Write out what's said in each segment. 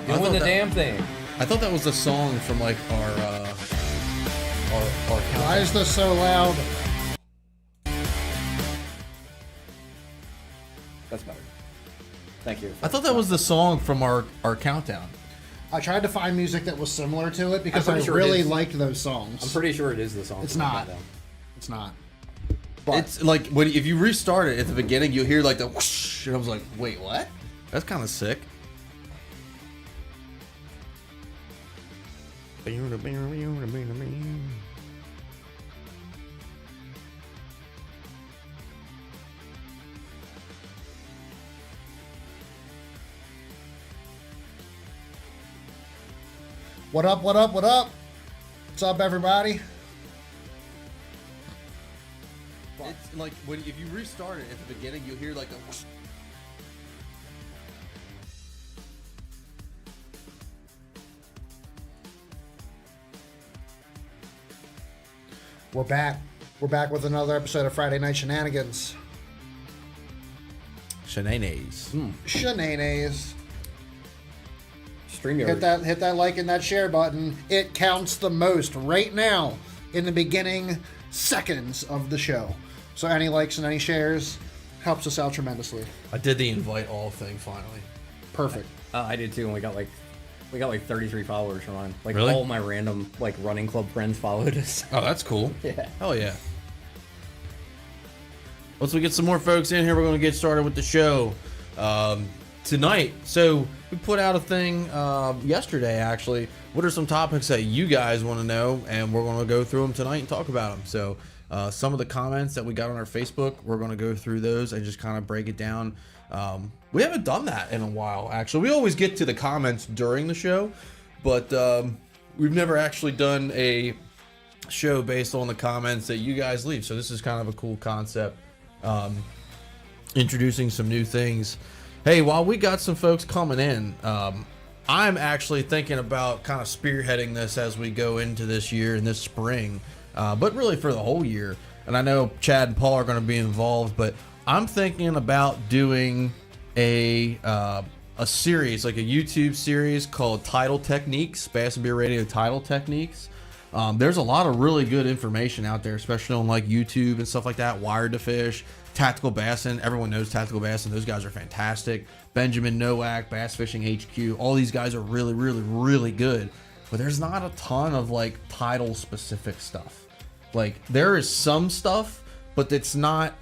Doing the damn thing. I thought that was the song from like our Why is this so loud? That's better. Thank you. I thought that was the song from our countdown. I tried to find music that was similar to it because I'm I pretty sure it really is. liked those songs. I'm pretty sure it is the song. It's from the not. countdown. It's not. But It's like if you restart it at the beginning, you'll hear like the whoosh, and I was like, wait, what? That's kind of sick. what up? What up? What up? What's up, everybody? It's like if you restart it at the beginning, you'll hear like the whoosh. We're back. We're back with another episode of Friday Night Shenanigans. Shenanigans. Shenanigans. StreamYard. Hit that like and that share button. It counts the most right now in the beginning seconds of the show. So any likes and any shares helps us out tremendously. I did the invite all thing finally. Perfect. I did too, and we got like 33 followers from mine. Like Really? all my random like running club friends followed us. Oh, that's cool. Yeah. Hell yeah. Once we get some more folks in here, we're going to get started with the show tonight. So we put out a thing yesterday, actually. What are some topics that you guys want to know? And we're going to go through them tonight and talk about them. So some of the comments that we got on our Facebook, we're going to go through those and just kind of break it down. We haven't done that in a while, actually. We always get to the comments during the show, but we've never actually done a show based on the comments that you guys leave. So this is kind of a cool concept. Introducing some new things. Hey, while we got some folks coming in, I'm actually thinking about kind of spearheading this as we go into this year and this spring, but really for the whole year. And I know Chad and Paul are going to be involved, but I'm thinking about doing a series, like a YouTube series called Title Techniques, Bass and Beer Radio Title Techniques. There's a lot of really good information out there, especially on like YouTube and stuff like that. Wired to Fish, Tactical Bassin. Everyone knows Tactical Bassin. Those guys are fantastic. Benjamin Nowak, Bass Fishing HQ. All these guys are really, really, really good. But there's not a ton of like title specific stuff. Like there is some stuff, but it's not.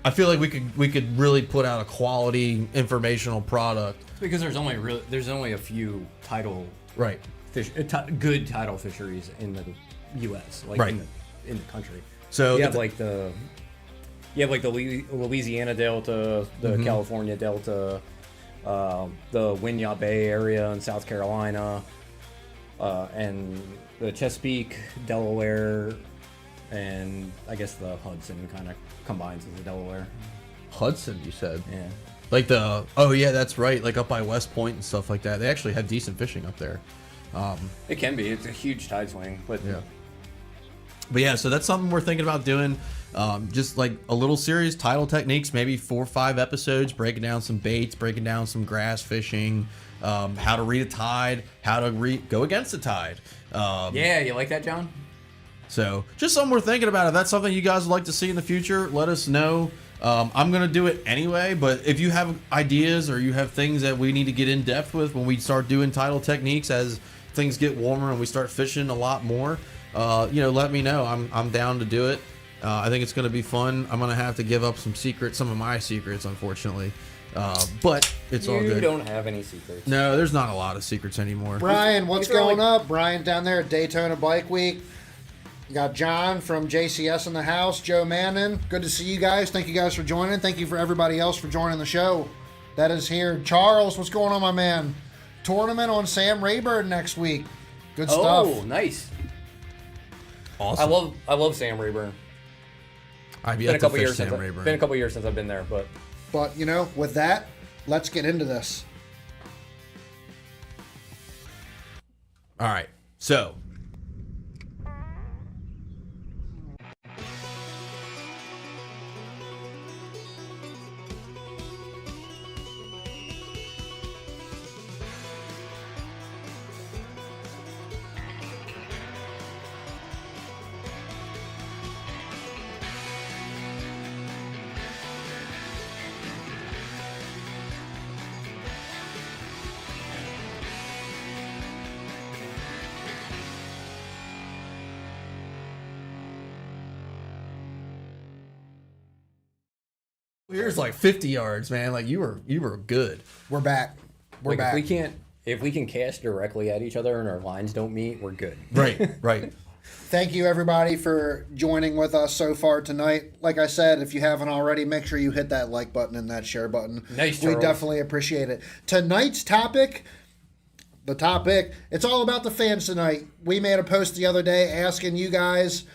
I feel like we could really put out a quality informational product. Because there's only a few title Right. good title fisheries in the U.S. like Right. in the country. So you have like the Louisiana Delta, the California Delta, the Winyah Bay area in South Carolina, and the Chesapeake, Delaware, and I guess the Hudson kind of combines with the Delaware. Hudson, you said. Yeah. Like oh yeah, that's right. Like up by West Point and stuff like that. They actually have decent fishing up there. It can be. It's a huge tide swing, but Yeah. But yeah, so that's something we're thinking about doing. Just like a little series, Title Techniques, maybe 4 or 5 episodes, breaking down some baits, breaking down some grass fishing, how to read a tide, how to go against the tide. yeah, you like that, John? So just something we're thinking about. If that's something you guys would like to see in the future, let us know. I'm going to do it anyway, but if you have ideas or you have things that we need to get in depth with when we start doing Title Techniques as things get warmer and we start fishing a lot more, let me know. I'm down to do it. I think it's going to be fun. I'm going to have to give up some of my secrets, unfortunately. But it's all good. You don't have any secrets. No, there's not a lot of secrets anymore. Brian, what's These are going like- up? Brian down there at Daytona Bike Week. You got John from JCS in the house, Joe Mannon. Good to see you guys. Thank you guys for joining. Thank you for everybody else for joining the show. That is here. Charles, what's going on, my man? Tournament on Sam Rayburn next week. Good stuff. Oh, nice. Awesome. I love Sam Rayburn. I've Been yet a to couple fish years Sam since Rayburn. been a couple years since I've been there, but But, with that, let's get into this. All right. So Yours like 50 yards, man. Like you were good. We're back. We're Like back. if we can cast directly at each other and our lines don't meet, we're good. Right, right. Thank you, everybody, for joining with us so far tonight. Like I said, if you haven't already, make sure you hit that like button and that share button. Nice, We Charles. definitely appreciate it. Tonight's topic, it's all about the fans tonight. We made a post the other day asking you guys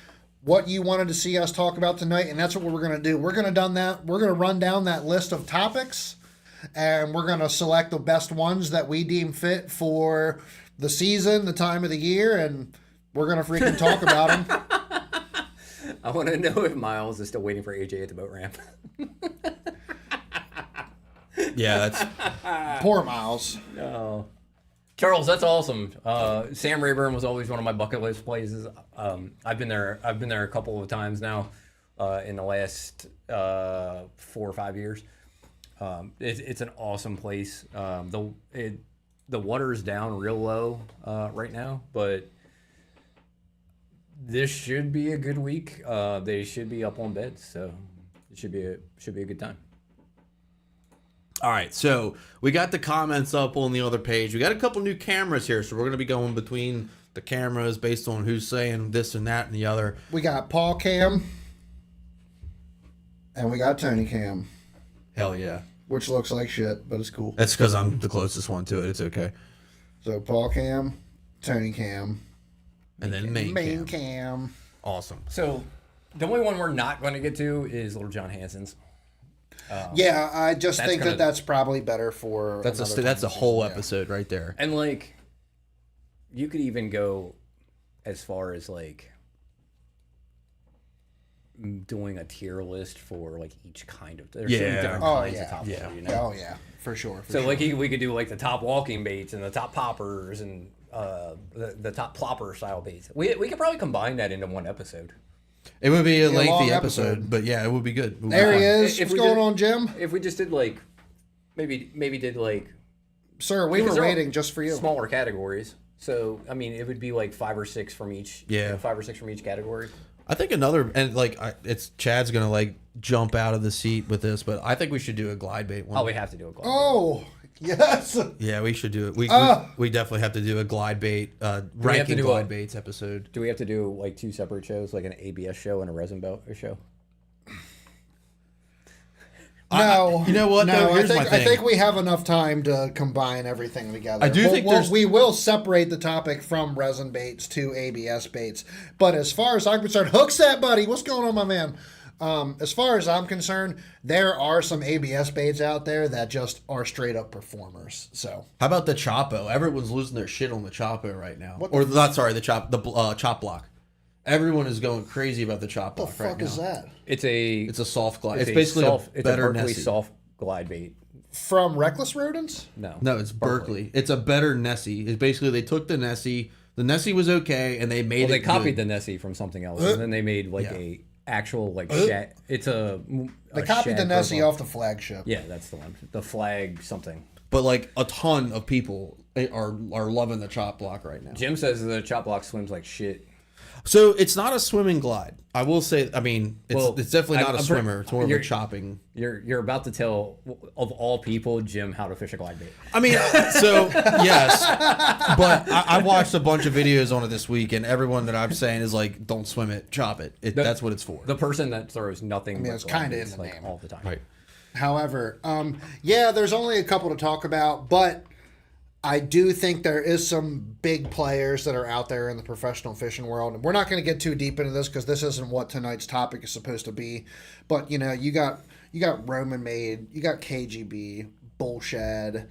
what you wanted to see us talk about tonight, and that's what we're going to do. We're going to run down that list of topics, and we're going to select the best ones that we deem fit for the season, the time of the year, and we're going to freaking talk about them. I want to know if Miles is still waiting for AJ at the boat ramp. Yeah, that's Poor Miles. No. Charles, that's awesome. Sam Rayburn was always one of my bucket list places. I've been there a couple of times now in the last 4 or 5 years. It's an awesome place. The water's down real low right now, but this should be a good week. They should be up on beds, so it should be a good time. all right. So we got the comments up on the other page. We got a couple new cameras here, so we're gonna be going between the cameras based on who's saying this and that and the other. We got Paul Cam, and we got Tony Cam, Hell yeah. which looks like shit, but it's cool. That's because I'm the closest one to it. It's okay. So Paul Cam, Tony Cam, And then main cam. Cam. Awesome. So the only one we're not going to get to is Little John Hansen's. Yeah, I just think gonna- that's probably better for. That's another that's a time whole season, yeah. episode right there. And like, you could even go as far as like doing a tier list for like each kind of. There's so many Yeah. different Oh, kinds yeah. of top Yeah. water, you know. Oh yeah, for sure. For So sure. like we could do like the top walking baits and the top poppers and the top plopper style baits. We could probably combine that into one episode. It would be a long lengthy episode. episode, but yeah, it would be good. It would be There he fun. is. If What's we going did- on, Jim? If we just did like maybe did like Sir, we because were they're all waiting just for you. smaller categories. So I mean, it would be like 5 or 6 from each. Yeah. 5 or 6 from each category. I think another and like it's Chad's gonna like jump out of the seat with this, but I think we should do a glide bait one. Oh, we have to do a glide. Oh yes. Yeah, we should do it. We definitely have to do a glide bait ranking do glide a- baits episode. Do we have to do like 2 separate shows, like an ABS show and a resin belt show? No, you know what, No, though? Here's my I thing. think we have enough time to combine everything together. I do think there's- we will separate the topic from resin baits to ABS baits. But as far as I'm concerned, hook set, buddy. What's going on, my man? As far as I'm concerned, there are some ABS baits out there that just are straight up performers. So How about the Chopo? Everyone's losing their shit on the Chopo right now. What Or not sorry, the chop block. Everyone is going crazy about the chop what block the right fuck now. is that? It's a It's a soft glide. It's a basically soft, a it's better a Berkeley Nessie. soft glide bait. From Reckless Rodents? No, No, it's Berkeley. It's a better Nessie. It's basically they took the Nessie. The Nessie was okay, and they made Well, it they copied good. the Nessie from something else, and then they made like Yeah. a actual like shad. It's a They copied the Nessie off the flagship. Yeah, that's the one. The flag something. But like a ton of people are loving the chop block right now. Jim says the chop block swims like shit. So it's not a swimming glide. I will say. I mean, it's definitely not a I'm swimmer. It's more of a you're- chopping. You're about to tell of all people Jim how to fish a glide bait. I mean, so yes, but I watched a bunch of videos on it this week, and everyone that I'm saying is like, "Don't swim it, chop it." That's what it's for. The person that throws nothing. mean, but it's glide kinda baits, in the like, name. all the time. Right. However, yeah, there's only a couple to talk about, but I do think there is some big players that are out there in the professional fishing world. And we're not going to get too deep into this because this isn't what tonight's topic is supposed to be. But you know, you got Roman Made, you got KGB, Bullshed.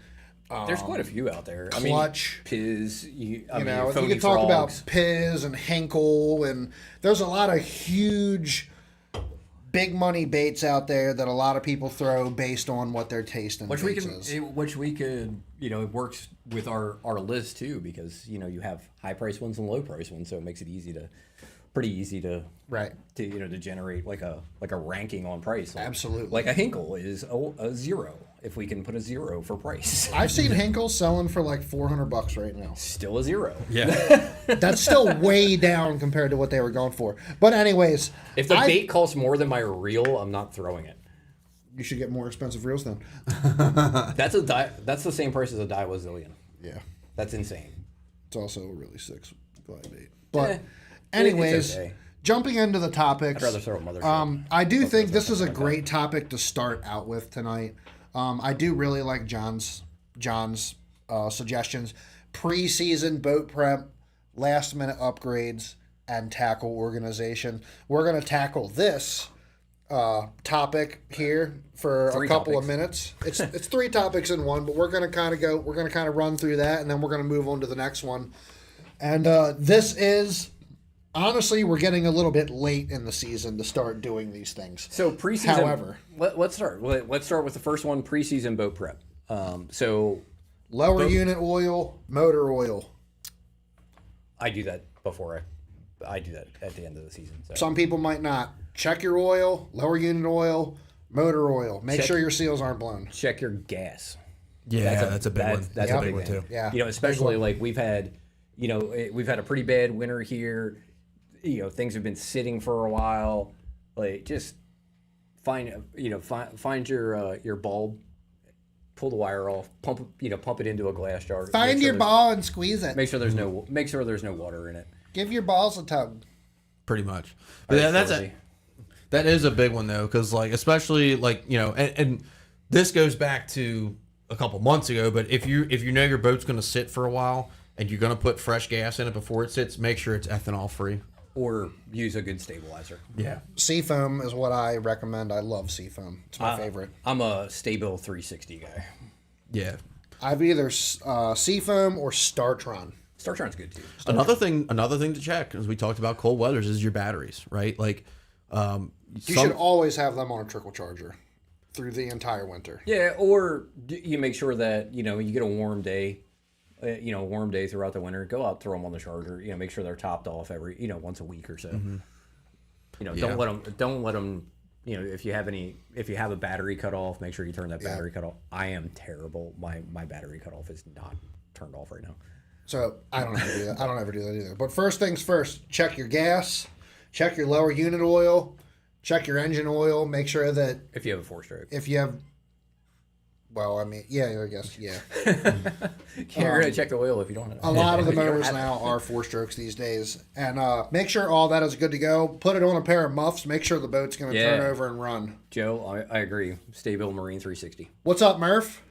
There's quite a few out there. Clutch. I mean, Piz. You You Phony can talk about Frogs. Piz and Henkel, and there's a lot of huge, big money baits out there that a lot of people throw based on what their taste in Which we baits can, is. which we could, it works with our list too, because you have high price ones and low price ones, so it makes it pretty easy to Right. to generate like a ranking on price. Like, Absolutely. Like a Hinkle is a 0 if we can put a 0 for price. I've seen Henkel selling for like $400 right now. Still a 0. Yeah. That's still way down compared to what they were going for. But anyways, If the bait costs more than my reel, I'm not throwing it. You should get more expensive reels then. That's that's the same price as a Daiwa Zillion. Yeah. That's insane. It's also a really sick glide bait. But Eh, anyways, it's okay. jumping into the topics. I'd rather throw a mothership. I do think this is a great topic to start out with tonight. I do really like John's suggestions. Preseason boat prep, last minute upgrades, and tackle organization. We're going to tackle this topic here for Three a couple of topics. minutes. It's three topics in one, but we're going to kind of run through that, and then we're going to move on to the next one. And this is honestly, we're getting a little bit late in the season to start doing these things. So preseason. However, let's start. Let's start with the first one: preseason boat prep. So lower unit oil, motor oil. I do that before I do that at the end of the season. So. Some people might not. Check your oil, lower unit oil, motor oil. Make Check- sure your seals aren't blown. Check your gas. Yeah, that's a big one. That's Yep. a big one too. Yeah. You know, especially like we've had a pretty bad winter here. You know, things have been sitting for a while. Like just find your bulb, pull the wire off, pump it into a glass jar. Find your ball and squeeze it. Make sure there's no water in it. Give your balls a tug. Pretty much. But yeah, that is a big one though, because like especially like and this goes back to a couple months ago. But if you know your boat's going to sit for a while and you're going to put fresh gas in it before it sits, make sure it's ethanol free. Or use a good stabilizer. Yeah. Seafoam is what I recommend. I love Seafoam. It's my favorite. I'm a Stabil 360 guy. Yeah. I've either Seafoam or Startron. Startron's good too. Another thing to check, as we talked about cold weathers, is your batteries, right? Like, You should always have them on a trickle charger through the entire winter. Yeah, or you make sure that you get a warm day. Warm day throughout the winter. Go out, throw them on the charger. Make sure they're topped off every once a week or so. Don't let them. If you have a battery cut off, make sure you turn that battery cut off. I am terrible. My battery cut off is not turned off right now. So I don't ever do that. I don't ever do that either. But first things first, check your gas, check your lower unit oil, check your engine oil. Make sure that If you have a 4-stroke, if you have, well, I mean, yeah, I guess, yeah. you're gonna check the oil if you don't have. A lot of the If you don't motors have- now are 4-strokes these days. And make sure all that is good to go. Put it on a pair of muffs. Make sure the boat's going to Yeah. turn over and run. Joe, I agree. Stabil Marine 360. What's up, Murph?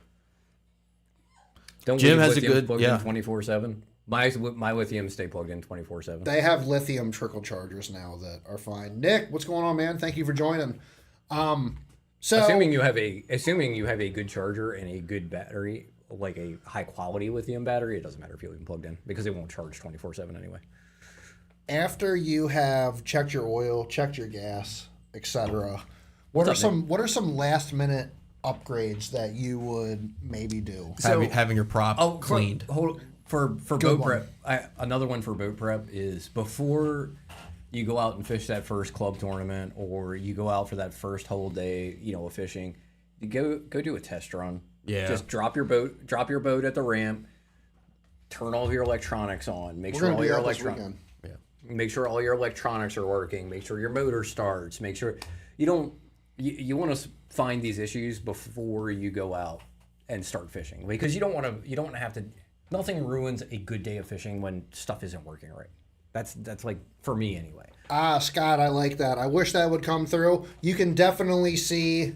Don't Jim leave has a lithium good- plugged yeah. in 24/7. My lithium stay plugged in 24/7. They have lithium trickle chargers now that are fine. Nick, what's going on, man? Thank you for joining. So Assuming you have a good charger and a good battery, like a high quality lithium battery, it doesn't matter if you leave them plugged in because it won't charge 24/7 anyway. after you have checked your oil, checked your gas, etc., what are some last minute upgrades that you would maybe do? Having your prop cleaned. For Good boat one. prep. Another one for boat prep is before you go out and fish that first club tournament, or you go out for that first whole day, of fishing. You go do a test run. Yeah. Just drop your boat at the ramp. Turn all of your electronics on. Make We're sure gonna all do your that this electronics. weekend. Make sure all your electronics are working. Make sure your motor starts. Make sure you want to find these issues before you go out and start fishing, because you don't want to have to. Nothing ruins a good day of fishing when stuff isn't working right. That's like for me anyway. Scott, I like that. I wish that would come through. You can definitely see.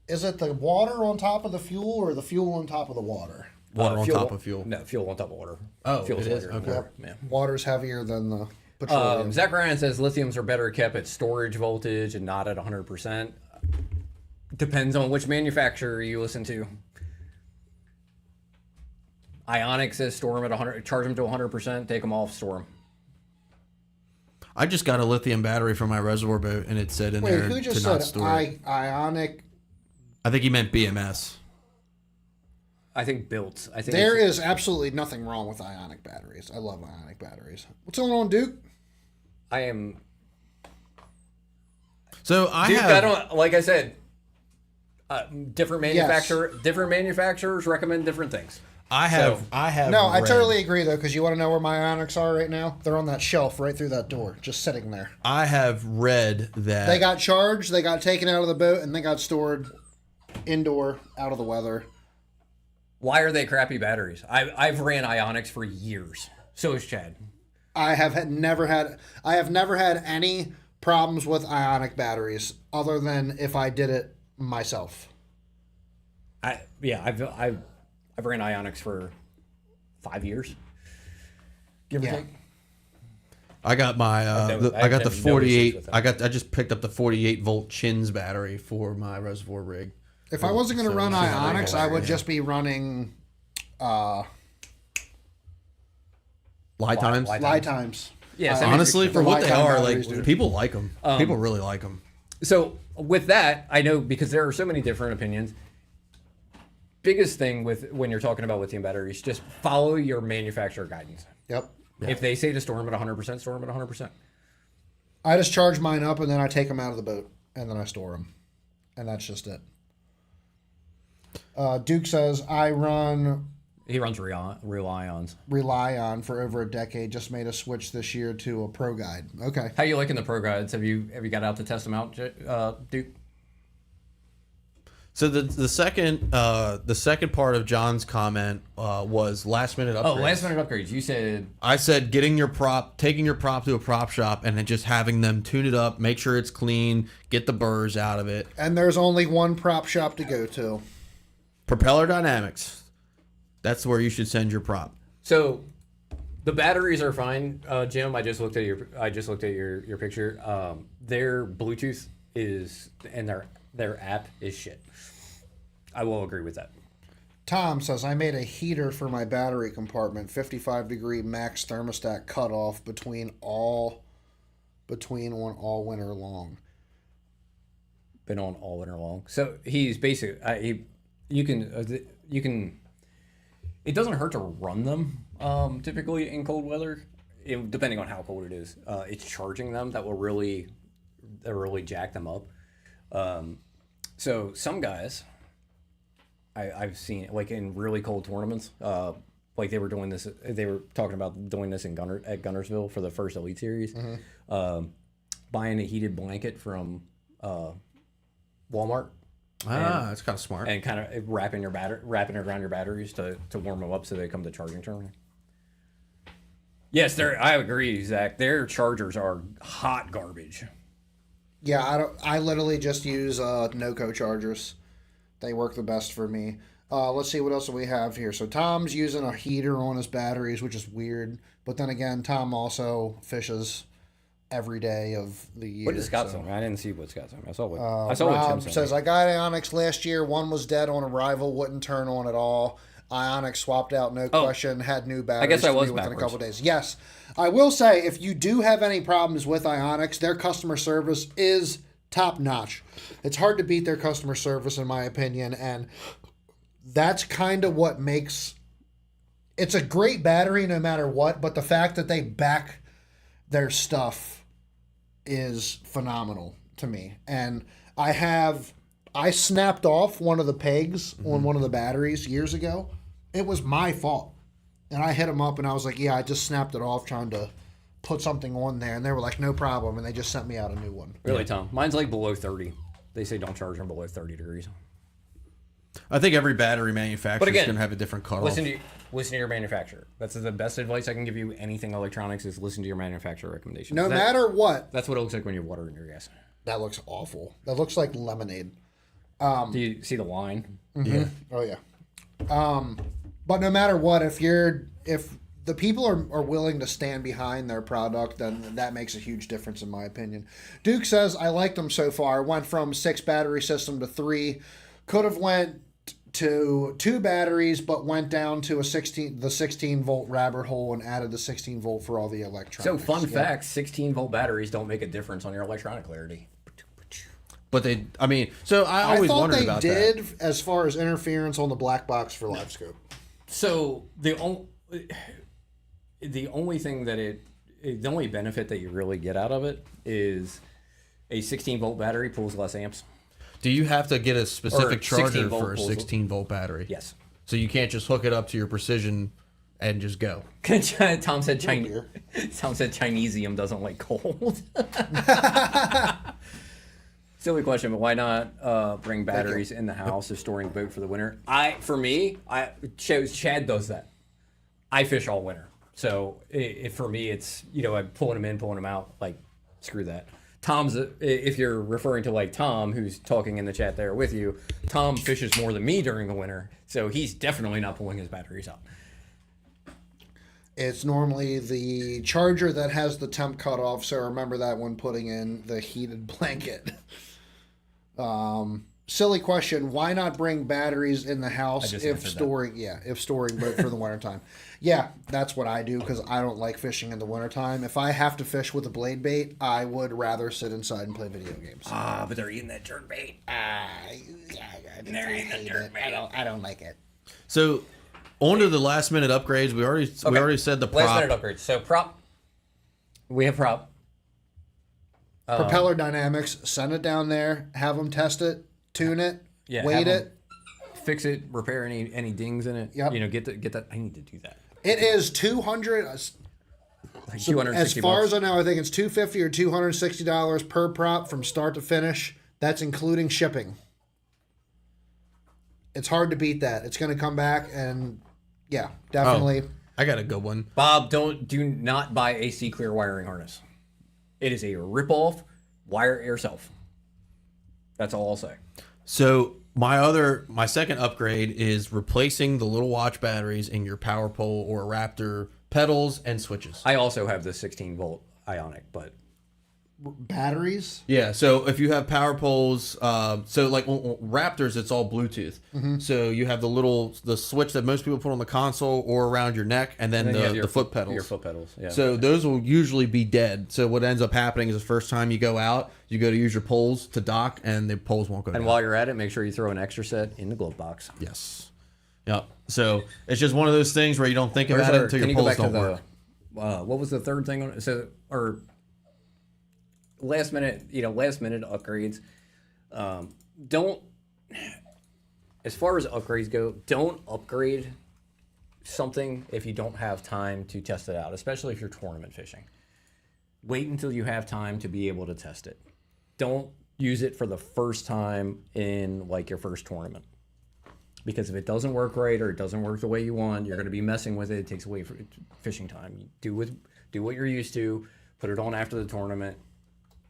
Is it the water on top of the fuel or the fuel on top of the water? Water on Fuel- top of fuel. No, fuel on top of water. Oh, Fuel's it is? lighter than Okay. water. Yeah. Water's heavier than the petroleum. Zach Ryan says lithiums are better kept at storage voltage and not at 100%. Depends on which manufacturer you listen to. Ionic says store them at 100, charge them to 100%, take them off, store them. I just got a lithium battery for my reservoir boat, and it said in Wait, there who just to not said store it. Ionic? I think he meant BMS. I think built. I think There it's- is absolutely nothing wrong with Ionic batteries. I love Ionic batteries. What's going on, Duke? I am. So I Dude, have. I don't. Like I said, different manufacturers recommend different things. I have. No, I read- totally agree though, because you want to know where my Ionics are right now? They're on that shelf right through that door, just sitting there. I have read that They got charged, they got taken out of the boat, and they got stored indoor, out of the weather. Why are they crappy batteries? I've ran Ionics for years. So is Chad. I have never had any problems with Ionic batteries, other than if I did it myself. I've ran Ionics for 5 years. Give or take. I got my I I got the have no issues with 48. that. I just picked up the 48 volt Chins battery for my reservoir rig. If I wasn't going to run so Ionics, I would just be running Light times. Light Times. Yeah, Honestly, for The what they Lifetime are, batteries, like dude. people like them. People really like them. So with that, I know because there are so many different opinions. Biggest thing with when you're talking about lithium batteries, just follow your manufacturer guidance. Yep. If they say to store them at 100%, store them at 100%. I just charge mine up and then I take them out of the boat and then I store them. And that's just it. Duke says, I He runs Relions. rely on for over a decade. Just made a switch this year to a Pro Guide. Okay. How you liking the Pro Guides? Have you got out to test them out, Duke? So the second part of John's comment was last minute upgrades. Oh, last minute upgrades. You said I said taking your prop to a prop shop and then just having them tune it up, make sure it's clean, get the burrs out of it. And there's only one prop shop to go to. Propeller Dynamics. That's where you should send your prop. so. The batteries are fine, Jim. I just looked at your picture. Their Bluetooth is and their app is shit. I will agree with that. Tom says, I made a heater for my battery compartment, 55-degree max thermostat cutoff between on all winter long. Been on all winter long. So he's basically you can. It doesn't hurt to run them typically in cold weather, depending on how cold it is. It's charging them that will really jack them up. So some guys. I've seen like in really cold tournaments, like they were doing this. They were talking about doing this at Gunnersville for the first Elite Series. Buying a heated blanket from Walmart. That's kind of smart. And kind of wrapping around your batteries to warm them up so they come to charging terminal. Yes, I agree, Zach. Their chargers are hot garbage. Yeah, I literally just use NOCO chargers. They work the best for me. Let's see what else do we have here. So Tom's using a heater on his batteries, which is weird. But then again, Tom also fishes every day of the year. What did Scott say? I didn't see what Scott said. I saw what what Rob Tim says, said. I got Ionics last year. One was dead on arrival, wouldn't turn on at all. Ionics swapped out, no question, had new batteries guess I was within a backwards. couple days. Yes. I will say, if you do have any problems with Ionics, their customer service is top notch. It's hard to beat their customer service, in my opinion, and that's kind of what makes it's a great battery no matter what, but the fact that they back their stuff is phenomenal to me. And I snapped off one of the pegs on one of the batteries years ago. It was my fault. And I hit them up and I was like, yeah, I just snapped it off trying to put something on there. And they were like, no problem. And they just sent me out a new one. Really, Tom? Mine's like below 30. They say don't charge them below 30 degrees. I think every battery manufacturer is going to have a different cutoff. Listen to your manufacturer. That's the best advice I can give you. Anything electronics is listen to your manufacturer recommendations. No matter what. That's what it looks like when you water in your gas. That looks awful. That looks like lemonade. Do you see the line? Yeah. Oh yeah. But no matter what, if the people are willing to stand behind their product, then that makes a huge difference in my opinion. Duke says, I liked them so far. Went from 6 battery system to 3. Could have went to 2 batteries, but went down to the 16 volt rabbit hole and added the 16 volt for all the So electronics. fun fact, 16 volt batteries don't make a difference on your electronic clarity. But so I always thought wondered they about did that. as far as interference on the black box for live scope. So the only thing that the only benefit that you really get out of it is a 16 volt battery pulls less amps. Do you have to get a specific Or 16 charger volt for a pulls- 16 volt battery? Yes. So you can't just hook it up to your Precision and just go. Tom said Chinesium doesn't like cold. Silly question, but why not bring batteries in the house if storing the boat for the winter? Chad does that. I fish all winter, so for me, it's I'm pulling them in, pulling them out. Like, screw that. Tom's if you're referring to like Tom, who's talking in the chat there with you, Tom fishes more than me during the winter, so he's definitely not pulling his batteries out. It's normally the charger that has the temp cutoff, so remember that when putting in the heated blanket. Silly question, why not bring batteries in the house if storing boat for the wintertime? Yeah, that's what I do because I don't like fishing in the wintertime. If I have to fish with a blade bait, I would rather sit inside and play video games. But they're eating that jerk bait. They're eating that jerk bait. I don't like it. So, on to the last minute upgrades. We already said the prop. Last minute upgrades. So prop. We have prop. Propeller Dynamics, send it down there, have them test it, tune it, weight it, fix it, repair any dings in it. Yep. Get that. I need to do that. It is 200. Like $260. As far as I know, I think it's $250 or $260 per prop from start to finish. That's including shipping. It's hard to beat that. It's going to come back and definitely. Oh, I got a good one. Bob, do not buy a C-Clear wiring harness. It is a rip-off. Wire it yourself. That's all I'll say. So my second upgrade is replacing the little watch batteries in your Power Pole or Raptor pedals and switches. I also have the 16-volt Ionic, but batteries. Yeah, so if you have Power Poles, so like on Raptors, it's all Bluetooth. Mm-hmm. So you have the switch that most people put on the console or around your neck, and then the foot pedals. Your foot pedals, yeah. So those will usually be dead. So what ends up happening is the first time you go out, you go to use your poles to dock, and the poles won't go down. And while you're at it, make sure you throw an extra set in the glove box. Yes. Yep. So it's just one of those things where you don't think about it until your poles don't work. What was the third thing on it? So, or last minute upgrades. Don't, as far as upgrades go, don't upgrade something if you don't have time to test it out, especially if you're tournament fishing. Wait until you have time to be able to test it. Don't use it for the first time in like your first tournament. Because if it doesn't work right or it doesn't work the way you want, you're going to be messing with it. It takes away from fishing time. Do what you're used to. Put it on after the tournament,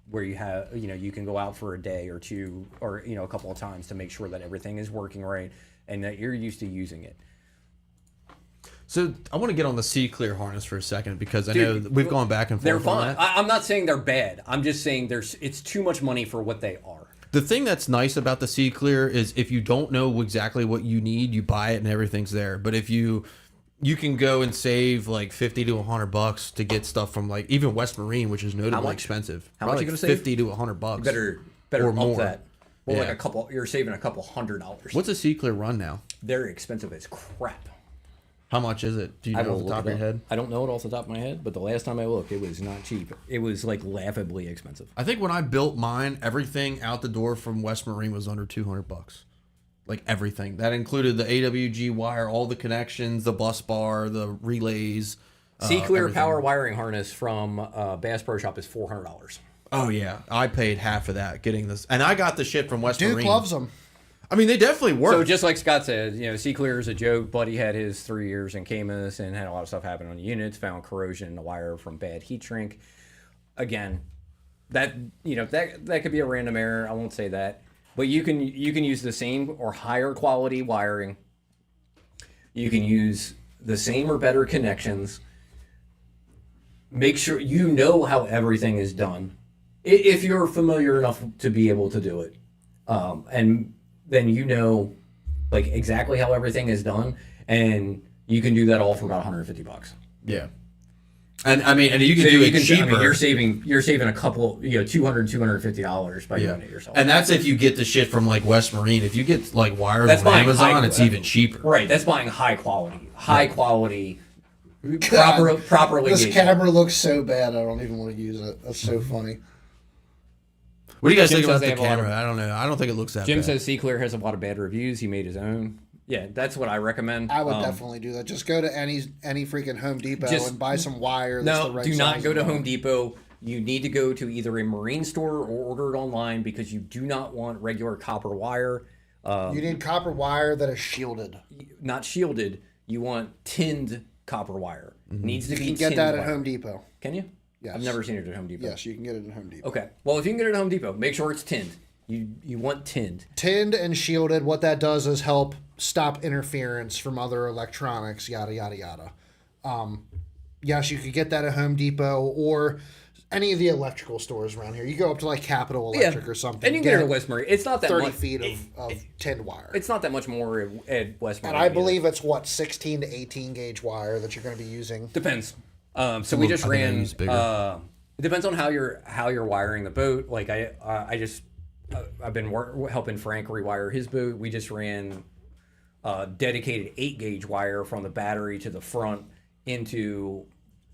where you have you can go out for a day or two or a couple of times to make sure that everything is working right and that you're used to using it. So I want to get on the C-Clear harness for a second because I know we've gone back and forth. They're fine. On that. I'm not saying they're bad. I'm just saying it's too much money for what they are. The thing that's nice about the C-Clear is if you don't know exactly what you need, you buy it and everything's there. But if you can go and save like $50 to $100 to get stuff from like even West Marine, which is notably expensive. How much are you going to save? $50 to $100. Better or up more. That. Well, Yeah. like you're saving a couple $100. What's a C-Clear run now? They're expensive as crap. How much is it? Do you know off the top of your head? I don't know it off the top of my head, but the last time I looked, it was not cheap. It was like laughably expensive. I think when I built mine, everything out the door from West Marine was under $200. Like everything. That included the AWG wire, all the connections, the bus bar, the relays. C-Clear everything. power wiring harness from Bass Pro Shop is $400. Oh yeah, I paid half of that getting this, and I got the shit from West Duke Marine. loves them. I mean, they definitely work. So just like Scott said, C-Clear is a joke. Buddy had his 3 years in Camus and had a lot of stuff happen on the units. Found corrosion in the wire from bad heat shrink. Again, that could be a random error. I won't say that, but you can use the same or higher quality wiring. You can use the same or better connections. Make sure you know how everything is done, if you're familiar enough to be able to do it, and then like exactly how everything is done, and you can do that all for about $150. Yeah. And I mean, and you can do it cheaper. You're saving a couple, $250 by doing it yourself. And that's if you get the shit from like West Marine. If you get like wires on Amazon, it's even cheaper. Right. That's buying high quality, properly. This gauged. camera looks so bad. I don't even want to use it. That's so funny. What do you guys Jim think about says they the have a lot camera? I don't know. I don't think it looks that Jim bad. says C-Clear has a lot of bad reviews. He made his own. Yeah, that's what I recommend. I would definitely do that. Just go to any freaking Home Depot and buy some wire. That's No, the right do not size go to and Home Depot. You need to go to either a marine store or order it online because you do not want regular copper wire. You need copper wire that is shielded. Not shielded. You want tinned copper wire. Needs to be. You can get that at wire. Home Depot. Can you? Yes. I've never seen it at Home Depot. Yes, you can get it at Home Depot. Okay. Well, if you can get it at Home Depot, make sure it's tinned. You want tinned. Tinned and shielded. What that does is help stop interference from other electronics. Yada yada yada. Yes, you could get that at Home Depot or any of the electrical stores around here. You go up to like Capital Electric or something. And you can get it at West Murray. It's not that 30 much. feet of tinned wire. It's not that much more at West Murray. And I believe it's what 16 to 18 gauge wire that you're going to be using. Depends. So we just ran. use bigger. It depends on how you're wiring the boat. Like I've been helping Frank rewire his boat. We just ran dedicated 8 gauge wire from the battery to the front into.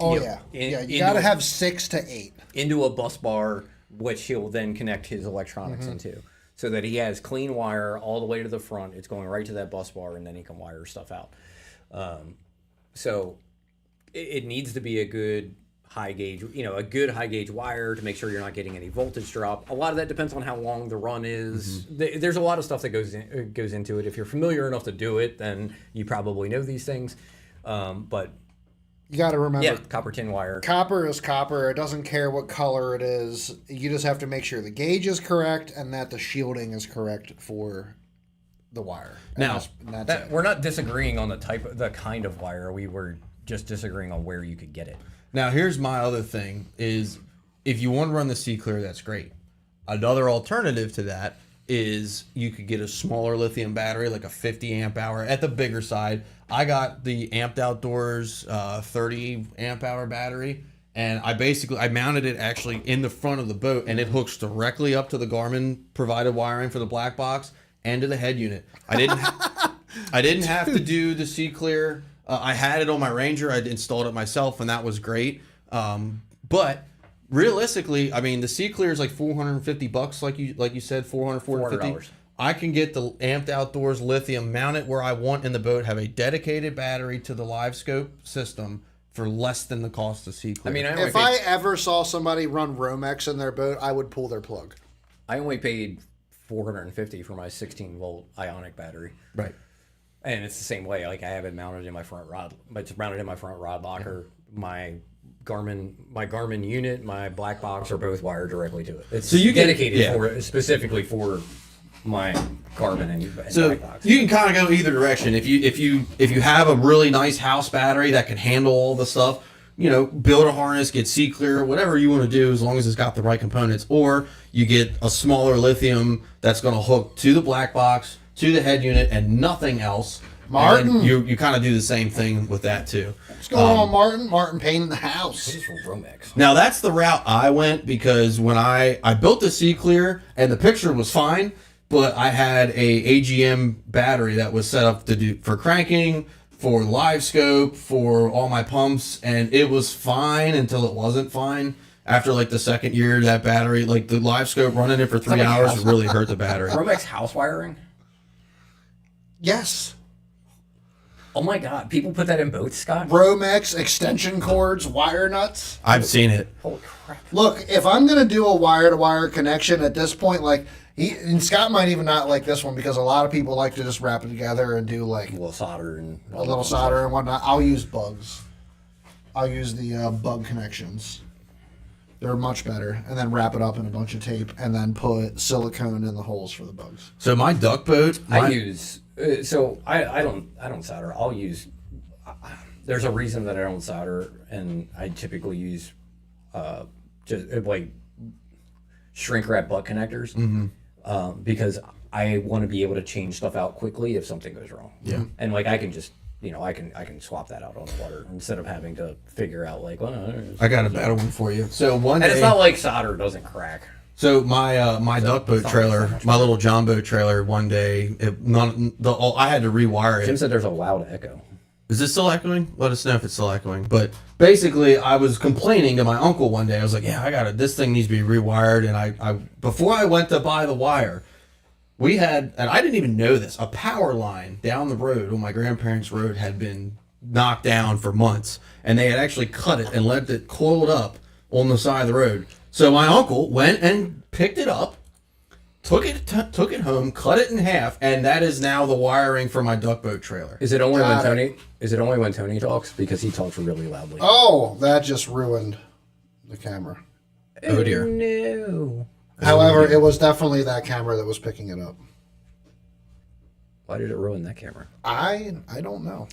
Oh you know, yeah, you got to have 6 to 8 into a bus bar, which he'll then connect his electronics into, so that he has clean wire all the way to the front. It's going right to that bus bar, and then he can wire stuff out. So it needs to be a good high gauge, a good high gauge wire to make sure you're not getting any voltage drop. A lot of that depends on how long the run is. There's a lot of stuff that goes into it. If you're familiar enough to do it, then you probably know these things. But you got to remember, copper tin wire. Copper is copper. It doesn't care what color it is. You just have to make sure the gauge is correct and that the shielding is correct for the wire. Now, that's it. we're not disagreeing on the kind of wire. We were just disagreeing on where you could get it. Now, here's my other thing is if you want to run the C-Clear, that's great. Another alternative to that is you could get a smaller lithium battery, like a 50 amp hour at the bigger side. I got the Amped Outdoors 30 amp hour battery, and I mounted it actually in the front of the boat, and it hooks directly up to the Garmin provided wiring for the black box and to the head unit. I didn't have to do the C-Clear. I had it on my Ranger. I installed it myself, and that was great. But realistically, I mean, the C-Clear is like $450, like you said, $450. I can get the Amped Outdoors lithium, mount it where I want in the boat, have a dedicated battery to the LiveScope system for less than the cost of C-Clear. I mean, if I ever saw somebody run Romex in their boat, I would pull their plug. I only paid $450 for my 16-volt Ionic battery. Right. And it's the same way. Like I have it mounted in my front rod. It's mounted in my front rod locker. My Garmin unit, my black box are both wired directly to it. It's dedicated specifically for my Garmin and black box. You can kind of go either direction. If you have a really nice house battery that can handle all the stuff, build a harness, get C-Clear, whatever you want to do, as long as it's got the right components. Or you get a smaller lithium that's going to hook to the black box, to the head unit, and nothing else. Martin, you kind of do the same thing with that too. What's going on, Martin? Martin painting the house. This is from Romex. Now that's the route I went because when I built the C-Clear and the picture was fine, but I had a AGM battery that was set up to do for cranking, for LiveScope, for all my pumps, and it was fine until it wasn't fine. After like the second year, that battery, like the LiveScope running it for 3 hours, really hurt the battery. Romex house wiring? Yes. Oh my God! People put that in boats, Scott. Romex extension cords, wire nuts. I've seen it. Holy crap! Look, if I'm gonna do a wire-to-wire connection at this point, and Scott might even not like this one because a lot of people like to just wrap it together and do like A little solder and whatnot. I'll use bugs. I'll use the bug connections. They're much better, and then wrap it up in a bunch of tape, and then put silicone in the holes for the bugs. So my duck boat, I use. I don't solder. I'll use. There's a reason that I don't solder, and I typically use, just like shrink wrap butt connectors, because I want to be able to change stuff out quickly if something goes wrong. Yeah. And like I can just. I can swap that out on the water instead of having to figure out I got a better one for you. So one day, and it's not like solder doesn't crack. So my duck boat trailer, my little John boat trailer, one day, I had to rewire it. Jim said there's a loud echo. Is it still echoing? Let us know if it's still echoing. But basically, I was complaining to my uncle one day. I was like, "Yeah, this thing needs to be rewired." And I before I went to buy the wire, we had, and I didn't even know this, a power line down the road on my grandparents' road had been knocked down for months, and they had actually cut it and left it coiled up on the side of the road. So my uncle went and picked it up, took it home, cut it in half, and that is now the wiring for my duck boat trailer. Is it only when Got Tony? Is it only when Tony talks? Because he talks really loudly. Oh, that just ruined the camera. Oh dear. No. However, it was definitely that camera that was picking it up. Why did it ruin that camera? I don't know.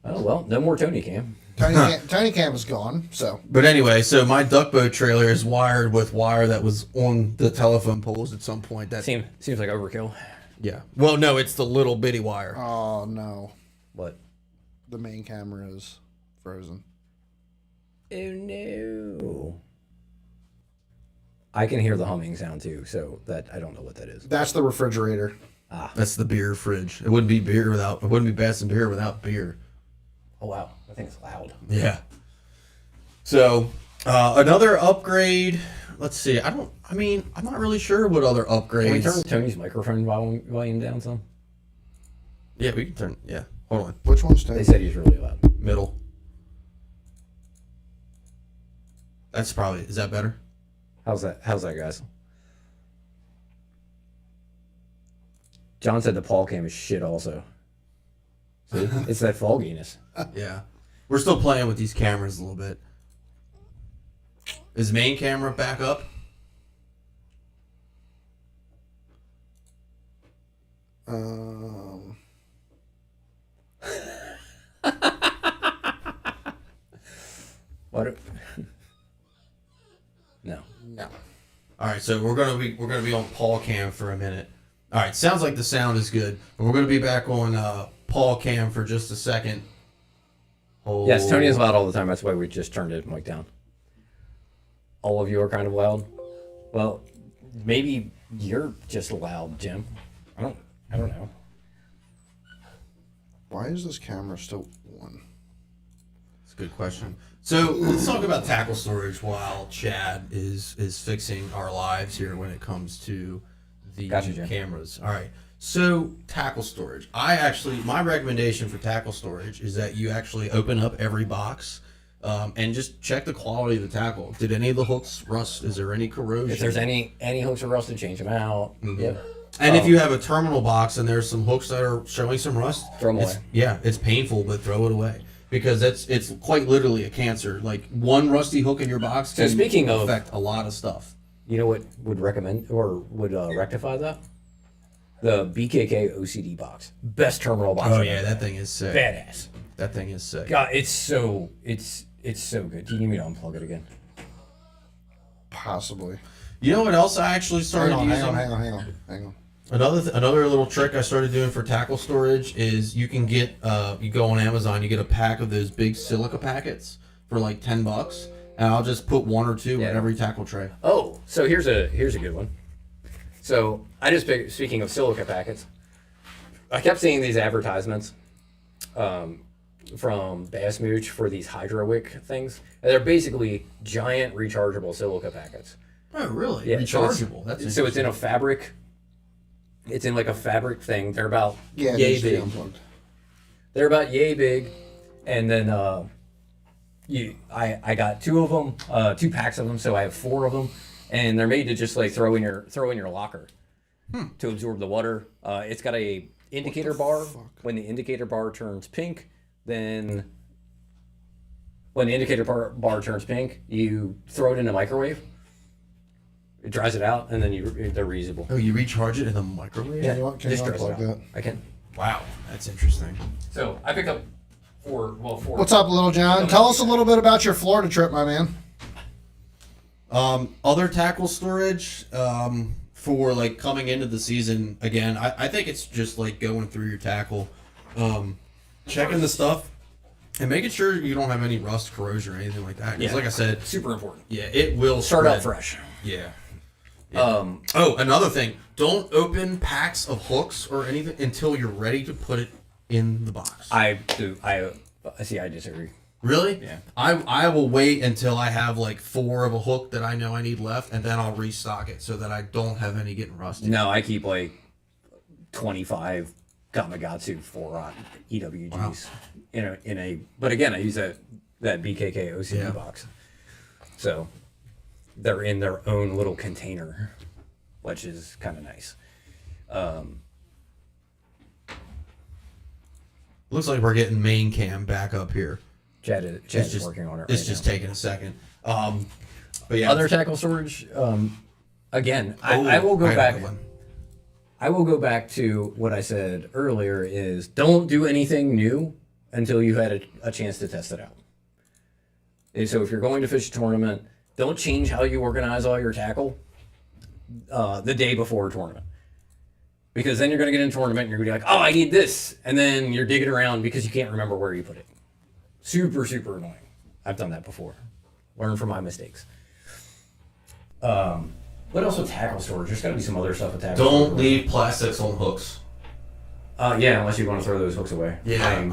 Oh well, no more Tony cam. Tony Cam is gone, so. But anyway, so my duck boat trailer is wired with wire that was on the telephone poles at some point. That Seems like overkill. Yeah. Well, no, it's the little bitty wire. Oh, no. What? The main camera is frozen. Oh no. I can hear the humming sound too, so that I don't know what that is. That's the refrigerator. That's the beer fridge. It wouldn't be Bassin beer without beer. Oh wow, that thing's loud. Yeah. So, another upgrade. Let's see. I'm not really sure what other upgrades. Can we turn Tony's microphone volume down some? Yeah, we can turn. Yeah. Hold on. Which one's They Tony? said he's really loud. Middle. Is that better? How's that, guys? John said the Paul cam is shit also. See? It's that fogginess. Yeah. We're still playing with these cameras a little bit. Is main camera back up? What? No. No. All right, so we're gonna be on Paul Cam for a minute. All right, sounds like the sound is good, but we're gonna be back on Paul Cam for just a second. Oh. Yes, Tony is loud all the time. That's why we just turned his mic down. All of you are kind of loud. Well, maybe you're just loud, Jim. I don't know. Why is this camera still on? That's a good question. So let's talk about tackle storage while Chad is fixing our lives here when it comes to the Gotcha, Jim. cameras. All right. So tackle storage. My recommendation for tackle storage is that you actually open up every box and just check the quality of the tackle. Did any of the hooks rust? Is there any corrosion? If there's any hooks are rusted, change them out. Mm-hmm. Yep. And if you have a terminal box and there's some hooks that are showing some rust, Throw 'em it's- away. Yeah, it's painful, but throw it away because it's quite literally a cancer. Like one rusty hook in your box So can speaking of- affect a lot of stuff. You know what would recommend or would rectify that? The BKK OCD box. Best terminal box. Oh ever. yeah, that thing is sick. Badass. That thing is sick. God, it's so good. Do you need me to unplug it again? Possibly. You know what else I actually started using? Hang on. Another little trick I started doing for tackle storage is you can get you go on Amazon, you get a pack of those big silica packets for like $10, and I'll just put one or two in every tackle tray. Oh, so here's a good one. So I just picked, speaking of silica packets, I kept seeing these advertisements from Bass Mooch for these Hydrowick things. And they're basically giant rechargeable silica packets. Oh really? Yeah, Rechargeable. So it's in a fabric. It's in like a fabric thing. They're about Yeah, yay these big. unplugged. They're about yay big, and then I got two of them, 2 packs of them, so I have 4 of them, and they're made to just like throw in your locker to absorb the water. It's got a indicator bar. When the indicator bar turns pink, then when the indicator bar turns pink, you throw it in a microwave. It dries it out, and then they're reusable. Oh, you recharge it in the microwave? Yeah, Can you just dries it unplug out. that? I can. Wow, that's interesting. So I picked up 4. What's up, Little John? Tell us a little bit about your Florida trip, my man. Other tackle storage for like coming into the season again. I think it's just like going through your tackle, checking the stuff, and making sure you don't have any rust, corrosion, or anything like that. Because like I said, Super important. yeah, it will Start spread. out fresh. Yeah. Oh, another thing. Don't open packs of hooks or anything until you're ready to put it in the box. I see. I disagree. Really? Yeah. I will wait until I have like 4 of a hook that I know I need left, and then I'll restock it so that I don't have any getting rusty. No, I keep like 25 Gamakatsu 4-aught EWGs but again, I use that BKK OCD box. So they're in their own little container, which is kind of nice. Looks like we're getting main cam back up here. Chad is working on it right now. It's just taking a second. But yeah. Other tackle storage, again, I will go back. I will go back to what I said earlier is don't do anything new until you've had a chance to test it out. And so if you're going to fish a tournament, don't change how you organize all your tackle the day before a tournament. Because then you're going to get in a tournament and you're going to be like, oh, I need this. And then you're digging around because you can't remember where you put it. Super, super annoying. I've done that before. Learn from my mistakes. What else with tackle storage? There's got to be some other stuff with tackle storage. Don't leave plastics on hooks. Yeah, unless you want to throw those hooks away. Yeah,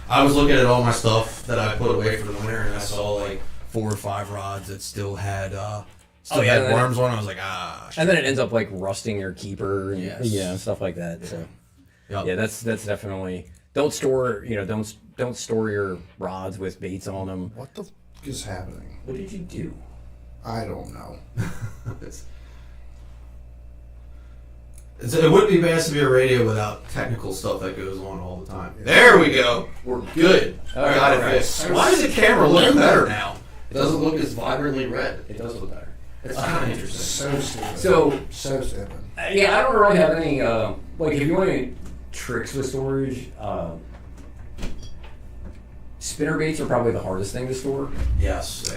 I was looking at all my stuff that I put away for the winter, and I saw like 4 or 5 rods that still had worms on. I was like, shit. And then it ends up like rusting your keeper and Yes. stuff like that. So Yep. yeah, that's definitely don't store your rods with baits on them. What the f is happening? What did you do? I don't know. It wouldn't be bad to be a radio without technical stuff that goes on all the time. There we go. We're good. Got it fixed. Why does the camera look better now? It doesn't look as vibrantly red. It does look better. It's kind of interesting. So stupid. So stupid. yeah, I don't really have any like if you want any tricks with storage. Spinner baits are probably the hardest thing to store. Yes.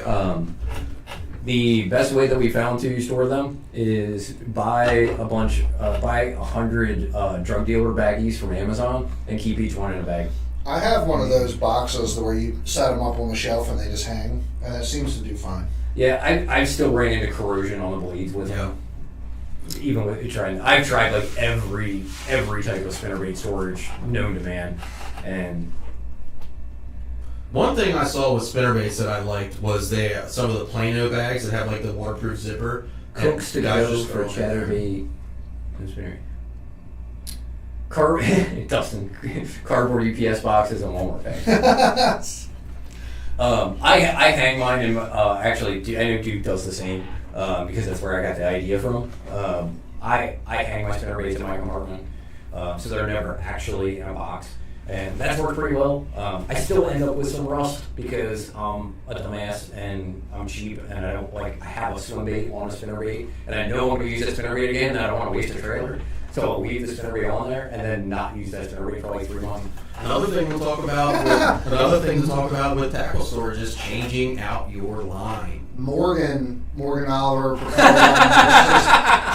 The best way that we found to store them is buy 100 drug dealer baggies from Amazon and keep each one in a bag. I have one of those boxes where you set them up on the shelf and they just hang, and it seems to do fine. Yeah, I've still ran into corrosion on the blades with them. Even with trying, I've tried like every type of spinnerbait storage known to man, and one thing I saw with spinnerbaits that I liked was some of the Plano bags that have like the waterproof zipper. Cooks to go for chatterbait. Dustin, cardboard UPS boxes and Walmart bags. I hang mine and actually I know Duke does the same because that's where I got the idea from. I hang my spinnerbaits in my compartment so they're never actually in a box. And that's worked pretty well. I still end up with some rust because I'm a dumbass and I'm cheap and I have a swim bait on a spinnerbait and I know I'm going to use that spinnerbait again and I don't want to waste a trailer. So I'll leave the spinnerbait on there and then not use that spinnerbait for like 3 months. Another thing to talk about with tackle storage is changing out your line. Morgan Oliver.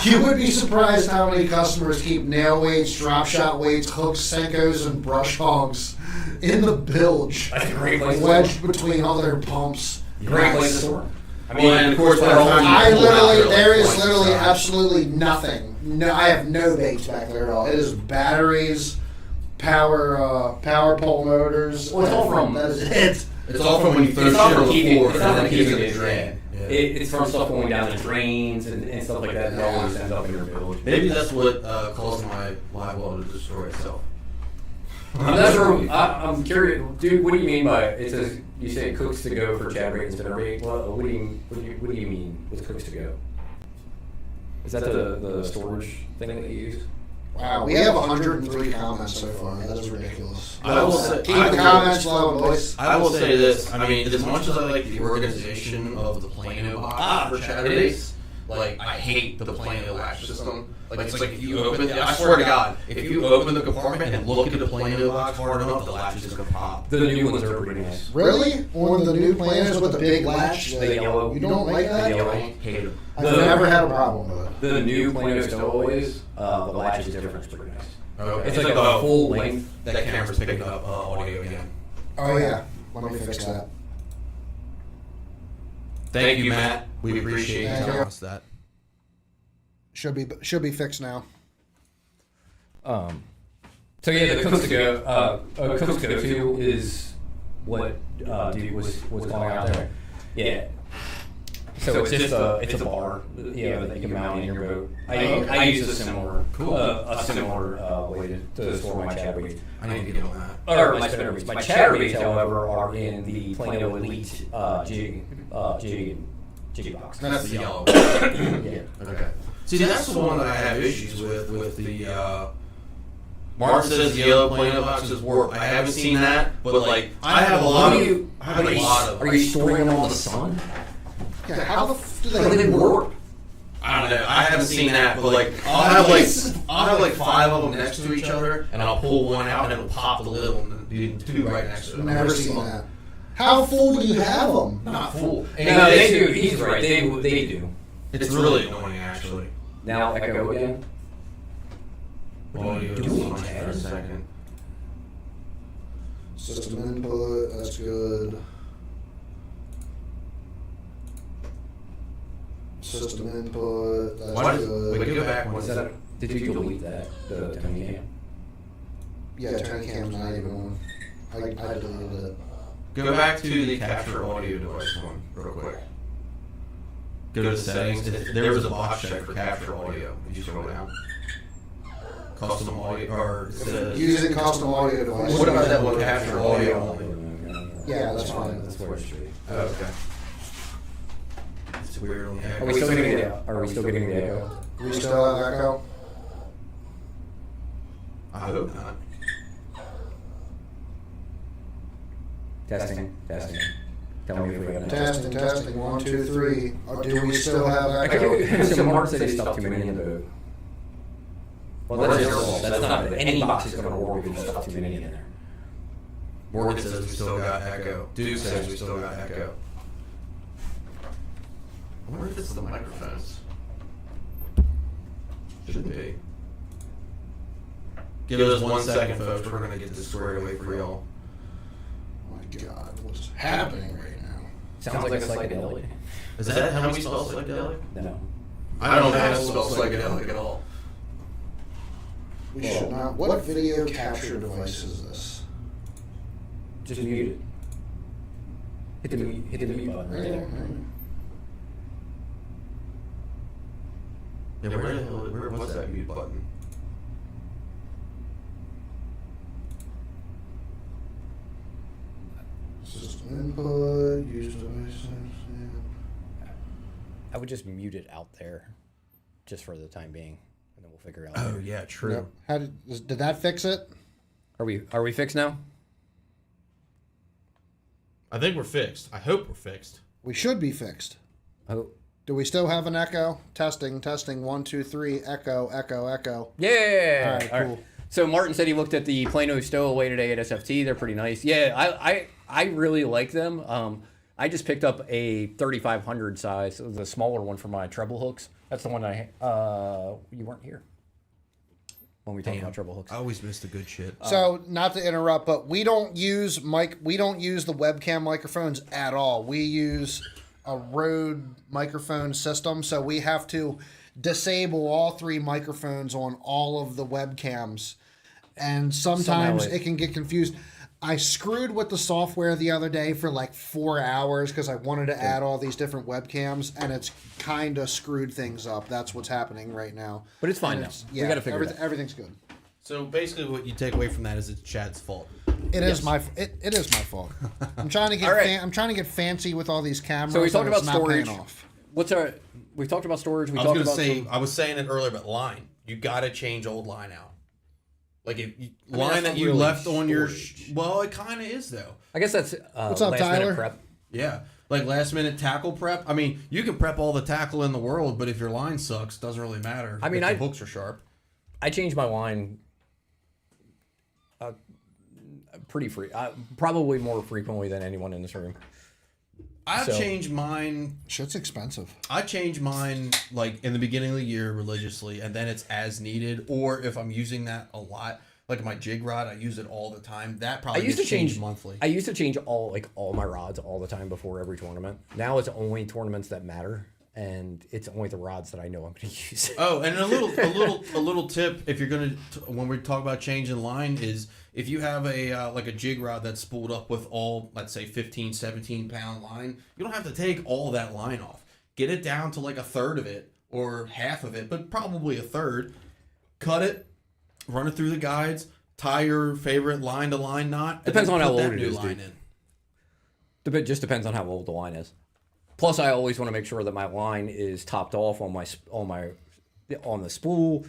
You would be surprised how many customers keep nail weights, drop shot weights, hooks, Senkos, and brush hogs in the bilge. That's a great place to wedged store. between all their pumps. Great place to store. I mean, and of course, there is literally absolutely nothing. No, I have no baits back there at all. It is batteries, power pole motors. Well, it's all from that is it. It's all from when you throw It's shit not on from the keeping floor it's and not then from it keeps keeping it it drain. Yeah. It's from stuff going down the drains and stuff like that that always ends up in your bilge. Maybe that's what caused my live well to destroy itself. I'm curious, dude. What do you mean by it says you say cooks to go for chatterbait and spinnerbait? What do you mean with cooks to go? Is that the storage thing that you use? Wow, we have 103 comments so far. That is ridiculous. I will say, Keep the comments flowing, boys. I will say this. I mean, as much as I like the organization of the Plano box for chatterbaits, like I hate the Plano latch system. Like it's like if you open, I swear to God, if you open the compartment and look at the Plano box hard enough, the latch is just gonna pop. The new ones are pretty nice. Really? On the new plans with the big latch? The yellow. You don't like that? The yellow. Hate them. I've never had a problem with it. The new Plano Stowaways, the latch is different. It's pretty nice. Okay. It's like a full length. That camera's picking up audio again. Oh yeah, let me fix that. Thank you, Matt. We appreciate you Thank telling you. us that. Should be fixed now. So yeah, the cooks to go. Cooks to go to is what Duke was calling out there. Yeah. So it's just it's a bar, that you can mount in your boat. I use a similar way to store my chatterbaits. I need to get on that. Or my spinnerbaits. My chatterbaits, however, are in the Plano Elite jig box. That's the yellow. Yeah. Okay. See, that's the one that I have issues with the. Martin says the yellow Plano box is warped. I haven't seen that, but like I have a lot of. Are you storing them on the sun? Yeah, how the f do Are they warped? I don't know. I haven't seen that, but like I'll have like 5 of them next to each other, and I'll pull one out, and it'll pop the lid on the 2 right next to it. Never seen that. How full do you have them? Not full. No, they do. He's right. They do. It's really annoying, actually. Now echo again. Well, you do for a second. System input, that's good. System input, that's good. Wait, go back one Did second. you delete that? The Tony Cam? Yeah, Tony Cam's not even on. I deleted it. Go back to the capture audio device one, real quick. Go to settings. There was a box check for capture audio. Did you scroll down? Custom audio, or it says, Using custom audio device. what about that one capture audio? Yeah, that's fine. That's where it should be. Oh, okay. It's weird on the echo. Are we still getting the echo? We still have echo? I hope not. Testing. Tell me if we got Testing. 1, 2, 3. Or do we still have echo? So Mark said he stuck too many in the boat. Well, that's your fault. That's not any box is going to work if you stuff too many in there. Morgan says we still got echo. Duke says we still got echo. I wonder if it's the microphones. Shouldn't be. Give us 1 second, folks. We're going to get this squared away for y'all. Oh my God, what's happening right now? Sounds like a psychedelic. Is that how we spell psychedelic? No. I don't know how to spell psychedelic at all. We should not. What video capture device is this? Just mute it. Hit the mute button right there. Yeah, where was that mute button? System input, use device. I would just mute it out there, just for the time being, and then we'll figure it out. Oh later. yeah, true. Yep. How did that fix it? Are we fixed now? I think we're fixed. I hope we're fixed. We should be fixed. Oh. Do we still have an echo? Testing. 1, 2, 3. Echo. Yeah. All right, cool. So Martin said he looked at the Plano Stowaway today at SFT. They're pretty nice. Yeah, I really like them. I just picked up a 3500 size, the smaller one for my treble hooks. That's the one you weren't here when we talked about treble hooks. I always miss the good shit. So, not to interrupt, but we don't use the webcam microphones at all. We use a Rode microphone system, so we have to disable all 3 microphones on all of the webcams. And sometimes it can get confused. I screwed with the software the other day for like 4 hours because I wanted to add all these different webcams, and it's kind of screwed things up. That's what's happening right now. But it's fine now. Yeah, we got to figure it out. Everything's good. So basically, what you take away from that is it's Chad's fault. It is my fault. I'm trying to get All right. I'm trying to get fancy with all these cameras. So we talked and it's about not paying storage. off. We talked about storage. I was saying it earlier, but line. You got to change old line out. Like line that you really left on your. storage. Well, it kind of is though. I guess that's What's up, last Tyler? minute prep. Yeah, like last minute tackle prep. I mean, you can prep all the tackle in the world, but if your line sucks, doesn't really matter. I mean, if the hooks are sharp. I change my line pretty probably more frequently than anyone in this room. I've changed mine. Shit's expensive. I change mine like in the beginning of the year religiously, and then it's as needed. Or if I'm using that a lot, like my jig rod, I use it all the time. That probably gets changed monthly. I used to change all my rods all the time before every tournament. Now it's only tournaments that matter, and it's only the rods that I know I'm going to use. Oh, and a little tip if you're gonna when we talk about changing line is if you have a like a jig rod that's spooled up with all, let's say 15, 17 pound line, you don't have to take all that line off. get it down to like a third of it or half of it, but probably a third. Cut it, run it through the guides, tie your favorite line to line knot. Depends on how put that old it new is, line dude. in. It just depends on how old the line is. Plus, I always want to make sure that my line is topped off on the spool,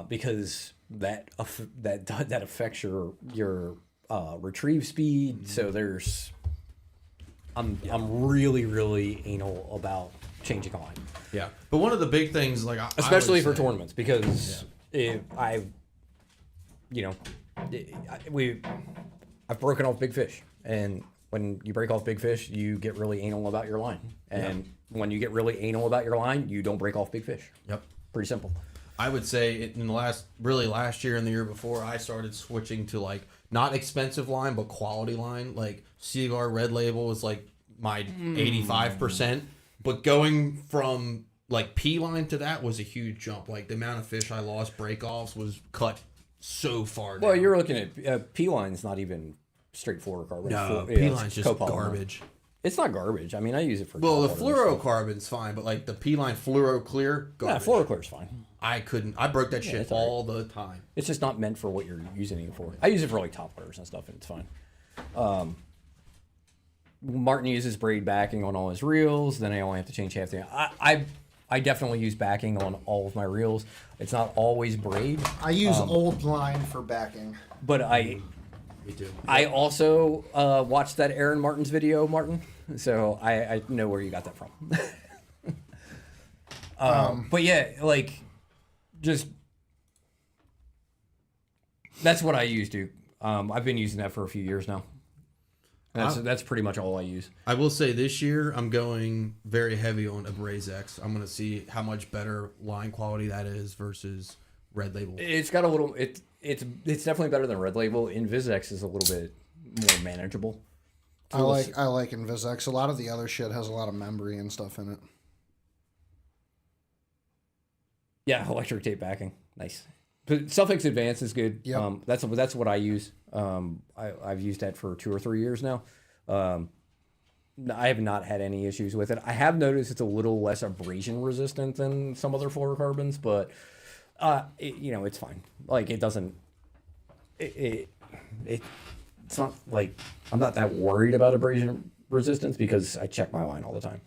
because that affects your retrieve speed. So I'm really, really anal about changing a line. Yeah, but one of the big things, like especially I would for say, tournaments, because I've broken off big fish, and when you break off big fish, you get really anal about your line, and when you get really anal about your line, you don't break off big fish. Yep, pretty simple. I would say in the last year and the year before, I started switching to like not expensive line, but quality line. Like Seaguar Red Label is like my 85%, but going from like P line to that was a huge jump. Like the amount of fish I lost break-offs was cut so far down. Well, you're looking at P line's not even straight fluorocarbon. No, P line's just copolymer. garbage. It's not garbage. I mean, I use it for. Well, the topwater and stuff. fluorocarbon's fine, but like the P line fluoro clear, Yeah, garbage. fluoroclear's fine. I broke that shit it's all the time. It's just not meant for what you're using it for. I use it for like top waters and stuff, and it's fine. Martin uses braid backing on all his reels. Then I only have to change half the. I definitely use backing on all of my reels. It's not always braid. I use old line for backing. But Me too. I also watched that Aaron Martin's video, Martin. So I know where you got that from. But yeah, like, just that's what I use, dude. I've been using that for a few years now. That's pretty much all I use. I will say this year I'm going very heavy on AbrazeX. I'm going to see how much better line quality that is versus Red Label. It's got a little. It's definitely better than Red Label. Invisex is a little bit more manageable. I like Invisex. A lot of the other shit has a lot of memory and stuff in it. Yeah, electric tape backing, nice. But Suffix Advanced is good. Yep. That's what I use. I've used that for 2 or 3 years now. I have not had any issues with it. I have noticed it's a little less abrasion resistant than some other fluorocarbons, but it's fine. Like it doesn't. It's not like I'm not that worried about abrasion resistance because I check my line all the time.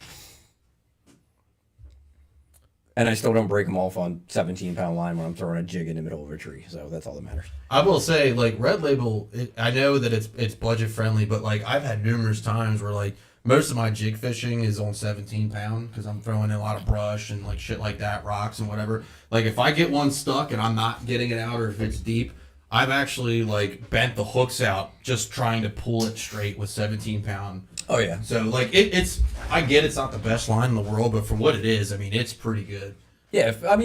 And I still don't break them off on 17-pound line when I'm throwing a jig in the middle of a tree. So that's all that matters. I will say, like, Red Label, I know that it's budget friendly, but like I've had numerous times where like most of my jig fishing is on 17-pound because I'm throwing in a lot of brush and like shit like that, rocks and whatever. Like if I get one stuck and I'm not getting it out or if it's deep, I've actually like bent the hooks out just trying to pull it straight with 17-pound. Oh yeah. So like it's I get it's not the best line in the world, but for what it is, I mean it's pretty good. Yeah, I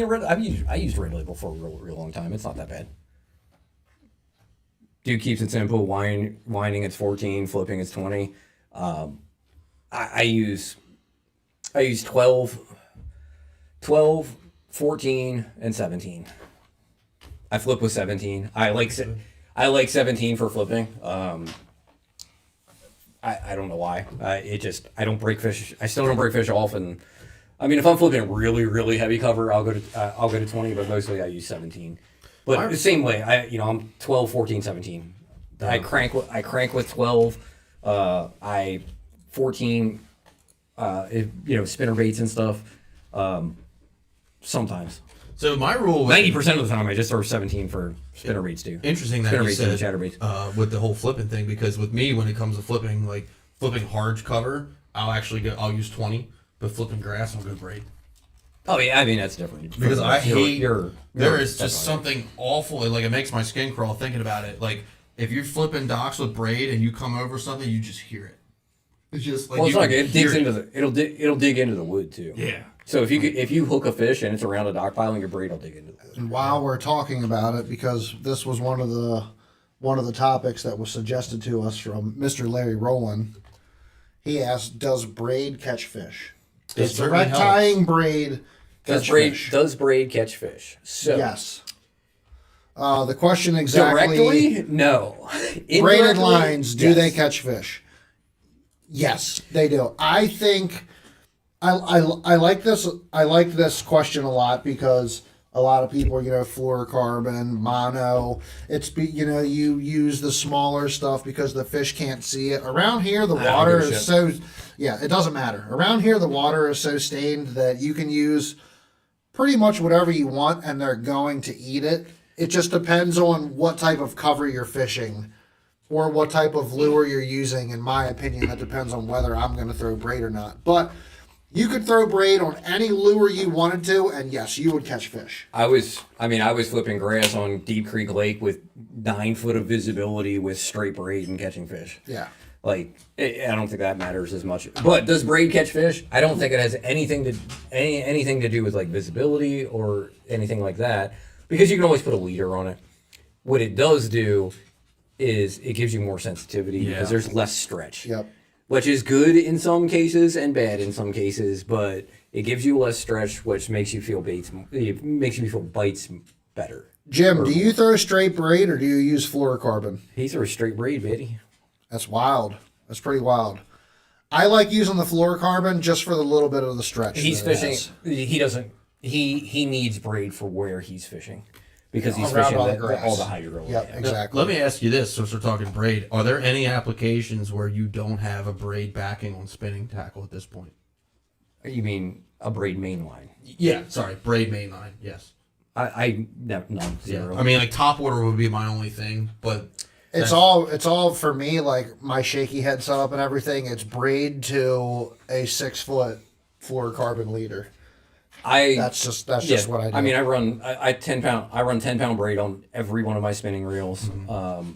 used Red Label for a real long time. It's not that bad. Dude keeps it simple. Winding it's 14, flipping it's 20. I use 12, 14, and 17. I flip with 17. I like 17 for flipping. I don't know why. I don't break fish. I still don't break fish off. And I mean, if I'm flipping really, really heavy cover, I'll go to 20. But mostly I use 17. But the same way, I'm 12, 14, 17. Yeah. I crank with 12. I 14. Spinner baits and stuff. Sometimes. So my rule, 90% of the time, I just throw 17 for spinner baits too. Interesting that spinner you baits said and chatterbaits. With the whole flipping thing, because with me, when it comes to flipping, like flipping hard cover, I'll use 20, but flipping grass, I'll go braid. Oh yeah, I mean that's different. Because I hate there is just something awful, like it makes my skin crawl thinking about it. Like if you're flipping docks with braid and you come over something, you just hear it. It's just like it digs into it'll dig into the wood too. Yeah. So if you hook a fish and it's around a dock pile, your braid will dig into it. And while we're talking about it, because this was one of the topics that was suggested to us from Mr. Larry Rowland, he asked, "Does braid catch fish? Does direct tying braid catch fish? Does braid catch fish?" So yes. The question exactly. Directly, no. Braided lines, do they catch fish? Yes, they do. I think I like this. I like this question a lot because a lot of people, fluorocarbon, mono. You use the smaller stuff because the fish can't see it. Around here, the water is so. Yeah, it doesn't matter. Around here, the water is so stained that you can use pretty much whatever you want, and they're going to eat it. It just depends on what type of cover you're fishing or what type of lure you're using. In my opinion, that depends on whether I'm going to throw braid or not. But you could throw braid on any lure you wanted to, and yes, you would catch fish. I was flipping grass on Deep Creek Lake with 9 foot of visibility with straight braid and catching fish. Yeah. Like, I don't think that matters as much. But does braid catch fish? I don't think it has anything to do with like visibility or anything like that, because you can always put a leader on it. What it does do is it gives you more sensitivity because there's less stretch. Yep. Which is good in some cases and bad in some cases, but it gives you less stretch, which makes you feel bites better. Jim, do you throw straight braid or do you use fluorocarbon? He throws straight braid, baby. That's wild. That's pretty wild. I like using the fluorocarbon just for the little bit of the stretch. He's fishing. He doesn't. He needs braid for where he's fishing because he's fishing all the hydro. Yep, yeah. exactly. Let me ask you this: since we're talking braid, are there any applications where you don't have a braid backing on spinning tackle at this point? You mean a braid main line? Yeah, sorry, braid main line. Yes. No, zero. Yeah. I mean, like top water would be my only thing, but it's all for me. Like my shaky head setup and everything. It's braid to a 6-foot fluorocarbon leader. That's just what I do. I mean, I run 10 pound braid on every one of my spinning reels. Mm-hmm.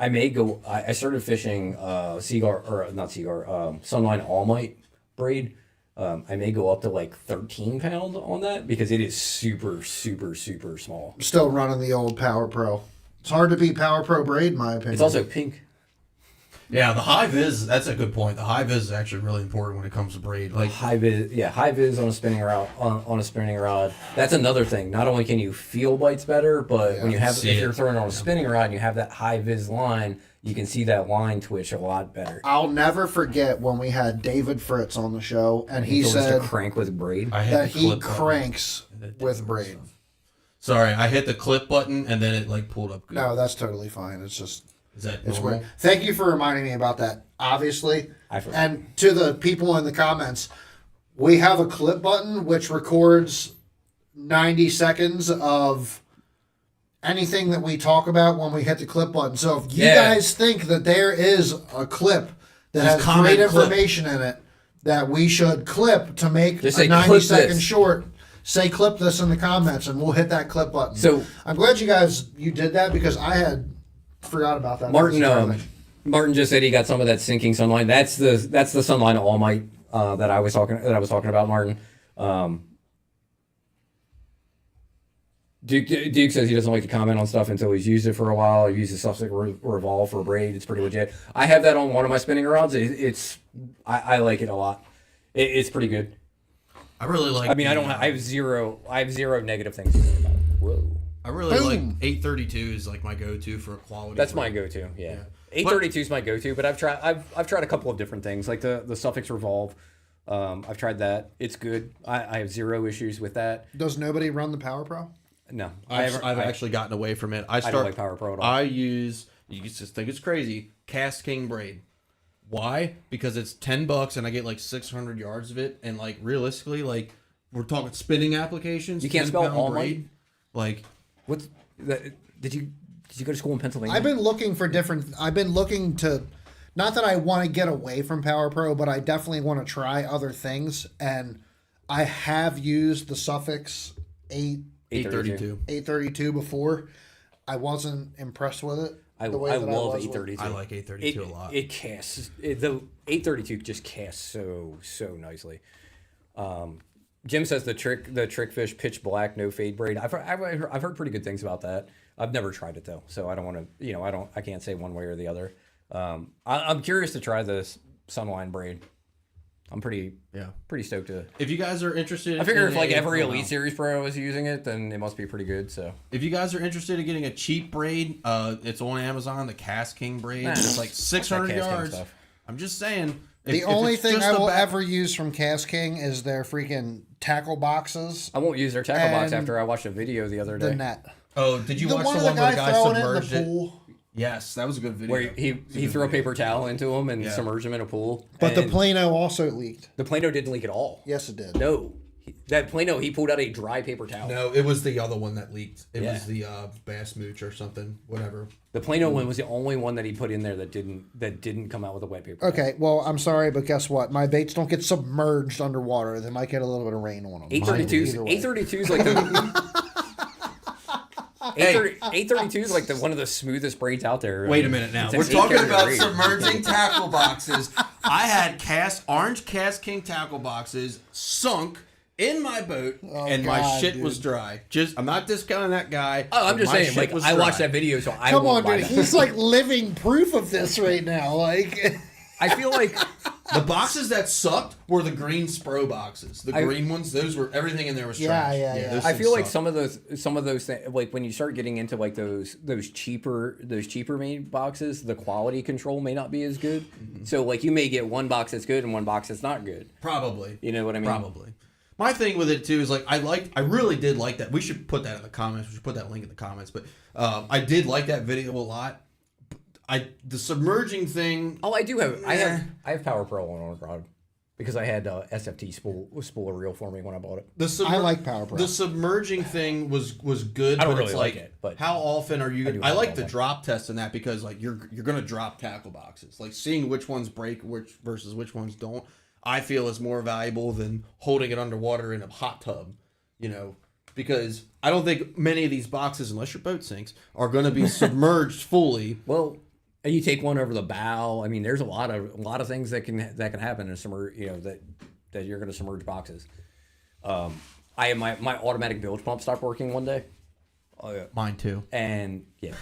I started fishing Sunline All Might braid. I may go up to like 13 pound on that because it is super, super, super small. I'm still running the old Power Pro. It's hard to beat Power Pro braid, in my opinion. It's also pink. Yeah, the high vis, that's a good point. The high vis is actually really important when it comes to braid. Like high vis on a spinning rod on a spinning rod. That's another thing. Not only can you feel bites better, but when if you're throwing it on a spinning rod and you have that high vis line, you can see that line twitch a lot better. I'll never forget when we had David Fritz on the show, and he said to crank with braid. That he cranks with braid. Sorry, I hit the clip button and then it like pulled up good. No, that's totally fine. It's just it's weird. Thank you for reminding me about that. Obviously, I forgot. And to the people in the comments, we have a clip button which records 90 seconds of anything that we talk about when we hit the clip button. So if you guys think that there is a clip that has great information in it that we should clip to make just a 90-second this. short, say clip this in the comments and we'll hit that clip button. So I'm glad you did that because I had forgot about that. Martin just said he got some of that sinking Sunline. That's the Sunline All Might that I was talking about, Martin. Duke says he doesn't like to comment on stuff until he's used it for a while. He uses stuff like Revolve for a braid. It's pretty legit. I have that on one of my spinning rods. I like it a lot. It's pretty good. I really like. I mean, I have zero negative things to say about it. Whoa. I really like 832 is like my go-to for a quality. That's my go-to. Yeah. 832 is my go-to, but I've tried a couple of different things like the Suffix Revolve. I've tried that. It's good. I have zero issues with that. Does nobody run the Power Pro? No, I've actually gotten away from it. I don't like Power Pro at all. I use, you just think it's crazy, Cast King braid. Why? Because it's $10 and I get like 600 yards of it, and like realistically, like we're talking spinning applications. You can't spell All Might. Like what's that? Did you go to school in Pennsylvania? I've been looking to, not that I want to get away from Power Pro, but I definitely want to try other things, and I have used the Suffix 832 before. I wasn't impressed with it. I love 832. I like 832 a lot. It casts. The 832 just casts so nicely. Jim says the Trickfish pitch black no fade braid. I've heard pretty good things about that. I've never tried it though, so I don't want to. I can't say one way or the other. I'm curious to try this Sunline braid. I'm pretty stoked to. If you guys are interested, I figure if like every Elite Series Pro is using it, then it must be pretty good. So if you guys are interested in getting a cheap braid, it's on Amazon. The Cast King braid. It's like 600 yards. I'm just saying, The only thing I will ever use from Cast King is their freaking tackle boxes. I won't use their tackle box And after I watched a video the other day. The net. Oh, did you watch the of one where the guy throwing it in submerged the it? pool. Yes, that was a good video. Where he threw a paper towel into him and submerged him in a pool. But the And Plano also leaked. the Plano didn't leak at all. Yes, it did. No. That Plano, he pulled out a dry paper towel. No, it was the other one that leaked. It Yeah. was the Bass Mooch or something, whatever. The Plano one was the only one that he put in there that didn't come out with a wet paper. Okay, well, I'm sorry, but guess what? My baits don't get submerged underwater. They might get a little bit of rain on them. 832 is like the 832 is like one of the smoothest braids out there. Wait a minute now. It's an We're talking 8 about braid. submerging tackle boxes. I had orange Cast King tackle boxes sunk in my boat, and my God, shit dude. was dry. I'm not discounting that guy. Oh, I'm but just my saying, shit like was I dry. watched that video, so I Come won't on, buy dude. that. He's like living proof of this right now. Like, I feel like The boxes that sucked were the green Spro boxes. The green ones, those were everything in there was trash. Yeah. those I things feel like sucked. some of those things, like when you start getting into like those cheaper made boxes, the quality control may not be as good. So like you may get one box that's good and one box that's not good. Probably. You know what I mean? Probably. My thing with it too is like I really did like that. We should put that in the comments. We should put that link in the comments. But I did like that video a lot. The submerging thing. Oh, I do have. I have Power Pro on rod because I had SFT spool reel for me when I bought it. I like Power Pro. The submerging thing was good. I don't but really it's like it, but how often are you? do I like like all the that. drop test in that because like you're gonna drop tackle boxes. Like seeing which ones break, versus which ones don't. I feel is more valuable than holding it underwater in a hot tub. You know. Because I don't think many of these boxes, unless your boat sinks, are going to be submerged fully. Well, you take one over the bow. I mean, there's a lot of things that can happen in submerge. You know that you're going to submerge boxes. I had my automatic bilge pump stopped working one day. Mine too. And yeah.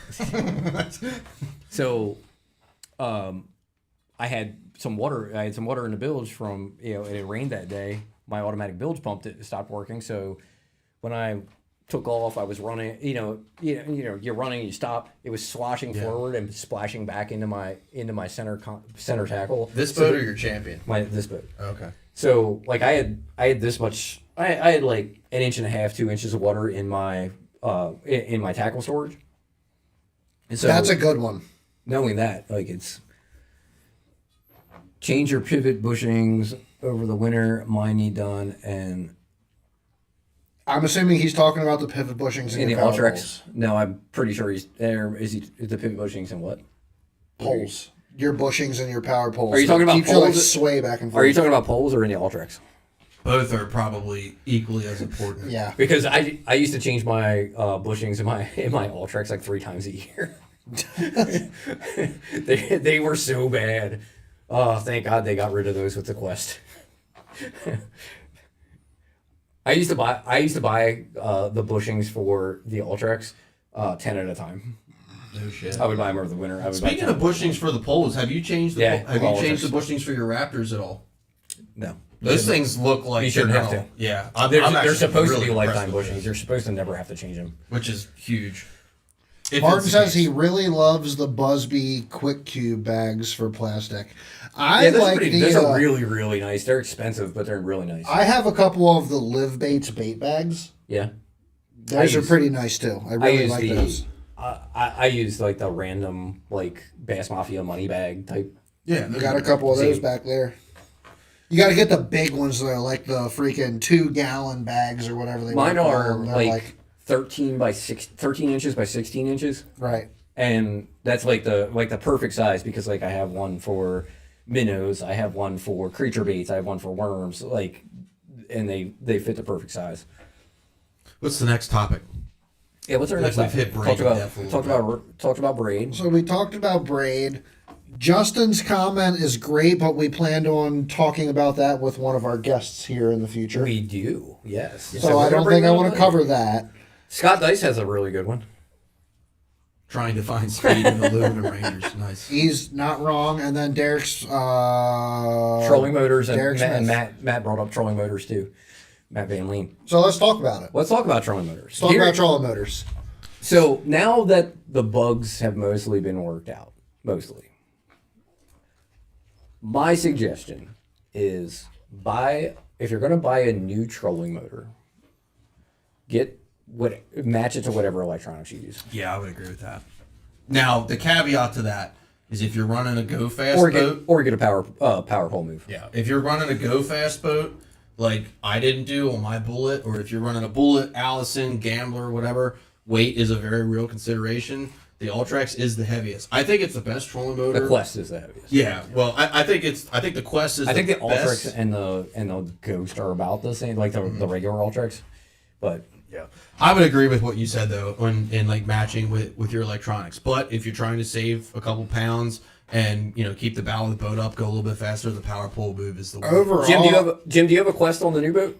So, I had some water in the bilge from, and it rained that day. My automatic bilge pump stopped working. So when I took off, I was running, you're running, you stop. It was sloshing forward and splashing back into my center tackle. This boat or your champion? This boat. Okay. So like I had this much. I had like 1.5 inches, 2 inches of water in my tackle storage. And so That's a good one. knowing that, like it's change your pivot bushings over the winter. Mine need done, and I'm assuming he's talking about the pivot bushings in and the the power Ultrex. No, I'm pretty sure he's there. Is the pivot bushings and what? poles. Your bushings and your power poles. Are you talking about Keeps you like poles? sway back and forth. Are you talking about poles or in the Ultrex? Both are probably equally as important. Yeah. Because I used to change my bushings in my Ultrex like 3 times a year. they were so bad. Oh, thank God they got rid of those with the Quest. I used to buy the bushings for the Ultrex 10 at a time. No shit. I would buy them over the winter. I would Speaking buy of bushings for the poles, have you changed the Yeah, have you all changed the of bushings for your Raptors at all? no. Those things look like You shouldn't they're have gonna- to. Yeah, They're actually supposed really to be lifetime impressed with bushings. those, You're supposed to never have to change them. which is huge. If Martin it's the says case. he really loves the Busby Quick Cube bags for plastic. I Those like those the. are really, really nice. They're expensive, but they're really nice. I have a couple of the Live Baits bait bags. Yeah. Those I are use- pretty nice too. I really like those. I use like the random like Bass Mafia money bag type. Yeah, You got a couple of those See. back there. You got to get the big ones though, like the freaking 2-gallon bags or whatever they. Mine wanna call are them. They're like 13 inches by 16 inches, right. and that's like the perfect size because like I have one for minnows, I have one for creature baits, I have one for worms, like, and they fit the perfect size. What's the next topic? Yeah, what's our Like next we've topic? hit braid depth a little Talked about braid. So we talked about braid. Justin's comment is great, but we planned on talking about that with one of our guests here in the future. We do, yes. So I don't think I want to cover that. Scott Dice has a really good one. Trying to find speed in aluminum rangers. Nice. He's not wrong. And then Derek's Trolling motors and, Derek Smith. Matt brought up trolling motors too. Matt Van Leen. So let's talk about it. Let's talk about trolling motors. Let's talk Here- about trolling motors. So now that the bugs have mostly been worked out, My suggestion is if you're going to buy a new trolling motor, match it to whatever electronics you use. Yeah, I would agree with that. Now, the caveat to that is if you're running a go fast boat, or get a power pole move. Yeah, if you're running a go fast boat like I didn't do on my Bullet, or if you're running a Bullet, Allison, Gambler, whatever, weight is a very real consideration. The Ultrex is the heaviest. I think it's the best trolling motor. The Quest is the heaviest. Yeah, well, I think the Quest is. I think the best. Ultrex and the Ghost are about the same, like the regular Ultrex, but. Yeah, I would agree with what you said though, in like matching with your electronics. But if you're trying to save a couple pounds and keep the bow of the boat up, go a little bit faster, the power pole move is the one. Overall, Jim, do you have a Quest on the new boat?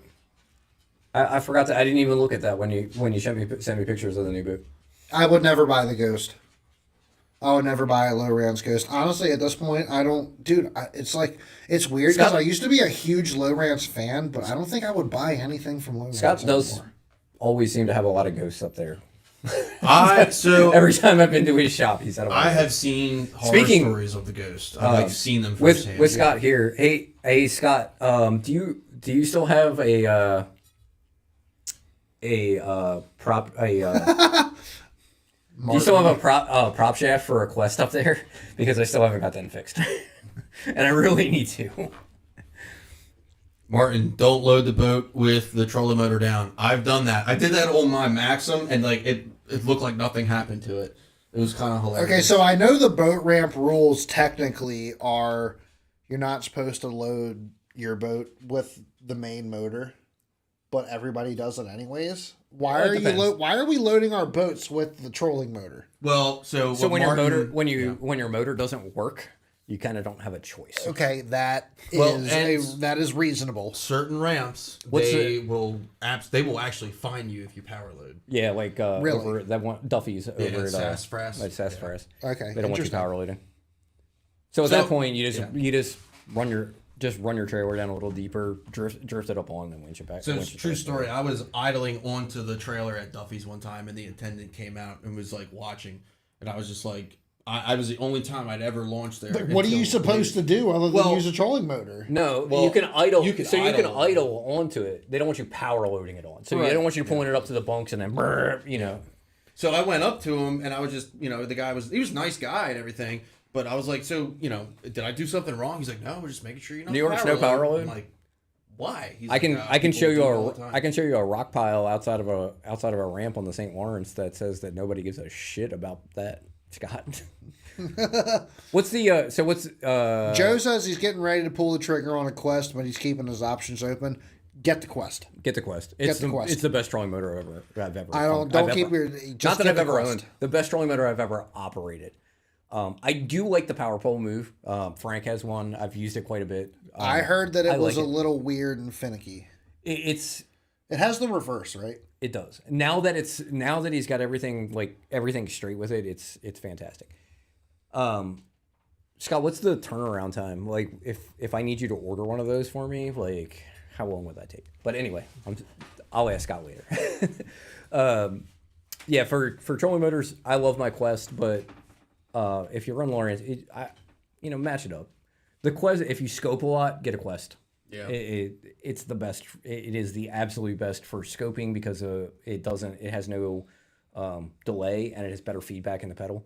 I forgot to. I didn't even look at that when you sent me pictures of the new boat. I would never buy the Ghost. I would never buy a Lowrance Ghost. Honestly, at this point, I don't... Dude, it's weird because I used to be a huge Lowrance fan, but I don't think I would buy anything from Lowrance Scott does anymore. Always seem to have a lot of ghosts up there. So every time I've been to his shop, he's had a lot. I have seen horror stories of the Ghost. I've seen them firsthand. With Scott here. Hey Scott, do you still have a prop do you still have a prop shaft for a Quest up there? Because I still haven't got that fixed, and I really need to. Martin, don't load the boat with the trolling motor down. I've done that. I did that on my Maxim, and it looked like nothing happened to it. It was kind of hilarious. Okay, so I know the boat ramp rules technically are you're not supposed to load your boat with the main motor, but everybody does it anyways. Why are we loading our boats with the trolling motor? Well, so when your motor doesn't work, you kind of don't have a choice. Okay, that is reasonable. Certain ramps, they will actually fine you if you power load. Yeah, like really? Over that one Duffy's over at Sassafras. Okay, they don't want you power loading. So at that point, you just run your trailer down a little deeper, drift it up on, and then winch it back. So it's a true story. I was idling onto the trailer at Duffy's one time, and the attendant came out and was like watching, and I was just like. I was the only time I'd ever launched there. But what are you supposed to do other than use a trolling motor? No, you can idle. You can idle onto it. They don't want you power loading it on. So they don't want you pulling it up to the bunks and then, So I went up to him and I was just, the guy was a nice guy and everything. But I was like, so, did I do something wrong? He's like, no, we're just making sure you're not. New York's no power load. I'm like, why? He's I can show you a rock pile outside of a ramp on the St. Lawrence that says that nobody gives a shit about that, Scott. Joe says he's getting ready to pull the trigger on a Quest, but he's keeping his options open. Get the Quest. Get the Quest. It's the best trolling motor I've ever. Not that I've ever owned. The best trolling motor I've ever operated. I do like the power pole move. Frank has one. I've used it quite a bit. I heard that it was a little weird and finicky. It has the reverse, right? It does. Now that he's got everything straight with it, it's fantastic. Scott, what's the turnaround time? Like, if I need you to order one of those for me, like, how long would that take? But anyway, I'll ask Scott later. Yeah, for trolling motors, I love my Quest, but if you run Lawrence, match it up. The Quest, if you scope a lot, get a Quest. Yeah, it's the best. It is the absolute best for scoping because it has no delay and it has better feedback in the pedal.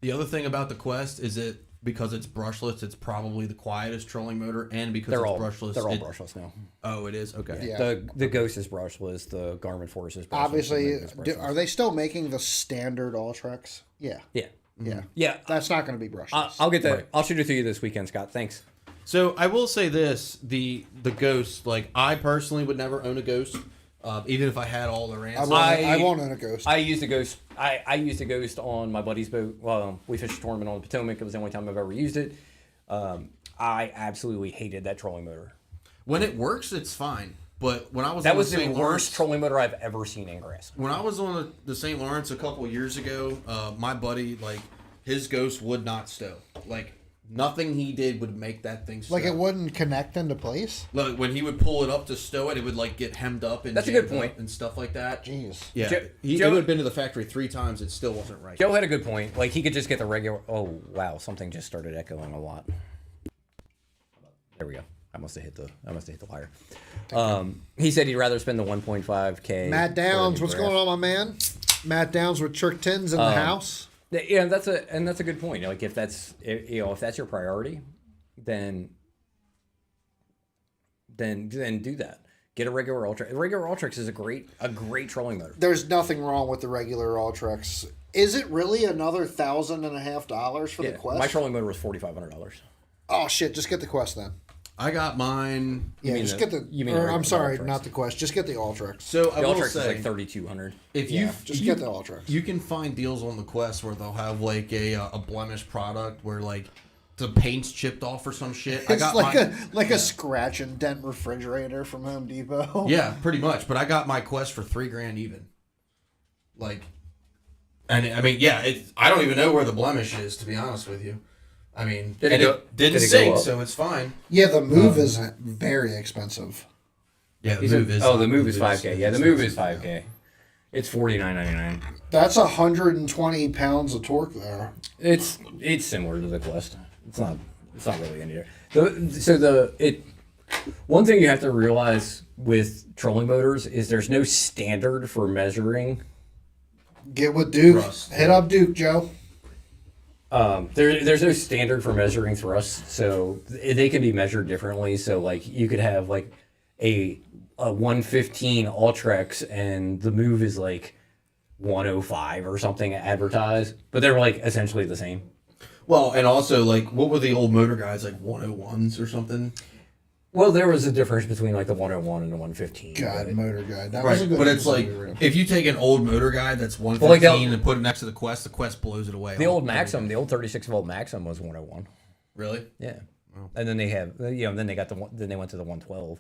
The other thing about the Quest is that because it's brushless, it's probably the quietest trolling motor, and because it's brushless, they're all brushless now. Oh, it is? Okay. Yeah. The Ghost is brushless. The Garmin Force is brushless. Obviously, are they still making the standard Ultrex? Yeah. Yeah. Yeah. Yeah. That's not going to be brushless. I'll get that. Right. I'll shoot it to you this weekend, Scott. Thanks. So I will say this: the Ghost, like I personally would never own a Ghost, even if I had all the ramps. I won't own a Ghost. I used a Ghost. I used a Ghost on my buddy's boat. Well, we fished a tournament on the Potomac. It was the only time I've ever used it. I absolutely hated that trolling motor. When it works, it's fine. But when I was that was the worst trolling motor I've ever seen in grass. When I was on the St. Lawrence a couple of years ago, my buddy, like his Ghost would not stow. Like nothing he did would make that thing stow. Like it wouldn't connect into place? Like when he would pull it up to stow it, it would like get hemmed up and that's a good point and stuff like that. Jeez. Yeah. Joe would have been to the factory 3 times. It still wasn't right. Joe had a good point. Like he could just get the regular. Oh wow! Something just started echoing a lot. There we go. I must have hit the wire. He said he'd rather spend the 1.5K. Matt Downs, what's going on, my man? Matt Downs with Trick Tins in the house. Yeah, that's a good point. Like if that's your priority, then do that. Get a regular Ultra. Regular Ultrix is a great trolling motor. There's nothing wrong with the regular Ultrix. Is it really another $1,500 for the Quest? My trolling motor was $4,500. Oh shit! Just get the Quest then. I got mine. Yeah, just get the. I'm sorry, not the Quest. Just get the Ultrix. So the Ultrix is like $3,200. If you get the Ultrix, you can find deals on the Quest where they'll have like a blemish product where like the paint's chipped off or some shit. It's like a scratch and dent refrigerator from Home Depot. Yeah, pretty much. But I got my Quest for $3,000 even. Like, and I mean, yeah, I don't even know where the blemish is, to be honest with you. I mean, it didn't sink, so it's fine. Yeah, the Move is very expensive. Yeah, the Move is. Oh, the Move is $5K. Yeah, the Move is $5K. It's $49.99. That's 120 pounds of torque there. It's similar to the Quest. It's not really any one thing you have to realize with trolling motors is there's no standard for measuring. Get with Duke. Hit up Duke, Joe. There's no standard for measuring thrust, so they can be measured differently. So like you could have like a 115 Ultrex and the Move is like 105 or something advertised, but they're like essentially the same. Well, and also like what were the old motor guys, like 101s or something? Well, there was a difference between like the 101 and the 115. God, Motor Guide. That right, was a good but it's like if you take an old motor guide that's 115 and put it next to the Quest blows it away. The old Maxim, the old 36 volt Maxim was 101. Really? Yeah. Oh. And then they have, then they got then they went to the 112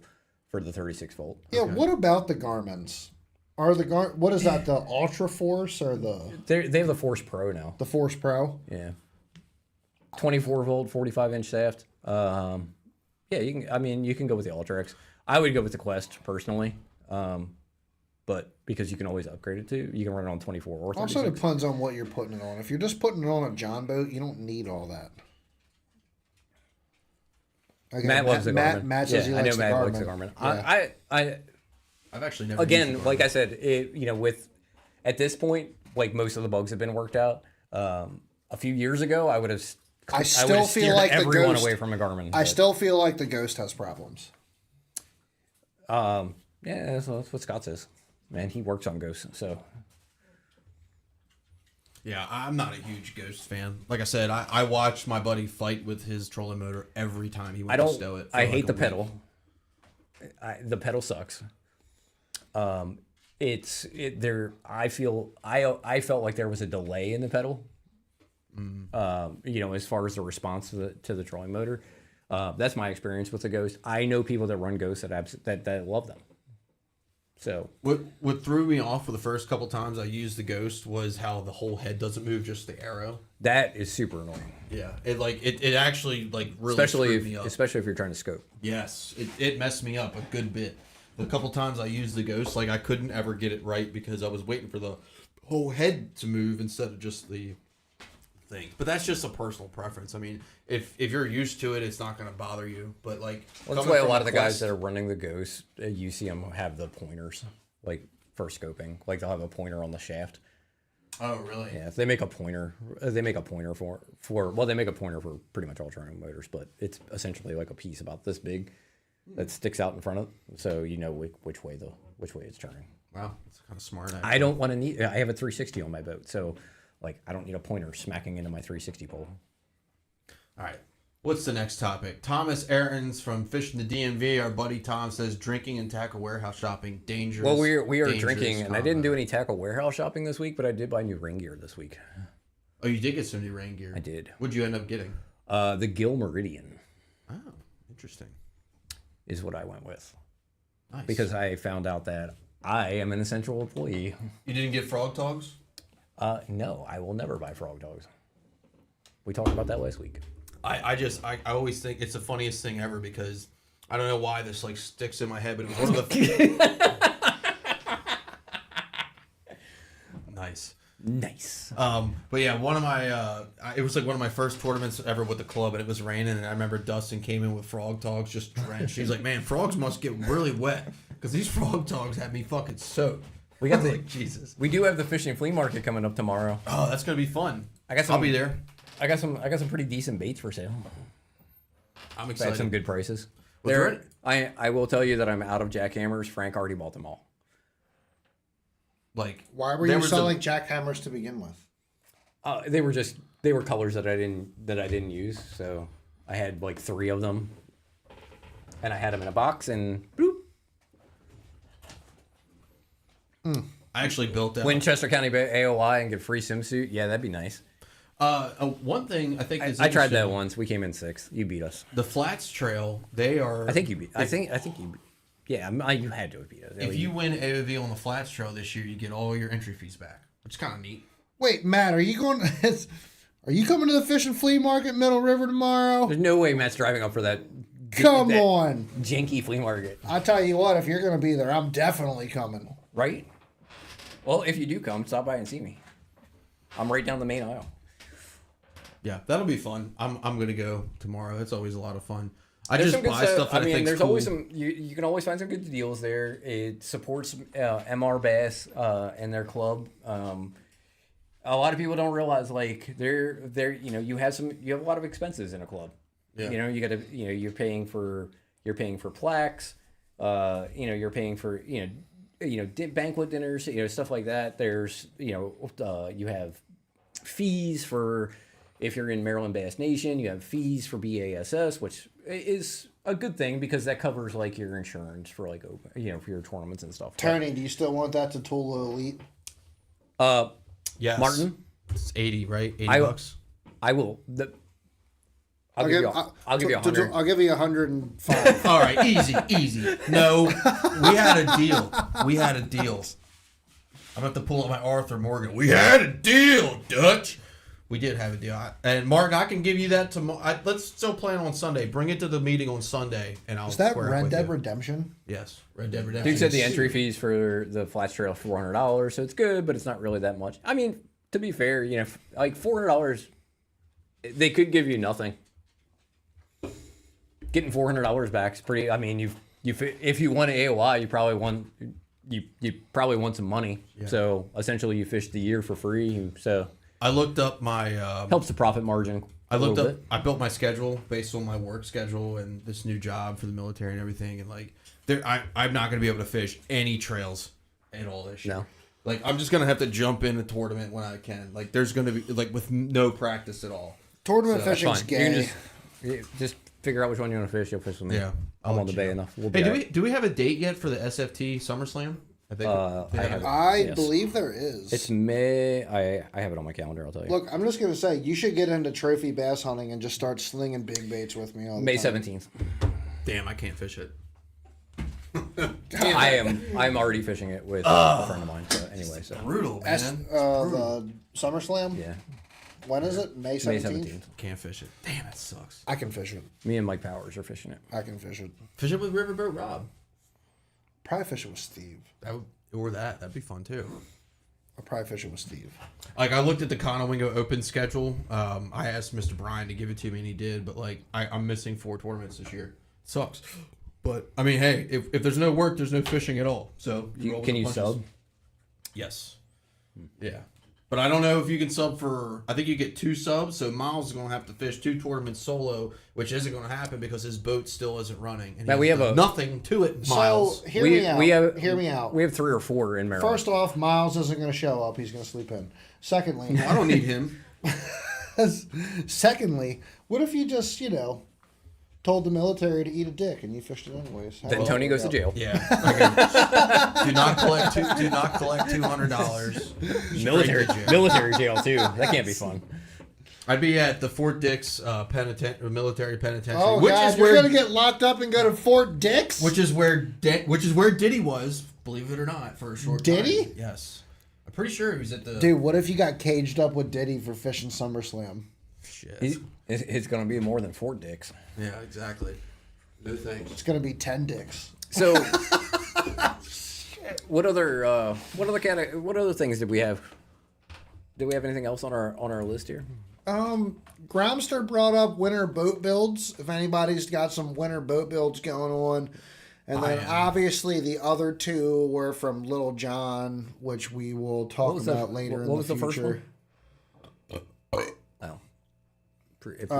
for the 36 volt. Yeah. Okay. What about the Garmins? What is that? The Ultra Force or the? They have the Force Pro now. The Force Pro. Yeah. 24 volt, 45-inch shaft. Yeah, you can go with the Ultrex. I would go with the Quest personally, but because you can always upgrade it to, you can run it on 24 or 36. Also depends on what you're putting it on. If you're just putting it on a John boat, you don't need all that. Again, Matt loves the Garmin. Matt says he likes the Garmin. Likes the Garmin. Yeah. I've actually never. Again, like I said, with at this point, like most of the bugs have been worked out. A few years ago, I still feel like everyone away from a Garmin. I still feel like the Ghost has problems. Yeah, that's what Scott says. Man, he works on Ghosts, so. Yeah, I'm not a huge Ghost fan. Like I said, I watch my buddy fight with his trolling motor every time he went to stow it. I hate the pedal. The pedal sucks. I felt like there was a delay in the pedal. As far as the response to the trolling motor, that's my experience with the Ghost. I know people that run Ghosts that love them. So what threw me off for the first couple times I used the Ghost was how the whole head doesn't move, just the arrow. That is super annoying. Yeah, it actually like really screwed me up. Especially if you're trying to scope. Yes, it messed me up a good bit. The couple times I used the Ghost, like I couldn't ever get it right because I was waiting for the whole head to move instead of just the thing. But that's just a personal preference. I mean, if you're used to it, it's not going to bother you. But like, that's why a lot of the guys that are running the Ghost, you see them have the pointers, like for scoping. Like they'll have a pointer on the shaft. Oh, really? Yeah, they make a pointer. They make a pointer for pretty much all trolling motors, but it's essentially like a piece about this big that sticks out in front of it, so you know which way it's turning. Wow, that's kind of smart. Actually. I don't want to need. I have a 360 on my boat, so. Like, I don't need a pointer smacking into my 360 pole. All right. What's the next topic? Thomas Aarons from Fishing the DMV, our buddy Tom, says drinking and tackle warehouse shopping dangerous. Well, we are drinking, and I didn't do any tackle warehouse shopping this week, but I did buy new rain gear this week. Oh, you did get some new rain gear? I did. What'd you end up getting? The Gill Meridian. Oh, interesting. Is what I went with. Nice. Because I found out that I am an essential employee. You didn't get Frog Togs? No, I will never buy Frog Dogs. We talked about that last week. I always think it's the funniest thing ever because I don't know why this like sticks in my head, but it was one of the nice. Nice. But yeah, one of my it was like one of my first tournaments ever with the club, and it was raining, and I remember Dustin came in with frog togs just drenched. He's like, "Man, frogs must get really wet because these frog togs had me fucking soaked." We got the like, Jesus. We do have the fishing flea market coming up tomorrow. Oh, that's gonna be fun. I'll be there. I got some pretty decent baits for sale. I'm I excited. have some good prices. Well, I will tell you that I'm out of jackhammers. Frank already bought them all. Like, Why were you selling jackhammers to begin with? They were colors that I didn't use. So I had like 3 of them, and I had them in a box and bloop. I actually built that. Winchester County AOI and get free swimsuit. Yeah, that'd be nice. One thing I think is I tried that once. We came in 6th. You beat us. The Flats Trail. They are. I think you beat. I think you. Yeah, you had to have beat us. If you win AOV on the Flats Trail this year, you get all your entry fees back, which is kind of neat. Wait, Matt, are you going? Are you coming to the Fish and Flea Market Middle River tomorrow? There's no way Matt's driving up for that. Come on, janky flea market. I tell you what, if you're going to be there, I'm definitely coming. Right. Well, if you do come, stop by and see me. I'm right down the main aisle. Yeah, that'll be fun. I'm gonna go tomorrow. It's always a lot of fun. I There's just some buy good stuff that I mean, there's cool. always some. You can always find some good deals there. It supports MR Bass and their club. A lot of people don't realize like they're you have a lot of expenses in a club. Yeah. You got to you're paying for plaques. You're paying for banquet dinners. Stuff like that. There's you have fees for. If you're in Maryland Bass Nation, you have fees for BASS, which is a good thing because that covers like your insurance for like for your tournaments and stuff. Tony, do you still want that to Tula Elite? Yes. Martin, It's 80, right? 80 bucks. I will. I'll give you 100. I'll give you 105. All right, easy. No, we had a deal. I'm gonna have to pull up my Arthur Morgan. We had a deal, Dutch. We did have a deal. And Martin, I can give you that tomorrow. Let's still plan on Sunday. Bring it to the meeting on Sunday, and I'll. Is that square up Red with Dead you. Redemption? Yes, Red Dead Redemption. Dude said the entry fees for the Flats Trail $400, so it's good, but it's not really that much. I mean, to be fair, like $400, they could give you nothing. Getting $400 back is pretty. I mean, if you won AOI, you probably want some money. Yeah. So essentially, you fished the year for free. So I looked up my helps the profit margin. I built my schedule based on my work schedule and this new job for the military and everything, and like I'm not going to be able to fish any trails at all this year. No. Like I'm just going to have to jump in a tournament when I can. Like there's going to be like with no practice at all. Tournament fishing's gay. You can just figure out which one you want to fish. You'll fish with me. Yeah, I'm on the bay enough. Do we have a date yet for the SFT SummerSlam? I think I believe there is. It's May. I have it on my calendar. I'll tell you. Look, I'm just gonna say you should get into trophy bass hunting and just start slinging big baits with me all the May time. 17th. Damn, I can't fish it. I'm already fishing it with a friend of mine. So anyway, so brutal, man. The SummerSlam. yeah, When is it? May 17th? May 17th. Can't fish it. Damn, that sucks. I can fish it. Me and Mike Powers are fishing it. I can fish it. Fish it with Riverboat Rob. Probably fish it with Steve. That'd be fun too. I'll probably fish it with Steve. Like I looked at the Conowingo Open schedule. I asked Mr. Bryan to give it to me, and he did. But like I'm missing 4 tournaments this year. Sucks. But I mean, hey, if there's no work, there's no fishing at all. So Can you sub? Yes. Yeah. But I don't know if you can sub for. I think you get 2 subs. So Miles is going to have to fish 2 tournaments solo, which isn't going to happen because his boat still isn't running. And Now we have nothing to it. Miles. So hear me out. Hear me out. We have 3 or 4 in Maryland. First off, Miles isn't going to show up. He's going to sleep in. Secondly, I don't need him. Secondly, what if you just told the military to eat a dick and you fished it anyways? Then Tony goes to jail. Yeah. Okay. Do not collect $200. Military jail too. That can't be fun. I'd be at the Fort Dix military penitentiary. Oh God, you're gonna get locked up and go to Fort Dix? Which is where Diddy was, believe it or not, for a short time. Diddy? Yes. I'm pretty sure he was at the. Dude, what if you got caged up with Diddy for fishing SummerSlam? Shit. It's going to be more than 4 dicks. Yeah, exactly. No thanks. It's gonna be 10 dicks. So, what other things did we have? Do we have anything else on our list here? Gramster brought up winter boat builds. If anybody's got some winter boat builds going on. And then obviously the other two were from Little John, which we will talk about later in the future. What was the first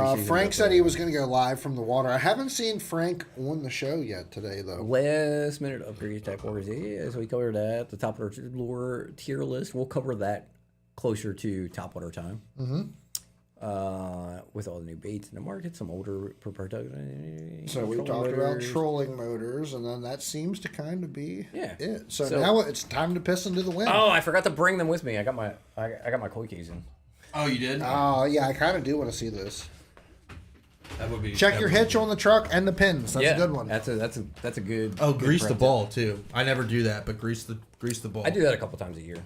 one? Frank said he was going to go live from the water. I haven't seen Frank on the show yet today, though. Last minute upgrade type orders. Yeah, so we covered that. The top water lure tier list. We'll cover that closer to top water time. With all the new baits in the market, some older proprietary. So we talked about trolling motors, and then that seems to kind of be it. So now it's time to piss into the wind. Oh, I forgot to bring them with me. I got my koi keys in. Oh, you did? Oh, yeah, I kind of do want to see this. That would be. Check your hitch on the truck and the pins. That's a good one. That's a good. Oh, good grease the ball too. I never do that, but grease the ball. I do that a couple times a year.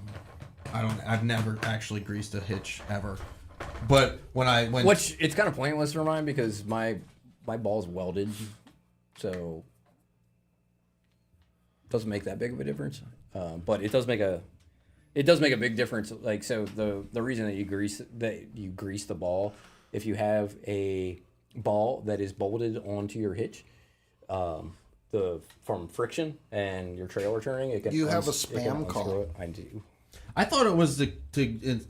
I've never actually greased a hitch ever. But which it's kind of pointless for mine because my ball's welded, so it doesn't make that big of a difference. But it does make a big difference. Like, so the reason that you grease the ball, if you have a ball that is bolted onto your hitch, from friction and your trailer turning, it can. You have a spam call. I do. I thought it was to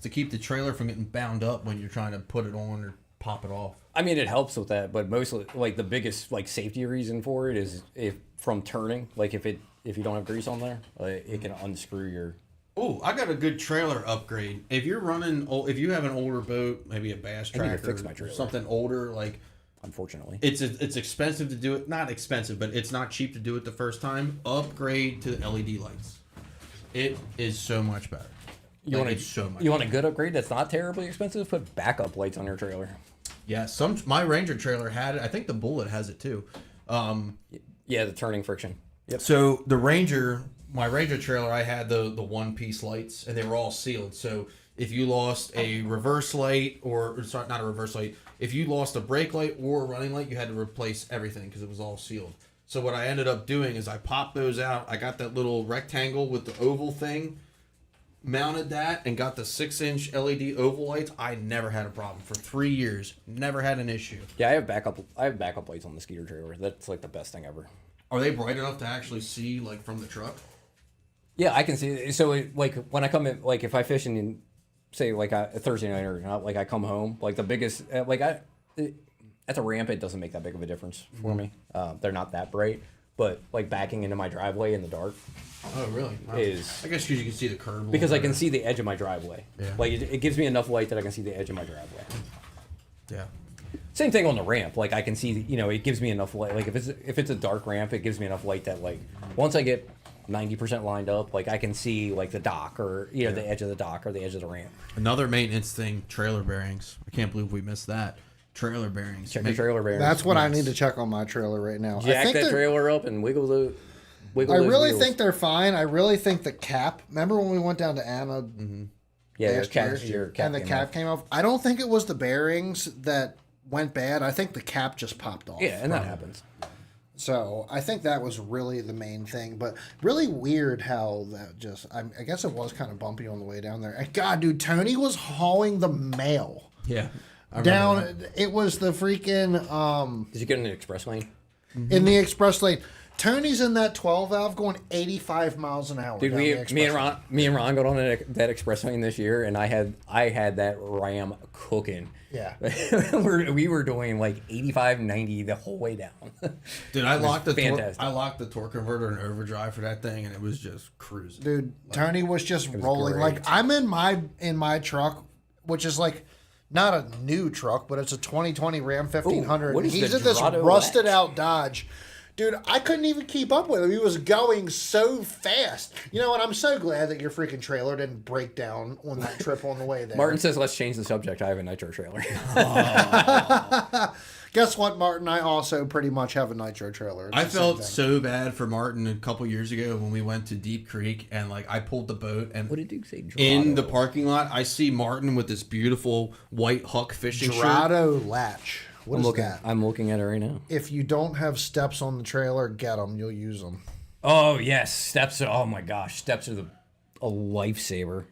keep the trailer from getting bound up when you're trying to put it on or pop it off. I mean, it helps with that, but mostly, like, the biggest safety reason for it is if from turning, like if you don't have grease on there, it can unscrew your. Oh, I got a good trailer upgrade. If you have an older boat, maybe a Bass Tracker or something older, like. Unfortunately, it's expensive to do it. Not expensive, but it's not cheap to do it the first time. Upgrade to the LED lights. It is so much better. You want a good upgrade that's not terribly expensive? Put backup lights on your trailer. Yeah, my Ranger trailer had it. I think the Bullet has it too. Yeah, the turning friction. Yep. So my Ranger trailer, I had the one-piece lights, and they were all sealed. So if you lost a reverse light, or sorry, not a reverse light, if you lost a brake light or a running light, you had to replace everything because it was all sealed. So what I ended up doing is I popped those out. I got that little rectangle with the oval thing, mounted that, and got the 6-inch LED oval lights. I never had a problem for 3 years. Never had an issue. Yeah, I have backup lights on the Skeeter trailer. That's like the best thing ever. Are they bright enough to actually see like from the truck? Yeah, I can see. So like when I come in, like if I fish in, say like a Thursday night or not, like I come home, like the biggest at the ramp, it doesn't make that big of a difference for me. They're not that bright, but like backing into my driveway in the dark. Oh, really? Wow. I guess because you can see the curb. Because I can see the edge of my driveway. Yeah. Like it gives me enough light that I can see the edge of my driveway. Yeah. Same thing on the ramp. Like I can see, it gives me enough light. Like if it's a dark ramp, it gives me enough light that like once I get 90% lined up, like I can see like the dock or the edge of the dock or the edge of the ramp. Another maintenance thing: trailer bearings. I can't believe we missed that. Trailer bearings. Check the trailer bearings. That's what I need to check on my trailer right now. Jack that trailer up and wiggle the. I really think they're fine. I really think the cap. Remember when we went down to Anna? Mm-hmm. Yeah, your cap and the cap came off. I don't think it was the bearings that went bad. I think the cap just popped off. Yeah, and that happens. So I think that was really the main thing, but really weird how that just. I guess it was kind of bumpy on the way down there. And God, dude, Tony was hauling the mail. Yeah. Down. It was the freaking. Did you get in the express lane? Mm-hmm. In the express lane. Tony's in that 12 valve going 85 miles an hour. Dude, me and Ron got on that express lane this year, and I had that Ram cooking. Yeah. we were doing like 85, 90 the whole way down. Dude, I locked the torque converter in overdrive for that thing, and it was just cruising. Dude, Tony was just rolling. Great. Like I'm in my truck, which is like not a new truck, but it's a 2020 Ram 1500. Ooh, he's in this rusted out Dodge. Dude, I couldn't even keep up with him. He was going so fast. You know what? I'm so glad that your freaking trailer didn't break down on that trip on the way there. Martin says, let's change the subject. I have a nitro trailer. Guess what, Martin? I also pretty much have a nitro trailer. I felt so bad for Martin a couple years ago when we went to Deep Creek and like I pulled the boat and what did you say? In the parking lot, I see Martin with this beautiful white Huck fishing Dorado latch. What is that? I'm looking at it right now. If you don't have steps on the trailer, get them. You'll use them. Oh, yes. Steps. Oh, my gosh. Steps are a lifesaver.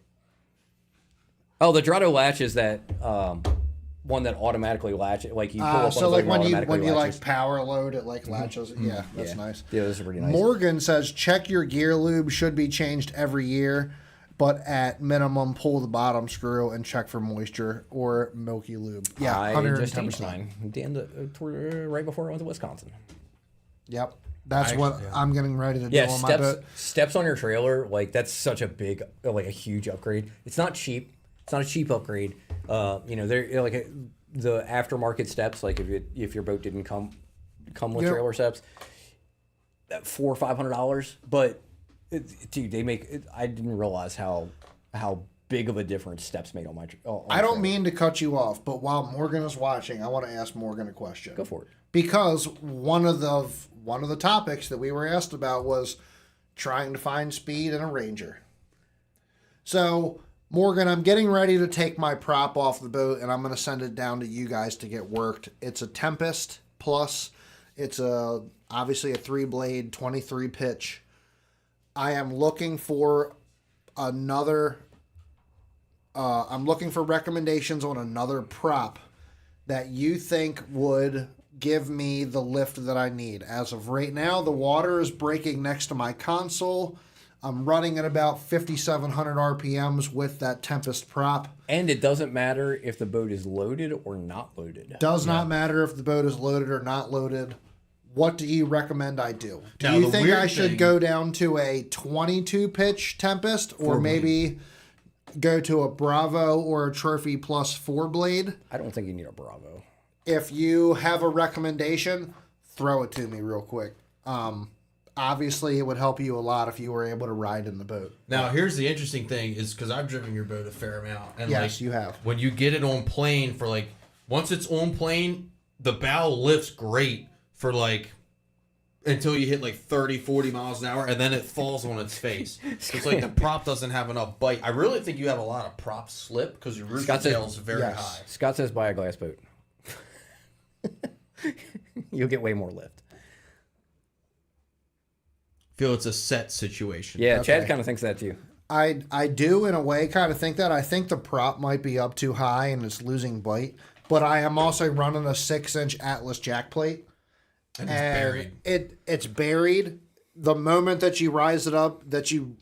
Oh, the Drado latch is that one that automatically latches. Like you pull up So on like the when you latches. like power load, it like latches. Yeah, that's nice. Yeah, those are pretty nice. Morgan says check your gear lube should be changed every year, but at minimum pull the bottom screw and check for moisture or milky lube. Yeah, I 110%. just changed mine right before I went to Wisconsin. Yep. That's what I'm getting ready to do Yeah, on my boat. steps on your trailer, like that's such a big, like a huge upgrade. It's not cheap. It's not a cheap upgrade. They're like the aftermarket steps. Like if your boat didn't come with trailer steps, that $400 or $500. But dude, they make. I didn't realize how big of a difference steps made on my. I don't mean to cut you off, but while Morgan is watching, I want to ask Morgan a question. Go for it. Because one of the topics that we were asked about was trying to find speed in a Ranger. So, Morgan, I'm getting ready to take my prop off the boat and I'm going to send it down to you guys to get worked. It's a Tempest Plus. It's obviously a 3-blade, 23 pitch. I am looking for another. I'm looking for recommendations on another prop that you think would give me the lift that I need. As of right now, the water is breaking next to my console. I'm running at about 5,700 RPMs with that Tempest prop. And it doesn't matter if the boat is loaded or not loaded. Does not matter if the boat is loaded or not loaded. What do you recommend I do? Do Now, you the think weird I should thing- go down to a 22 pitch Tempest or maybe go to a Bravo or a Trophy Plus 4-blade? I don't think you need a Bravo. If you have a recommendation, throw it to me real quick. Obviously, it would help you a lot if you were able to ride in the boat. Now, here's the interesting thing is because I've driven your boat a fair amount. And Yes, you have. When you get it on plane for like, once it's on plane, the bow lifts great for like, until you hit like 30, 40 miles an hour, and then it falls on its face. So it's like the prop doesn't have enough bite. I really think you have a lot of prop slip because your rooster tail is very high. Scott says buy a glass boat. You'll get way more lift. Feel it's a set situation. Yeah, Okay. Chad kind of thinks that too. I do, in a way, kind of think that. I think the prop might be up too high and it's losing bite. But I am also running a 6-inch Atlas jack plate. And it's buried. It's buried. The moment that you rise it up, that you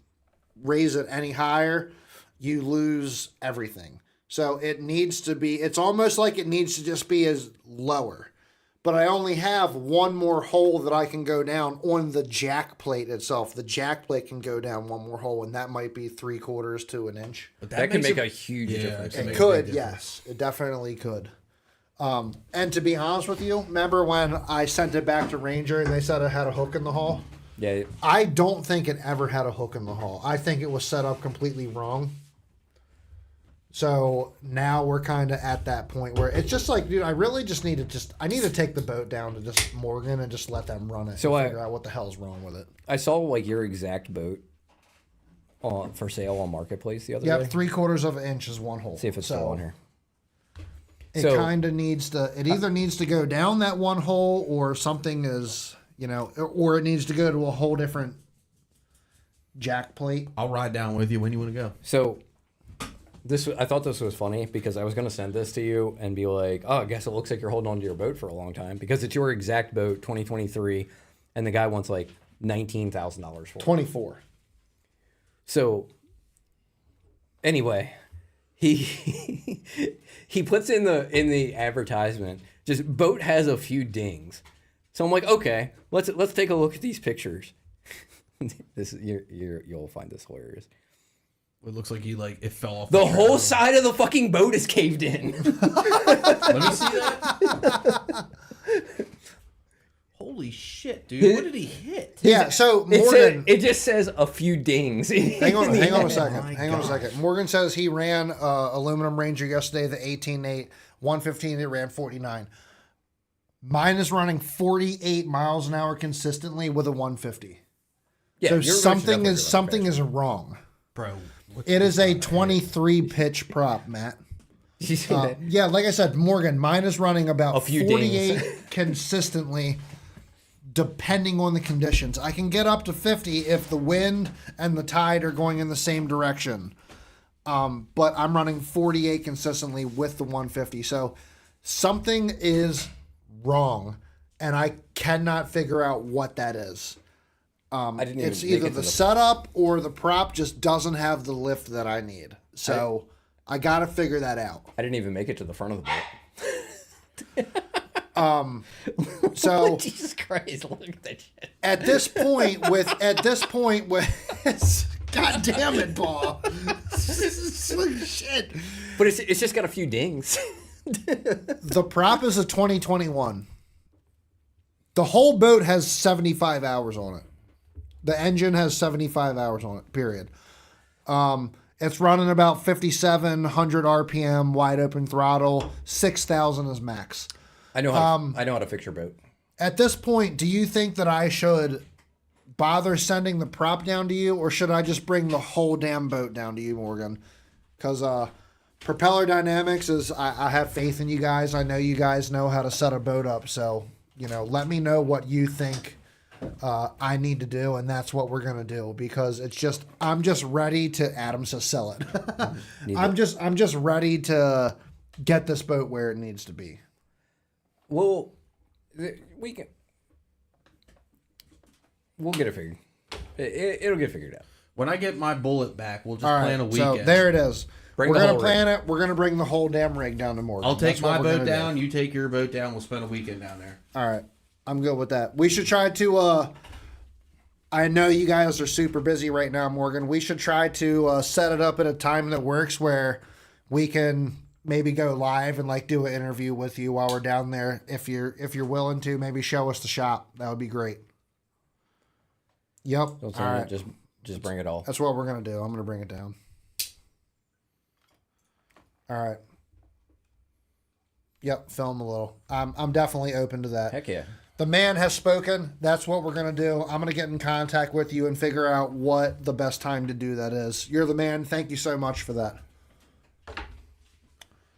raise it any higher, you lose everything. So it needs to be, it's almost like it needs to just be as lower. But I only have one more hole that I can go down on the jack plate itself. The jack plate can go down one more hole, and that might be 3/4 to an inch. But That can makes make a huge difference. It could, yes. It definitely could. And to be honest with you, remember when I sent it back to Ranger and they said it had a hook in the hull? Yeah, I don't think it ever had a hook in the hull. I think it was set up completely wrong. So now we're kind of at that point where it's just like, dude, I really just need to I need to take the boat down to just Morgan and just let them run it. So and I- figure out what the hell's wrong with it. I saw like your exact boat on for sale on Marketplace the other Yep, day. 3/4 of an inch is one hole. See if it's still on here. It So- kind of needs to. It either needs to go down that one hole, or something is, or it needs to go to a whole different jack plate. I'll ride down with you when you want to go. So I thought this was funny because I was going to send this to you and be like, oh, I guess it looks like you're holding on to your boat for a long time because it's your exact boat, 2023, and the guy wants like $19,000 for it. 24. So anyway, he he puts in the advertisement just boat has a few dings. So I'm like, okay, let's take a look at these pictures. This you'll find this hilarious. It looks like it fell off The trailer. whole side of the fucking boat is caved in. Let me see that. Holy shit, dude! What did he hit? Yeah. So Morgan, It just says a few dings. hang on a second. My Hang on a second. Morgan says he ran aluminum Ranger yesterday, the 18.8, 115. It ran 49. Mine is running 48 miles an hour consistently with a 150. Yeah, So your boat's something definitely is running wrong. Bro, what's It is this a on 23 pitch prop, Matt. fast. You see that? Yeah, like I said, Morgan, mine is running about A few 48 dings. consistently, depending on the conditions. I can get up to 50 if the wind and the tide are going in the same direction. but I'm running 48 consistently with the 150. So something is wrong, and I cannot figure out what that is. I didn't even It's make either it to the setup or the prop just doesn't have the lift that I need. So I got to figure that out. I didn't even make it to the front of the boat. So Jesus Christ, look at that shit. at this point with God damn it, Paul. This is shit. But it's just got a few dings. The prop is a 2021. The whole boat has 75 hours on it. The engine has 75 hours on it, period. It's running about 5,700 RPM, wide open throttle, 6,000 is max. I know how to fix your boat. At this point, do you think that I should bother sending the prop down to you, or should I just bring the whole damn boat down to you, Morgan? Because Propeller Dynamics is, I have faith in you guys. I know you guys know how to set a boat up. So, let me know what you think I need to do, and that's what we're going to do, because I'm just ready to, Adam says sell it. I'm just ready to get this boat where it needs to be. We'll get it figured. It'll get figured out. When I get my bullet back, we'll just plan a weekend. So there it is. Bring we're the gonna whole plan it. We're gonna bring the whole damn rig down to Morgan. I'll take That's what my we're boat gonna down. do. You take your boat down. We'll spend a weekend down there. All right, I'm good with that. We should try to. I know you guys are super busy right now, Morgan. We should try to set it up at a time that works, where we can maybe go live and do an interview with you while we're down there. If you're willing to, maybe show us the shop. That would be great. Yep. All right. Just bring it all. That's what we're gonna do. I'm gonna bring it down. All right. Yep, film a little. I'm definitely open to that. Heck yeah. The man has spoken. That's what we're going to do. I'm going to get in contact with you and figure out what the best time to do that is. You're the man. Thank you so much for that.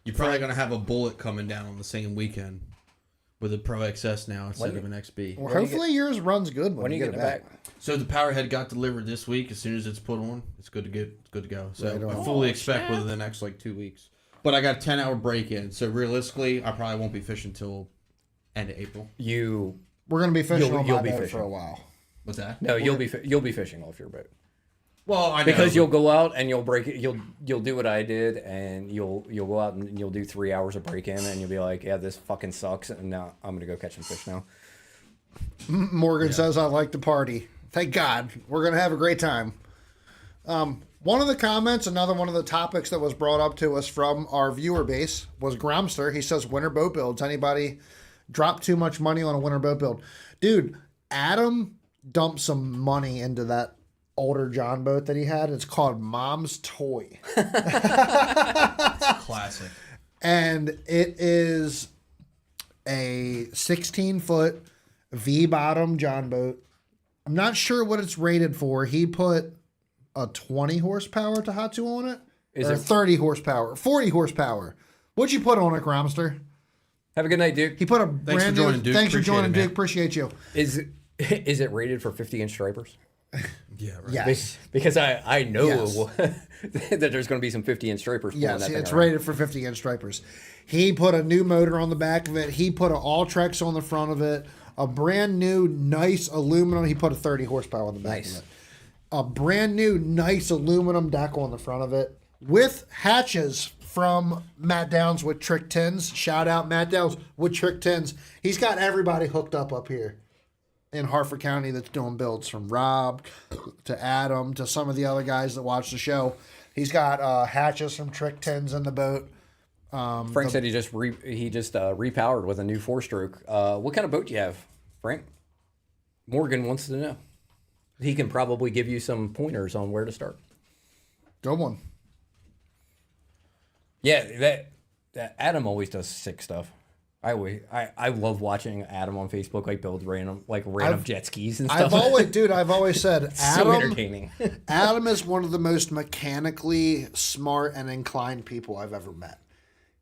You're probably going to have a bullet coming down on the same weekend with a Pro XS now instead of an XB. Well, hopefully yours runs good when you get it back. So the Powerhead got delivered this week. As soon as it's put on, it's good to go. So I fully expect within the next 2 weeks. But I got a 10-hour break in, so realistically, I probably won't be fishing till end of April. We're going to be fishing on my boat fishing for a while. What's that? No, you'll be fishing off your boat. Well, I know. Because you'll go out and you'll break it. You'll do what I did, and you'll go out and you'll do 3 hours of break in, and you'll be like, yeah, this fucking sucks, and now I'm gonna go catch some fish now. Morgan says I like to party. Thank God. We're going to have a great time. One of the comments, another one of the topics that was brought up to us from our viewer base was Gromster. He says, winter boat builds. Anybody drop too much money on a winter boat build? Dude, Adam dumped some money into that older John boat that he had. It's called Mom's Toy. Classic. And it is a 16-foot V-bottom John boat. I'm not sure what it's rated for. He put a 20 horsepower Tohatsu on it? Or 30 horsepower? 40 horsepower. What'd you put on it, Gromster? Have a good night, Duke. He put a Thanks for joining, Duke. Thanks for Appreciate joining, it, man. Duke. Appreciate you. Is it rated for 50-inch stripers? Yeah, right. Yes. Because I know Yes. that there's going to be some 50-inch stripers. pulling Yes, that thing it's around. rated for 50-inch stripers. He put a new motor on the back of it. He put an Alltrex on the front of it. A brand new, nice aluminum. He put a 30 horsepower on the back of it. A brand new, nice aluminum deck on the front of it with hatches from Matt Downs with Trick Tins. Shout out Matt Downs with Trick Tins. He's got everybody hooked up here in Harford County that's doing builds, from Rob to Adam to some of the other guys that watch the show. He's got hatches from Trick Tins in the boat. Frank said he just repowered with a new 4-stroke. What kind of boat do you have, Frank? Morgan wants to know. He can probably give you some pointers on where to start. Good one. Yeah, that Adam always does sick stuff. I love watching Adam on Facebook build random jet skis and stuff. I've always said so entertaining. Adam is one of the most mechanically smart and inclined people I've ever met.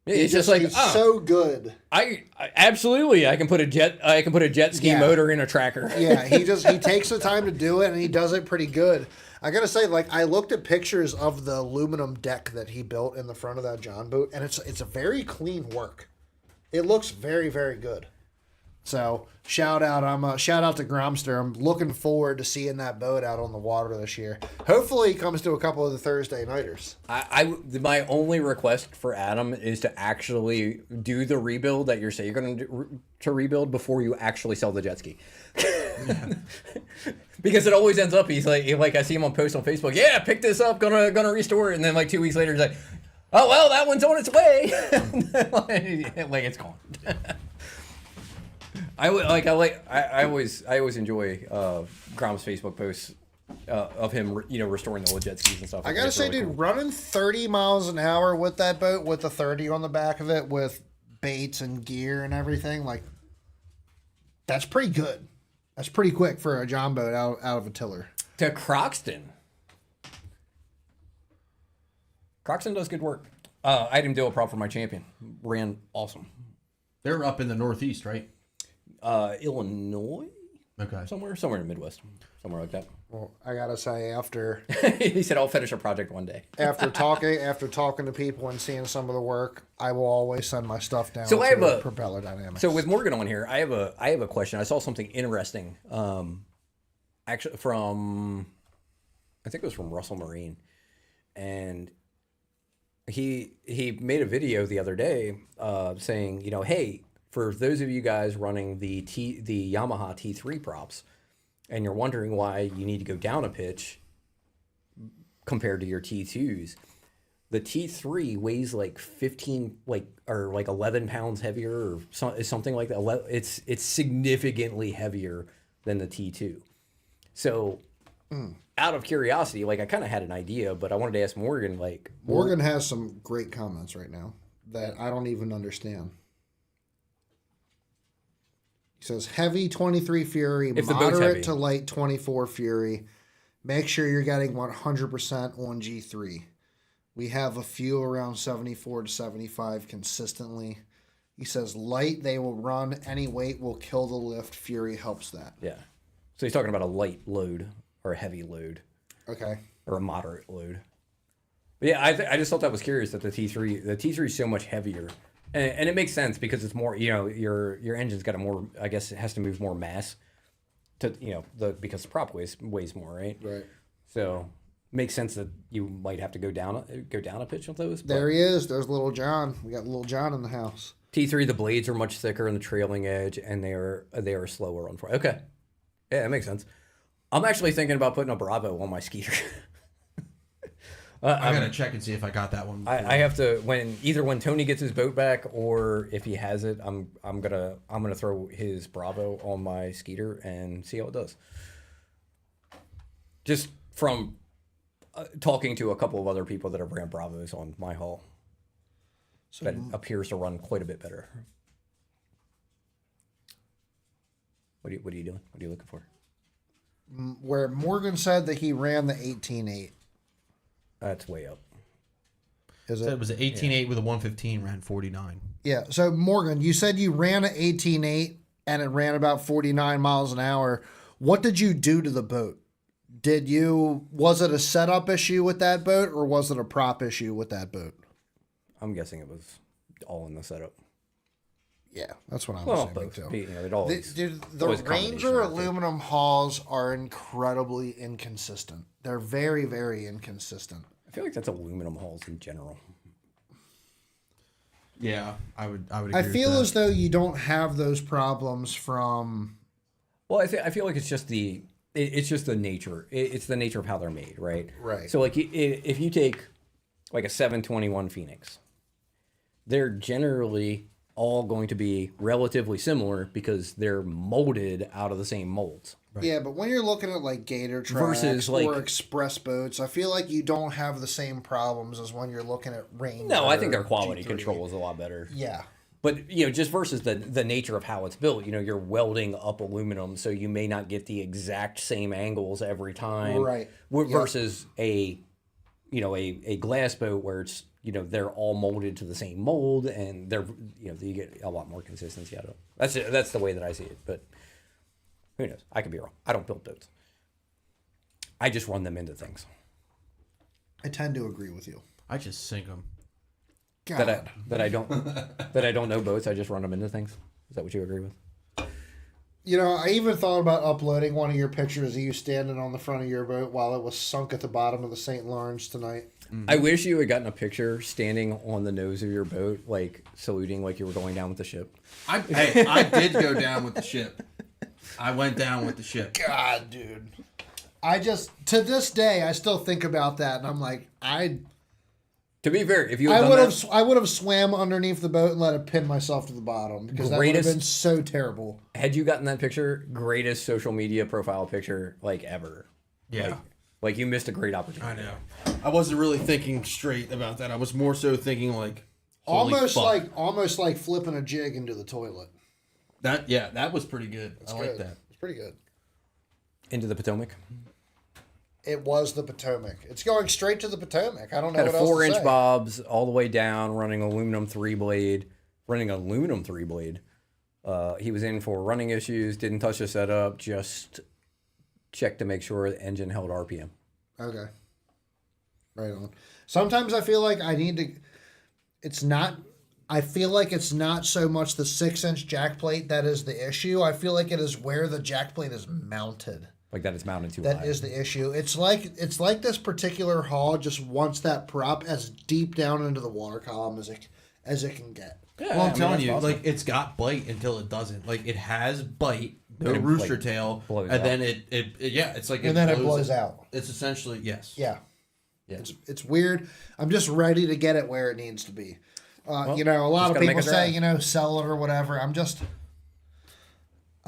It's just like he's so good. I absolutely I can put a jet ski motor in a tracker. Yeah, he takes the time to do it, and he does it pretty good. I gotta say, like, I looked at pictures of the aluminum deck that he built in the front of that John boat, and it's a very clean work. It looks very, very good. So shout out to Gromster. I'm looking forward to seeing that boat out on the water this year. Hopefully, he comes to a couple of the Thursday nighters. My only request for Adam is to actually do the rebuild that you're saying you're going to rebuild before you actually sell the jet ski. Because it always ends up he's like I see him on post on Facebook. Yeah, pick this up, gonna restore it, and then like 2 weeks later he's like, oh well, that one's on its way. like it's gone. I always enjoy Grom's Facebook posts of him, restoring the old jet skis and stuff. I gotta say, really dude, cool. Running 30 miles an hour with that boat, with the 30 on the back of it, with baits and gear and everything, like, that's pretty good. That's pretty quick for a John boat out of a tiller. To Croxton. Croxton does good work. I had him do a prop for my champion. Ran awesome. They're up in the Northeast, right? Illinois? Okay. Somewhere in the Midwest. Somewhere like that. Well, I gotta say, after he said I'll finish a project one day. after talking to people and seeing some of the work, I will always send my stuff down to Propeller Dynamics. So with Morgan on here, I have a question. I saw something interesting. Actually from I think it was from Russell Marine. And he made a video the other day saying, hey, for those of you guys running the Yamaha T3 props, and you're wondering why you need to go down a pitch compared to your T2s, the T3 weighs like 11 pounds heavier or something like that. It's significantly heavier than the T2. So, out of curiosity, like I kind of had an idea, but I wanted to ask Morgan. Like Morgan has some great comments right now that I don't even understand. He says, heavy 23 Fury, moderate to light 24 Fury. Make sure you're getting 100% on G3. We have a few around 74 to 75 consistently. He says, light, they will run. Any weight will kill the lift. Fury helps that. Yeah. So he's talking about a light load or a heavy load. Okay. Or a moderate load. But yeah, I just thought that was curious that the T3 is so much heavier. And it makes sense because it's more, your engine's got I guess it has to move more mass to, because the prop weighs more, right? Right. So makes sense that you might have to go down a pitch with those. There he is. There's Little John. We got Little John in the house. T3, the blades are much thicker in the trailing edge, and they are slower on front. Okay. Yeah, that makes sense. I'm actually thinking about putting a Bravo on my Skeeter. I gotta check and see if I got that one. I have to when Tony gets his boat back or if he has it, I'm gonna throw his Bravo on my Skeeter and see how it does. Just from talking to a couple of other people that have ran Bravos on my hull, so that appears to run quite a bit better. What are you doing? What are you looking for? Where Morgan said that he ran the 18.8. That's way up. Is it? So it was an 18.8 with a 115, ran 49. Yeah. So Morgan, you said you ran an 18.8 and it ran about 49 miles an hour. What did you do to the boat? Was it a setup issue with that boat or was it a prop issue with that boat? I'm guessing it was all in the setup. Yeah, that's what I'm assuming too. The Ranger aluminum hulls are incredibly inconsistent. They're very, very inconsistent. I feel like that's aluminum hulls in general. Yeah, I would agree. I feel as though you don't have those problems from. Well, I feel like it's just the nature. It's the nature of how they're made, right? Right. So like if you take like a 721 Phoenix, they're generally all going to be relatively similar because they're molded out of the same molds. Right. Yeah, but when you're looking at like Gator tracks or express boats, I feel like you don't have the same problems as when you're looking at Ranger. No, I think their quality control is a lot better. Yeah. But, just versus the nature of how it's built, you're welding up aluminum, so you may not get the exact same angles every time. Right. Versus a a glass boat where it's they're all molded to the same mold, and they're you get a lot more consistency out of it. That's the way that I see it. But who knows? I could be wrong. I don't build boats. I just run them into things. I tend to agree with you. I just sink them. God. That I don't know boats. I just run them into things. Is that what you agree with? I even thought about uploading one of your pictures of you standing on the front of your boat while it was sunk at the bottom of the St. Lawrence tonight. Mm-hmm. I wish you had gotten a picture standing on the nose of your boat, like saluting like you were going down with the ship. I did go down with the ship. I went down with the ship. God, dude. To this day, I still think about that, and I'm like, To be fair, if you I would have swam underneath the boat and let it pin myself to the bottom, because that would have been so terrible. Had you gotten that picture, greatest social media profile picture like ever. Yeah. Like you missed a great opportunity. I know. I wasn't really thinking straight about that. I was more so thinking like almost like flipping a jig into the toilet. That was pretty good. I like that. It's pretty good. Into the Potomac. It was the Potomac. It's going straight to the Potomac. I don't know Had what a else to 4-inch say. bobs all the way down, running aluminum 3-blade. He was in for running issues, didn't touch the setup, just checked to make sure the engine held RPM. Okay. Right on. Sometimes I feel like I feel like it's not so much the 6-inch jack plate that is the issue. I feel like it is where the jack plate is mounted. Like that it's mounted too high. That is the issue. It's like this particular hull just wants that prop as deep down into the water column as it can get. Yeah, well, I'm telling you, awesome. Like it's got bite until it doesn't. Like it has bite, the rooster like, tail, and out. Then it's like and then it blows out. It's essentially yes. Yeah. It's weird. I'm just ready to get it where it needs to be. A lot of people say sell it or whatever. I'm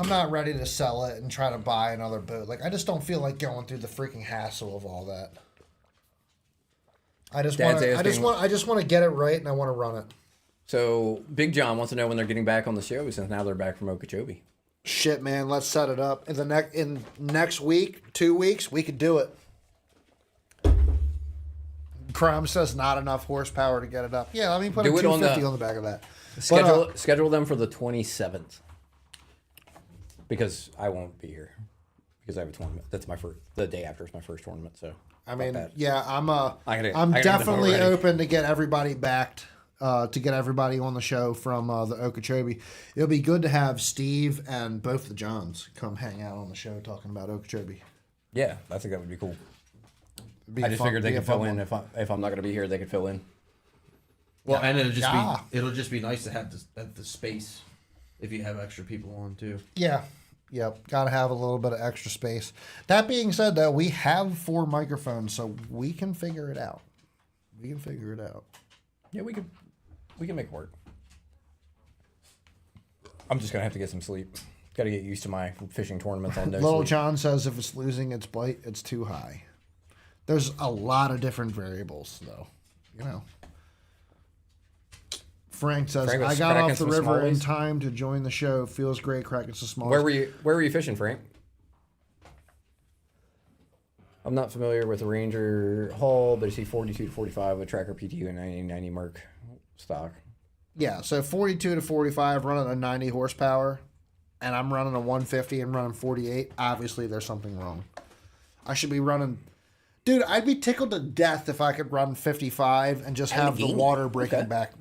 not ready to sell it and try to buy another boat. Like I just don't feel like going through the freaking hassle of all that. I just want to get it right and I want to run it. So Big John wants to know when they're getting back on the show since now they're back from Okeechobee. Shit, man, let's set it up. In next week, 2 weeks, we could do it. Crumb says not enough horsepower to get it up. Yeah, let me put a 250 on the back of that. Schedule them for the 27th. Because I won't be here. Because I have a tournament. That's the day after is my first tournament. So I'm definitely open to get everybody backed. To get everybody on the show from the Okeechobee. It'll be good to have Steve and both the Johns come hang out on the show talking about Okeechobee. Yeah, I think that would be cool. I just figured they could fill in if I'm not going to be here, they could fill in. Well, and it'll just be nice to have the space if you have extra people on too. Yeah. Yep, got to have a little bit of extra space. That being said, though, we have 4 microphones, so we can figure it out. Yeah, we can make it work. I'm just gonna have to get some sleep. Got to get used to my fishing tournaments on no Little sleep. John says if it's losing its bite, it's too high. There's a lot of different variables, though. Frank says, I got off the river in time to join the show. Feels great cracking some small. Where were you fishing, Frank? I'm not familiar with the Ranger hull, but I see 42 to 45 with Tracker PTU and 90 Merc stock. Yeah, so 42 to 45 running a 90 horsepower, and I'm running a 150 and running 48. Obviously, there's something wrong. I should be running... Dude, I'd be tickled to death if I could run 55 and just have the water breaking back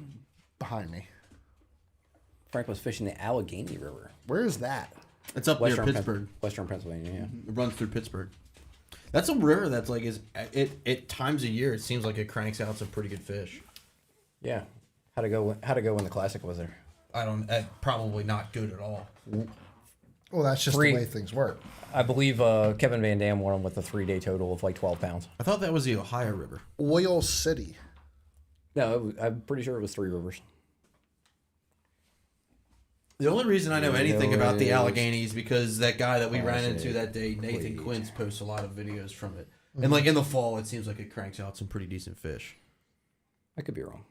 behind me. Frank was fishing the Allegheny River. Where is that? It's up near Pittsburgh. Western Pennsylvania, yeah. It runs through Pittsburgh. That's a river that's like it times a year. It seems like it cranks out some pretty good fish. Yeah, how'd it go when the Classic was there? Probably not good at all. Well, that's just the way things work. I believe Kevin Van Dam won with a 3-day total of like 12 pounds. I thought that was the Ohio River. Oil City. No, I'm pretty sure it was 3 rivers. The only reason I know anything about the Allegheny is because that guy that we ran into that day, Nathan Quince, posts a lot of videos from it. Mm-hmm. And like in the fall, it seems like it cranks out some pretty decent fish. I could be wrong.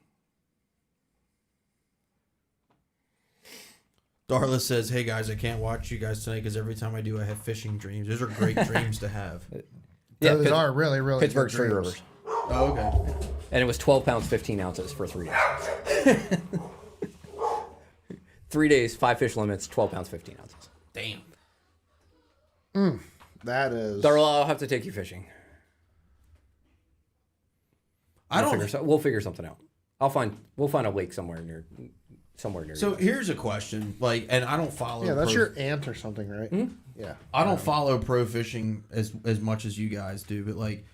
Darla says, hey guys, I can't watch you guys tonight because every time I do, I have fishing dreams. Those are great dreams to have. Yeah, those are really, really Pittsburgh's 3 rivers. Oh, okay. And it was 12 pounds, 15 ounces for 3 days. 3 days, 5 fish limits, 12 pounds, 15 ounces. Damn. That is. Darla, I'll have to take you fishing. We'll figure something out. We'll find a lake somewhere near. So here's a question, like, and I don't follow. Yeah, that's your aunt or something, right? Yeah. I don't follow pro fishing as much as you guys do, but like,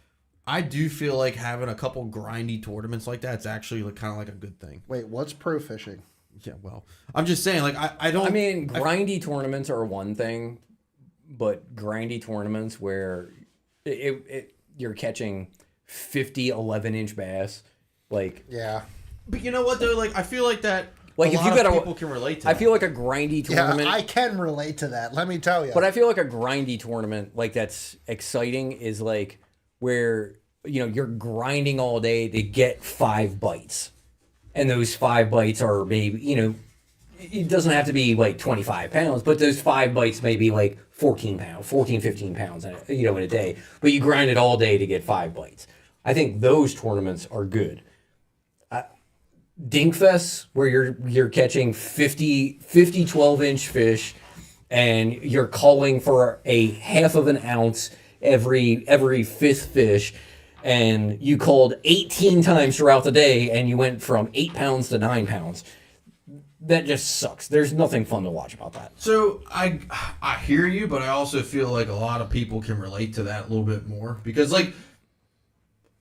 I do feel like having a couple grindy tournaments like that's actually like, kind of like a good thing. Wait, what's pro fishing? Yeah, well, I'm just saying, like, I don't. I mean, grindy tournaments are one thing, but grindy tournaments where you're catching 50 11-inch bass, like. Yeah. But you know what though? Like, I feel like that. Like a if lot you got of people can relate to. I feel like a grindy tournament. Yeah, I can relate to that. Let me tell you. But I feel like a grindy tournament, like that's exciting, is like where you're grinding all day to get 5 bites, and those 5 bites are maybe it doesn't have to be like 25 pounds, but those 5 bites may be like 14 pounds, 14, 15 pounds, in a day. But you grind it all day to get 5 bites. I think those tournaments are good. Dinkfests, where you're catching 50 12-inch fish, and you're calling for a half of an ounce every 5th fish, and you called 18 times throughout the day, and you went from 8 pounds to 9 pounds. That just sucks. There's nothing fun to watch about that. So I hear you, but I also feel like a lot of people can relate to that a little bit more because like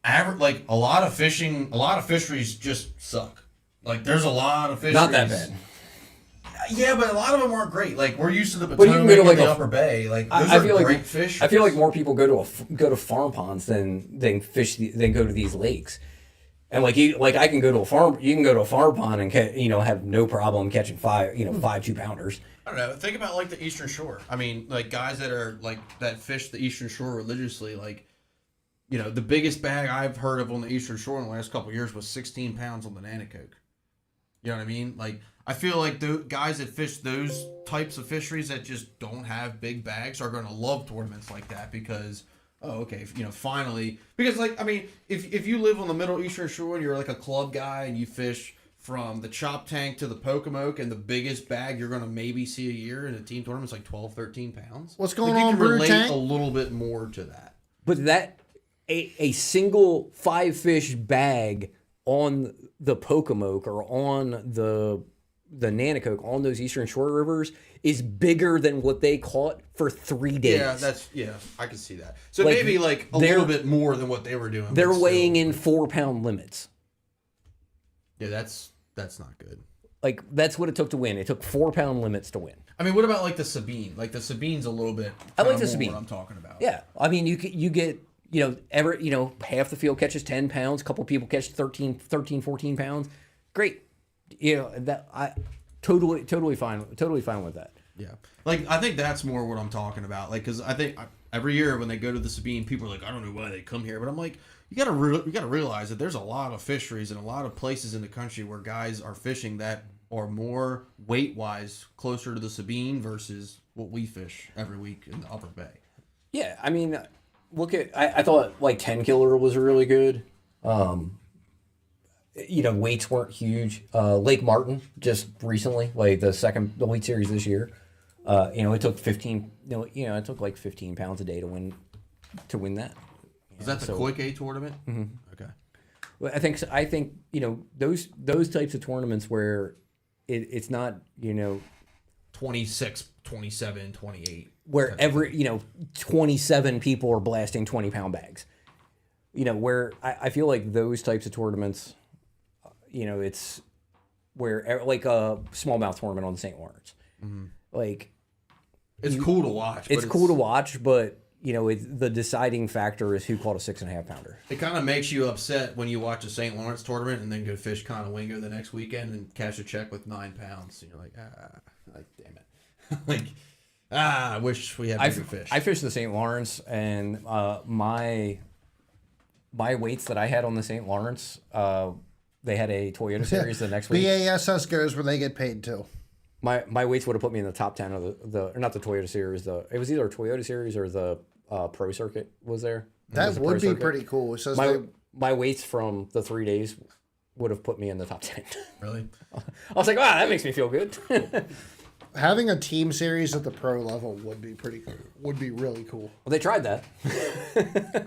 a lot of fisheries just suck. Like there's a lot of fisheries. Not that bad. Yeah, but a lot of them aren't great. Like we're used to the But you can Potomac go to and like the Upper Bay. Like those I are feel great like fish. I feel like more people go to farm ponds than go to these lakes. And like I can go to a farm. You can go to a farm pond and have no problem catching 5 2-pounders. I don't know. Think about like the Eastern Shore. I mean, like guys that are like that fish the Eastern Shore religiously. Like, the biggest bag I've heard of on the Eastern Shore in the last couple of years was 16 pounds on the Nanticoke. You know what I mean? Like, I feel like the guys that fish those types of fisheries that just don't have big bags are going to love tournaments like that because, finally. Because, like, I mean, if you live on the Middle Eastern Shore and you're like a club guy and you fish from the Chop Tank to the Pocomoke and the biggest bag you're going to maybe see a year in a team tournament is like 12, 13 pounds. What's going like, on, you can Brew relate Tank? a little bit more to that. But that a single 5-fish bag on the Pocomoke or on the Nanticoke on those Eastern Shore rivers is bigger than what they caught for 3 days. Yeah, I can see that. So Like, maybe like a little bit more than what they were doing. They're but weighing still. in 4-pound limits. Yeah, that's not good. Like that's what it took to win. It took 4-pound limits to win. I mean, what about like the Sabine? Like the Sabine's a little bit. I like kinda the more Sabine. What I'm talking about. Yeah, I mean you get half the field catches 10 pounds, a couple people catch 13, 14 pounds. Great. That I totally fine with that. Yeah. Like I think that's more what I'm talking about. Like cuz I think every year when they go to the Sabine, people are like, I don't know why they come here, but I'm like, you got to realize that there's a lot of fisheries and a lot of places in the country where guys are fishing that are more weight-wise closer to the Sabine versus what we fish every week in the Upper Bay. Yeah, I mean, I thought like 10 killer was really good. Weights weren't huge. Lake Martin just recently, like the weight series this year. It took 15. It took like 15 pounds a day to win that. Is that the Koike tournament? Mm-hmm. Okay. Well, I think those types of tournaments where it's not 26, 27, 28. Where 27 people are blasting 20-pound bags. Where I feel like those types of tournaments, it's where like a smallmouth tournament on the St. Lawrence. Mm-hmm. Like it's cool to watch. It's cool to watch, but the deciding factor is who caught a 6.5 pounder. It kind of makes you upset when you watch a St. Lawrence tournament and then go fish Conowingo the next weekend and cash a check with 9 pounds. And you're like, damn it. I wish we had bigger fish. I fished the St. Lawrence, and my weights that I had on the St. Lawrence, they had a Toyota Series the next week. BASS goes where they get paid too. My weights would have put me in the top 10 of or not the Toyota Series. It was either a Toyota Series or the Pro Circuit was there. That would be pretty cool. It says my weights from the 3 days would have put me in the top 10. Really? I was like, wow, that makes me feel good. Having a team series at the pro level would be really cool. Well, they tried that.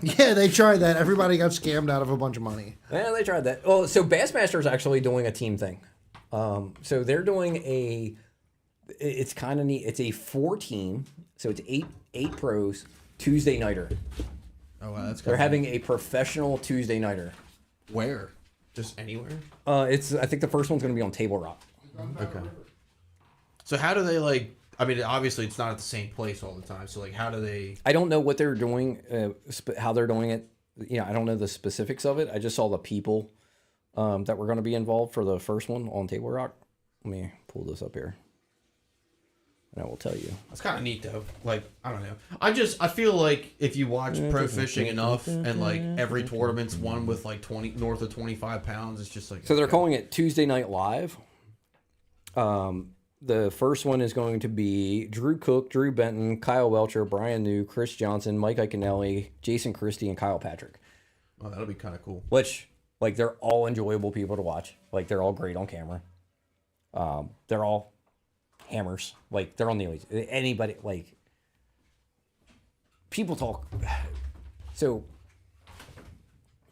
Yeah, they tried that. Everybody got scammed out of a bunch of money. Yeah, they tried that. Well, so Bassmaster is actually doing a team thing. So they're doing it's kind of neat. It's a 4-team, so it's eight pros, Tuesday nighter. Oh wow, that's. They're having a professional Tuesday nighter. Where? Just anywhere? I think the first one's going to be on Table Rock. Okay. So how do they like? I mean, obviously it's not at the same place all the time. So like, how do they? I don't know what they're doing, how they're doing it. I don't know the specifics of it. I just saw the people that were going to be involved for the first one on Table Rock. Let me pull this up here, and I will tell you. That's kind of neat though. Like, I don't know. I feel like if you watch pro fishing enough and like every tournament's won with like 20 north of 25 pounds, it's just like. So they're calling it Tuesday Night Live. The first one is going to be Drew Cook, Drew Benton, Kyle Welcher, Brian New, Chris Johnson, Mike Iaconelli, Jason Christie, and Kyle Patrick. Oh, that'll be kind of cool. Which, like, they're all enjoyable people to watch. Like, they're all great on camera. They're all hammers. Like, they're on the elite. Anybody, like, people talk. So,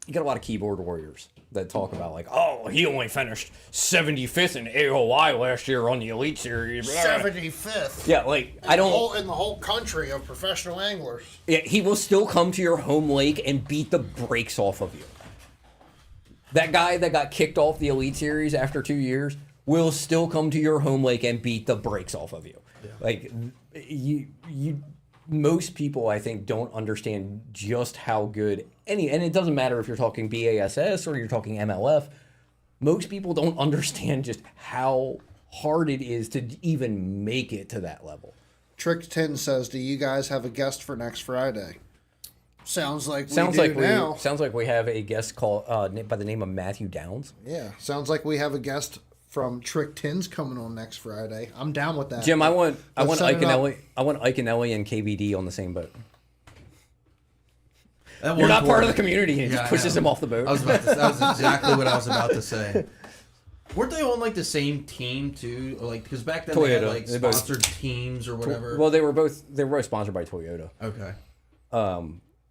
you got a lot of keyboard warriors that talk about, like, oh, he only finished 75th in AOY last year on the Elite Series. 75th. Yeah, like, I don't. In the whole country of professional anglers. Yeah, he will still come to your home lake and beat the brakes off of you. That guy that got kicked off the Elite Series after 2 years will still come to your home lake and beat the brakes off of you. Yeah. Like, most people, I think, don't understand just how good and it doesn't matter if you're talking BASS or you're talking MLF. Most people don't understand just how hard it is to even make it to that level. Trick 10 says, do you guys have a guest for next Friday? Sounds like we now. Sounds like we have a guest called by the name of Matthew Downs. Yeah, sounds like we have a guest from Trick 10's coming on next Friday. I'm down with that. Jim, I want Iaconelli and KVD on the same boat. You're not part of the community, and he just pushes him off the boat. That was exactly what I was about to say. Weren't they on like the same team too? Or like because back then Toyota. they had like sponsored teams or whatever. Well, they were both sponsored by Toyota. Okay.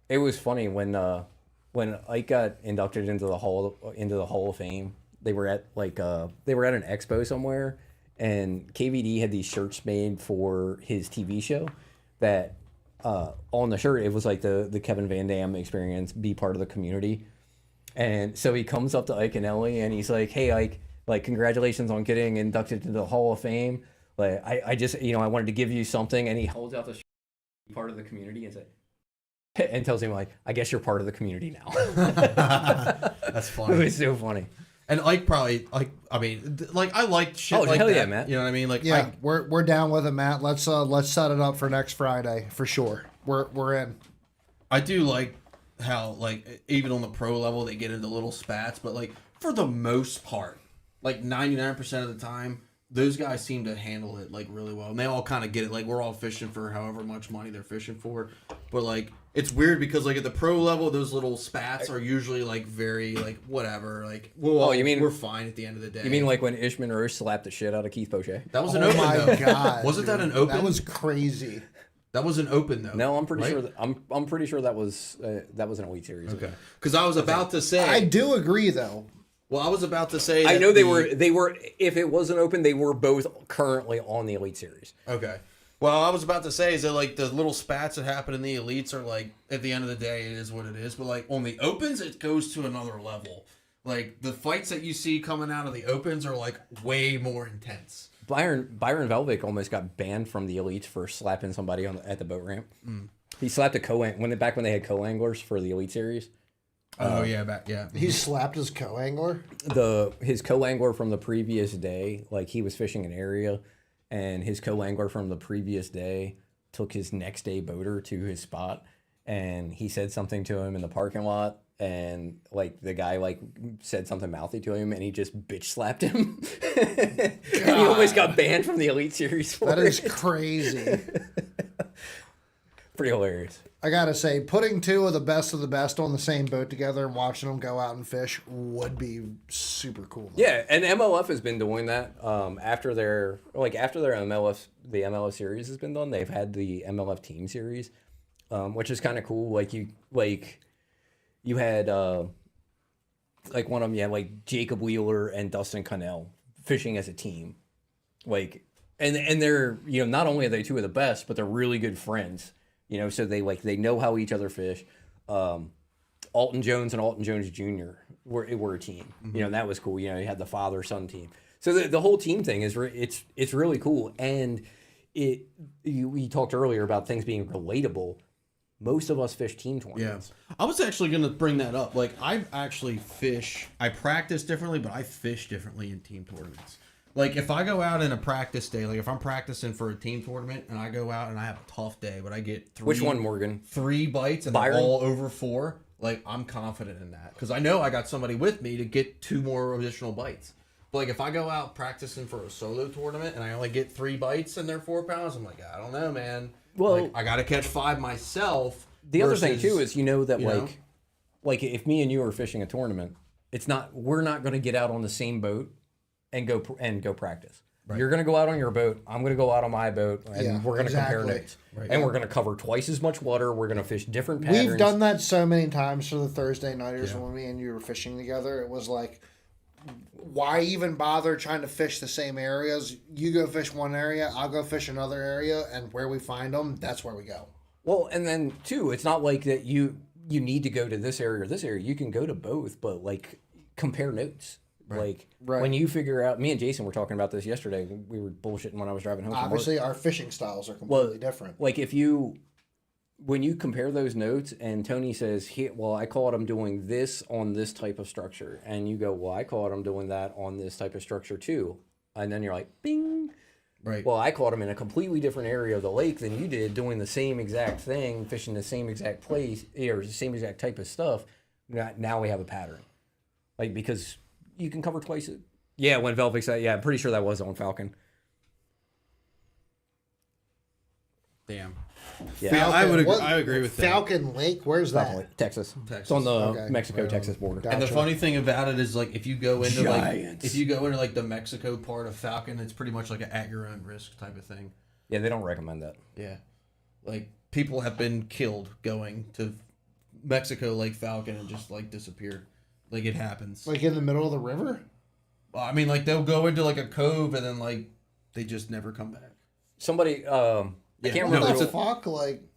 It was funny when Ike got inducted into the Hall of Fame. They were at an expo somewhere, and KVD had these shirts made for his TV show that on the shirt it was like the Kevin Van Dam experience, be part of the community. And so he comes up to Iaconelli and he's like, "Hey Ike, like congratulations on getting inducted into the Hall of Fame. Like I just I wanted to give you something." And he holds out the shirt, part of the community, and said, and tells him like, "I guess you're part of the community now." That's funny. It was so funny. And Ike probably I like shit like hell that. Yeah, Matt. You know what I mean? Like, yeah, we're down with it, Matt. Let's set it up for next Friday for sure. We're in. I do like how like even on the pro level they get into little spats, but like for the most part, like 99% of the time, those guys seem to handle it like really well, and they all kind of get it. Like we're all fishing for however much money they're fishing for, but like it's weird because like at the pro level, those little spats are usually like very like whatever. Like we're fine at the end of the day. You mean like when Ishman Roche slapped the shit out of Keith Poche? That was an open. Oh my god! Wasn't that an open? That was crazy. That was an open though. No, I'm pretty right? sure. I'm pretty sure that was an Elite Series. Okay, because I was about to say. I do agree though. Well, I was about to say. I know they were. If it wasn't open, they were both currently on the Elite Series. Okay. Well, I was about to say is that like the little spats that happen in the elites are like at the end of the day it is what it is, but like on the opens it goes to another level. Like the fights that you see coming out of the opens are like way more intense. Byron Velvick almost got banned from the elites for slapping somebody at the boat ramp. Mm. He slapped a back when they had co-anglers for the Elite Series. He slapped his co-angler. His co-angler from the previous day, like he was fishing an area, and his co-angler from the previous day took his next day boater to his spot, and he said something to him in the parking lot, and like the guy like said something mouthy to him, and he just bitch slapped him, and he almost got banned from the Elite Series for That is it. crazy. Pretty hilarious. I gotta say, putting two of the best on the same boat together and watching them go out and fish would be super cool. Yeah, and MLF has been doing that. After their MLF, the MLF series has been done. They've had the MLF team series, which is kind of cool. You had like one of them, like Jacob Wheeler and Dustin Connell fishing as a team, and they're not only are they two of the best, but they're really good friends. So they know how each other fish. Alton Jones and Alton Jones Jr. were a team. Mm-hmm. And that was cool. You had the father-son team. So the whole team thing is it's really cool. And we talked earlier about things being relatable. Most of us fish team tournaments. Yeah. I was actually going to bring that up. Like, I practice differently, but I fish differently in team tournaments. Like, if I go out in a practice day, like if I'm practicing for a team tournament and I go out and I have a tough day, but I get Which one, Morgan? 3 bites and Byron? they're all over 4, like, I'm confident in that. Because I know I got somebody with me to get 2 more additional bites. But, like, if I go out practicing for a solo tournament and I only get 3 bites and they're 4 pounds, I'm like, I don't know, man. Well, like, I got to catch 5 myself. The other thing, too, is that like if me and you are fishing a tournament, we're not going to get out on the same boat and go practice. Right. You're going to go out on your boat. I'm going to go out on my boat, and we're going to compare notes. Right. And we're going to cover twice as much water. We're going to fish different patterns. We've done that so many times for the Thursday nighters when me and you were fishing together. It was like, why even bother trying to fish the same areas? You go fish one area, I'll go fish another area, and where we find them, that's where we go. Well, and then, too, it's not like that you need to go to this area or this area. You can go to both, but, compare notes. Right. When you figure out, me and Jason were talking about this yesterday. We were bullshitting when I was driving home. Obviously, our fishing styles are completely different. Like when you compare those notes, and Tony says, I caught him doing this on this type of structure, and you go, I caught him doing that on this type of structure too, and then you're like, bing. Right. Well, I caught him in a completely different area of the lake than you did, doing the same exact thing, fishing the same exact place or the same exact type of stuff. Now we have a pattern, because you can cover twice. Yeah, when Velvik said, I'm pretty sure that was on Falcon. Damn. Yeah, Falcon, I agree with that. Falcon Lake, where's that? Texas. It's on the Mexico-Texas border. Gotcha. And the funny thing about it is, if you go into the Mexico part of Falcon, it's pretty much like an at your own risk type of thing. Yeah, they don't recommend that. Yeah, people have been killed going to Mexico Lake Falcon and just disappeared. It happens. In the middle of the river? Well, I mean, they'll go into a cove and then they just never come back. Somebody, I can't remember. What the fuck?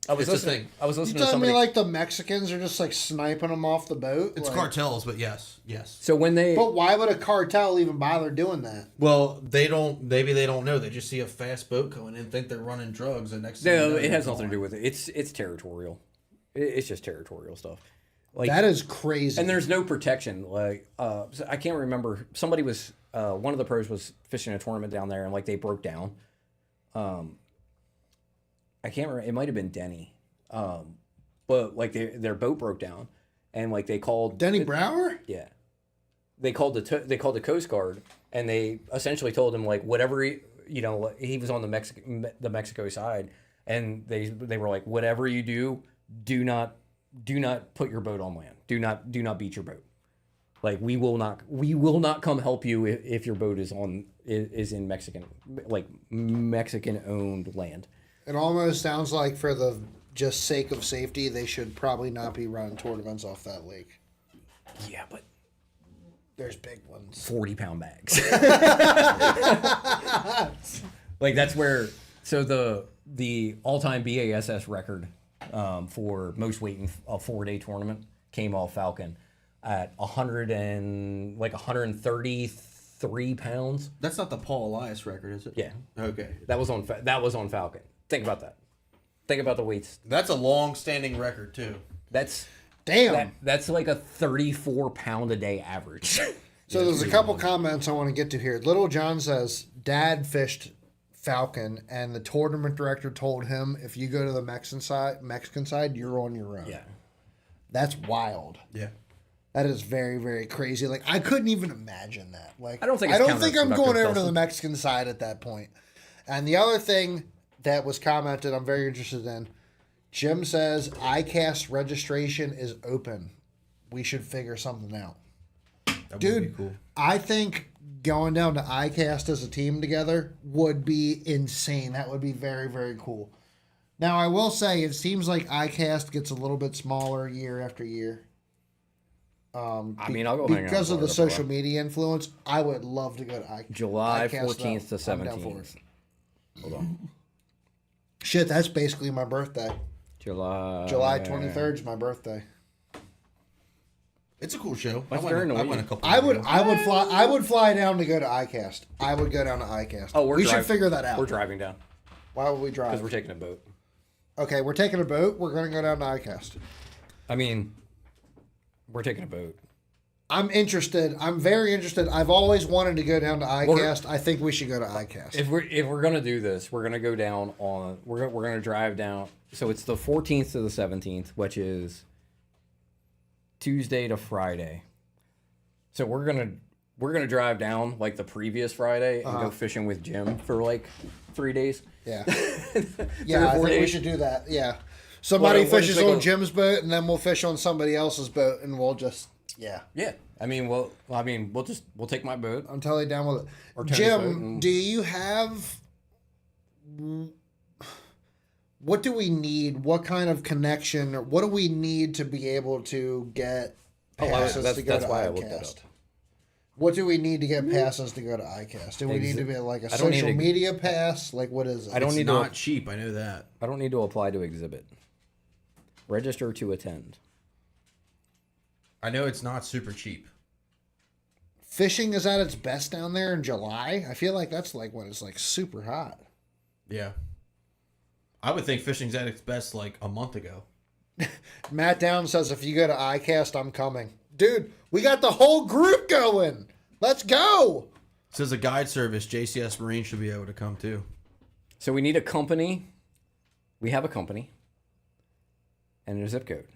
I was listening to somebody. You me the Mexicans are just sniping them off the boat? It's cartels, but yes. So when they, but why would a cartel even bother doing that? Well, maybe they don't know. They just see a fast boat going in, think they're running drugs, and next thing no, it has nothing to do with it. It's territorial. It's just territorial stuff. That is crazy. And there's no protection. I can't remember. Somebody was one of the pros was fishing a tournament down there, and they broke down. I can't remember. It might have been Denny, but their boat broke down, and they called Denny Brower. Yeah, they called the Coast Guard, and they essentially told him whatever he was on the Mexico side, and they were like, whatever you do not put your boat on land. Do not beat your boat. We will not come help you if your boat is in Mexican owned land. It almost sounds like for the just sake of safety, they should probably not be running tournaments off that lake. Yeah, but there's big ones. 40-pound bags. That's where. So the all-time BASS record for most weight in a 4-day tournament came off Falcon at 133 pounds. That's not the Paul Elias record, is it? Yeah. Okay. That was on Falcon. Think about that. Think about the weights. That's a long-standing record too. That's damn. That's a 34-pound a day average. So there's a couple comments I want to get to here. Little John says, Dad fished Falcon, and the tournament director told him, if you go to the Mexican side, you're on your own. Yeah. That's wild. Yeah. That is very, very crazy. I couldn't even imagine that. I don't think I'm going over to the Mexican side at that point. And the other thing that was commented, I'm very interested in, Jim says iCast registration is open. We should figure something out. That Dude, would be cool. I think going down to iCast as a team together would be insane. That would be very, very cool. Now, I will say, it seems like iCast gets a little bit smaller year after year. I mean, I'll go hang out because in of the Florida for social media influence. I would love to go to iCast. July iCast, 14th to though. I'm down for 17th. it. Hold on. Shit, that's basically my birthday. July 23rd is my birthday. It's a cool show. That's I very went a annoying. couple. I years would ago. I would fly down to go to iCast. I would go down to iCast. Oh, we should figure that out. We're driving down Why would we because drive? we're taking a boat. Okay, we're taking a boat. We're going to go down to iCast. I mean, we're taking a boat. I'm interested. I'm very interested. I've always wanted to go down to iCast. I think we should go to iCast. If we're gonna do this, we're gonna go down on. We're gonna drive down. So it's the 14th to the 17th, which is Tuesday to Friday. So we're gonna drive down like the previous Friday and go fishing with Jim for like 3 days. Yeah. or Yeah, I 4 think we days. should do that. Yeah. Somebody What is fishes it on called? Jim's boat, and then we'll fish on somebody else's boat, and we'll just, yeah. Yeah, we'll take my boat. I'm totally down with it. Tony's boat Jim, and- do you have... What do we need? What kind of connection? Or what do we need to be able to get passes to go that's to why I looked that iCast? up. What do we need to get passes to go to iCast? Do we need to be like a I don't need social to- media pass? Like, what is it? I don't It's need not to. cheap. I know that. I don't need to apply to exhibit. Register to attend. I know it's not super cheap. Fishing is at its best down there in July. I feel like that's like when it's like super hot. Yeah. I would think fishing's at its best like a month ago. Matt Down says, if you go to iCast, I'm coming. Dude, we got the whole group going. Let's go. It says a guide service. JCS Marine should be able to come too. So we need a company. We have a company. And a zip code.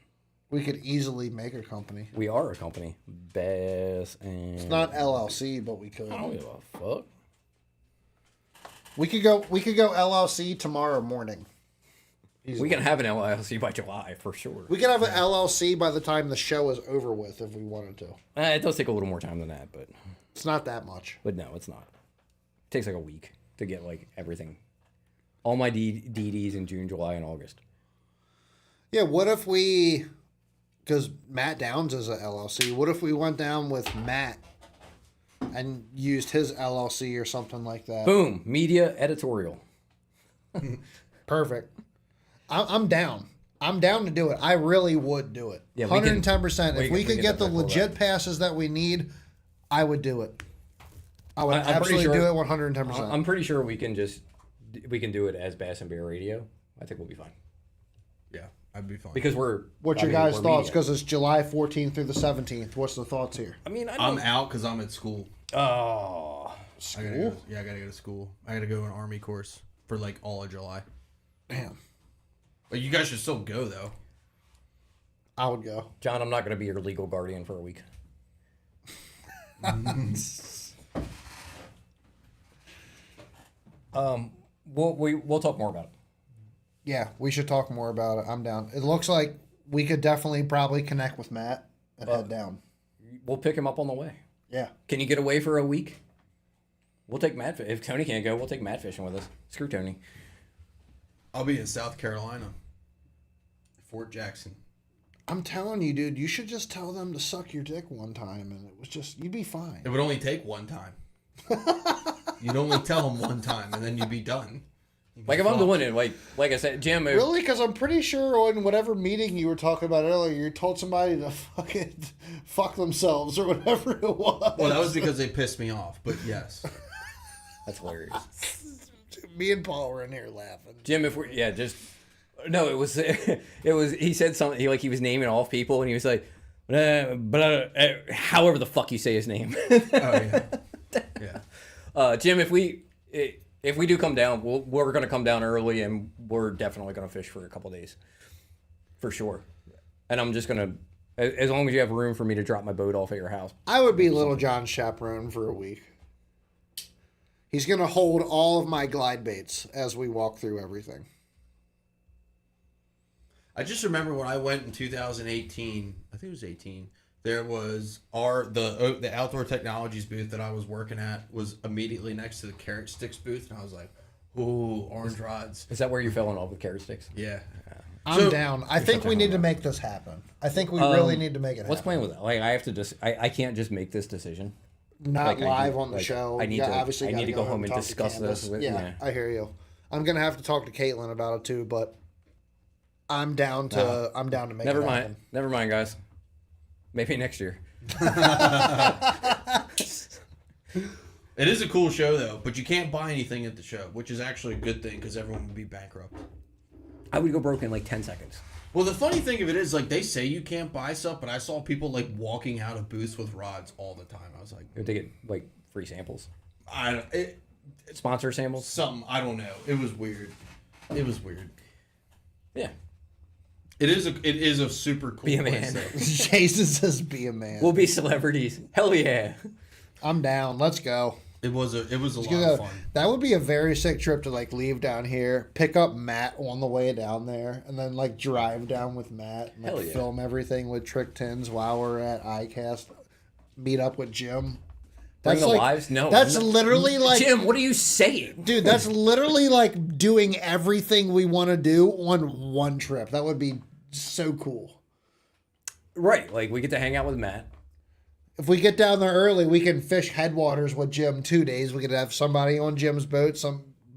We could easily make a company. We are a company. Bass and. It's not LLC, but we could. I don't give a fuck. We could go LLC tomorrow morning. We can have an LLC by July for sure. We could have an LLC by the time the show is over with if we wanted to. It does take a little more time than that, It's not that much. but no, it's not. It takes like a week to get like everything. All my DDs in June, July, and August. Yeah, what if we, because Matt Downs is a LLC, what if we went down with Matt and used his LLC or something like that? Boom, media editorial. Perfect. I'm down. I'm down to do it. I really would do it. Yeah, we can- 110%. If we we could can get the definitely pull legit passes that we need, I would do it. I would I'm pretty absolutely sure- do it 110%. I'm pretty sure we can do it as Bass and Bear Radio. I think we'll be fine Yeah, I'd be fine. because What's your guys' thoughts? Because it's July 14th through the 17th. What's the thoughts here? I mean, I I'm don't. out because I'm at school. Oh, I gotta go, I gotta go to school. I gotta go to an army course for like all of July. Damn. But you guys should still go though. I would go. John, I'm not going to be your legal guardian for a week. We'll talk more about it. Yeah, we should talk more about it. I'm down. It looks like we could definitely probably connect with Matt and head down. We'll pick him up on the way. Yeah. Can you get away for a week? We'll take Matt. If Tony can't go, we'll take Matt fishing with us. Screw Tony. I'll be in South Carolina, Fort Jackson. I'm telling you, dude, you should just tell them to suck your dick one time and it was just, you'd be fine. It would only take one time. You'd only tell them one time, and then you'd be done. You'd be Like if I'm fucked. doing it, like I said, Jim. Really? Because I'm pretty sure in whatever meeting you were talking about earlier, you told somebody to fucking fuck themselves or whatever it was. Well, that was because they pissed me off. But yes, That's hilarious. Me and Paul were in here laughing. Jim, if we're just no, it was he said something he was naming off people and he was like, however the fuck you say his name. oh yeah, yeah. Jim, if we do come down, we're gonna come down early and we're definitely gonna fish for a couple days, for sure. And I'm just gonna, as long as you have room for me to drop my boat off at your house. I would be Little John's chaperone for a week. He's going to hold all of my glide baits as we walk through everything. I just remember when I went in 2018. I think it was 18. There was the outdoor technologies booth that I was working at was immediately next to the carrot sticks booth, and I was like, "Ooh, orange rods." Is that where you fell in love with carrot sticks? Yeah. I'm down. I think we need to make this happen. I think we really need to make it happen. What's playing with that? Like, I have to just, I can't just make this decision. Not like, live on the like, show. I need to, obviously I need to go home and talk to discuss this. Candace. With, yeah, I hear you. I'm gonna have to talk to Caitlin about it too, but I'm down to make Never it mind. happen. Never mind, guys. Maybe next year. It is a cool show though, but you can't buy anything at the show, which is actually a good thing because everyone would be bankrupt. I would go broke in like 10 seconds. Well, the funny thing of it is, like, they say you can't buy stuff, but I saw people like walking out of booths with rods all the time. I was like, They get like free samples, it sponsor samples. something I don't know. It was weird. It was weird. Yeah. It is a super cool Be a place, man. though. Jason says, "Be a man." We'll be celebrities. Hell yeah. I'm down. Let's go. It was a lot of fun. That would be a very sick trip to like leave down here, pick up Matt on the way down there, and then like drive down with Matt and like, Hell yeah. film everything with Trick Tins while we're at iCast. Meet up with Jim. Bring the like, lives? No. That's I'm not- literally like, Jim, what are you saying? dude. That's literally like doing everything we want to do on one trip. That would be so cool. Right. Like, we get to hang out with Matt. If we get down there early, we can fish headwaters with Jim 2 days. We could have somebody on Jim's boat,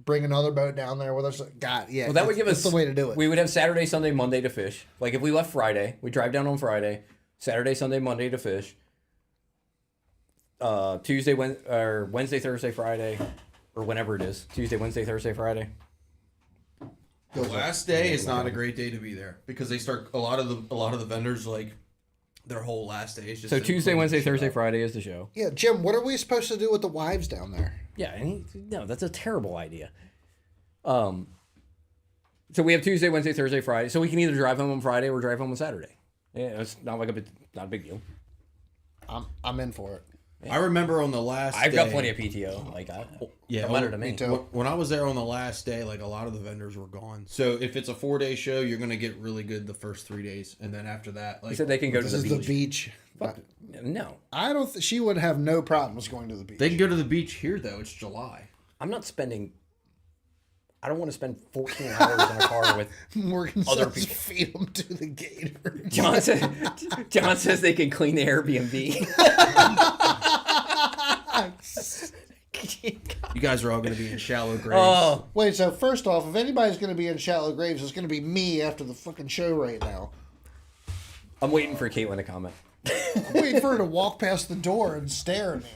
bring another boat down there with us. God, yeah. Well, that would give us that's the way to do it. We would have Saturday, Sunday, Monday to fish. Like, if we left Friday, we drive down on Friday, Saturday, Sunday, Monday to fish. Wednesday, Thursday, Friday, or whenever it is. Tuesday, Wednesday, Thursday, Friday. The last day is not a great day to be there because they start a lot of the vendors like their whole last day is just So Tuesday, Wednesday, Thursday, Friday is the show. Yeah, Jim, what are we supposed to do with the wives down there? Yeah, no, that's a terrible idea. So we have Tuesday, Wednesday, Thursday, Friday. So we can either drive home on Friday or drive home on Saturday. Yeah, it's not like not a big deal. I'm in for it. I remember on the last I've day, got plenty of PTO. Like, yeah, no matter to me. Me too. when I was there on the last day, like a lot of the vendors were gone. So if it's a 4-day show, you're gonna get really good the first 3 days, and then after that, like He said they can go to This the is beach. the beach. No, I don't. She would have no problems going to the beach. they can go to the beach here though. It's July. I'm not spending. I don't want to spend 14 hours in a car with Morgan other says people. feed them to the gator. John. John says they can clean the Airbnb. You guys are all gonna be in shallow graves. Oh, Wait, so first off, if anybody's going to be in shallow graves, it's going to be me after the fucking show right now. I'm waiting for Caitlin to comment. I'm waiting for her to walk past the door and stare at me.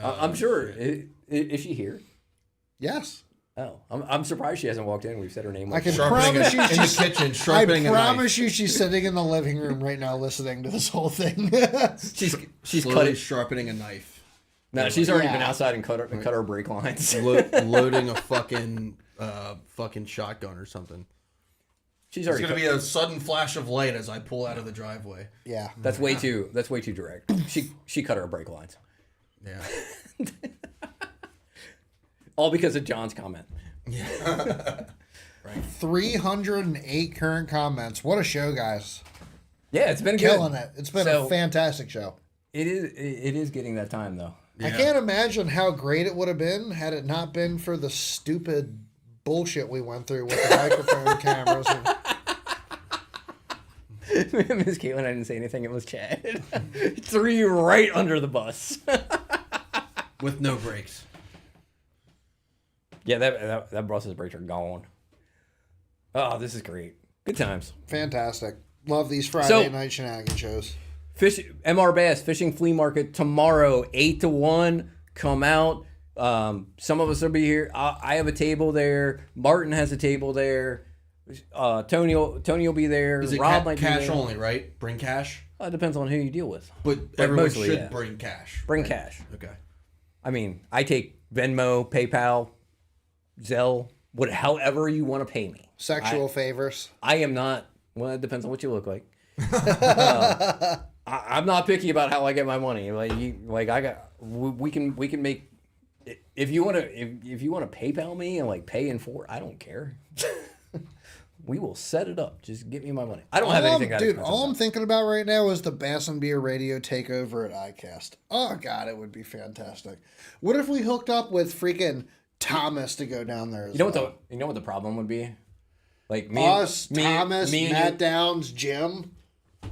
I'm sure. Is she here? Yes. Oh, I'm surprised she hasn't walked in. We've said her name. I Like can Sharpening promise you in the she's... kitchen, I sharpening a knife. promise you she's sitting in the living room right now listening to this whole thing. she's Slowly cutting. sharpening a knife. No, she's already Yeah. been outside and cut her brake lines. Loading a fucking shotgun or something. She's There's already. gonna be a sudden flash of light as I pull out of the driveway. Yeah. That's way too direct. She cut her brake lines. Yeah. All because of John's comment. 308 current comments. What a show, guys. Yeah, it's been Killing good. it. It's been So- a fantastic show. It is getting that time though. I can't imagine how great it would have been had it not been for the stupid bullshit we went through with the microphone cameras. And Miss Caitlin, I didn't say anything. It was Chad. Threw you right under the bus. With no brakes. Yeah, that bus's brakes are gone. Oh, this is great. Good times. fantastic. Love these Friday So- night shenanigan shows. MR Bass Fishing Flea Market tomorrow, 8 to 1. Come out. Some of us will be here. I have a table there. Martin has a table there. Tony will be there. Is it Rob might be cash there. only, right? Bring cash? It depends on who you deal with. But everyone mostly, should yeah. bring cash. Bring right? cash. Okay. I mean, I take Venmo, PayPal, Zelle, however you want to pay me. Sexual favors. I am not. Well, it depends on what you look like. I'm not picky about how I get my money. We can make. If you want to PayPal me and like pay in 4, I don't care. We will set it up. Just get me my money. I don't have anything that dude. expensive, All I'm though. thinking about right now is the Bass and Beer Radio takeover at iCast. Oh God, it would be fantastic. What if we hooked up with freaking Thomas to go down there? You know what the problem would be? Like Thomas, me and Matt you, Downs, Jim.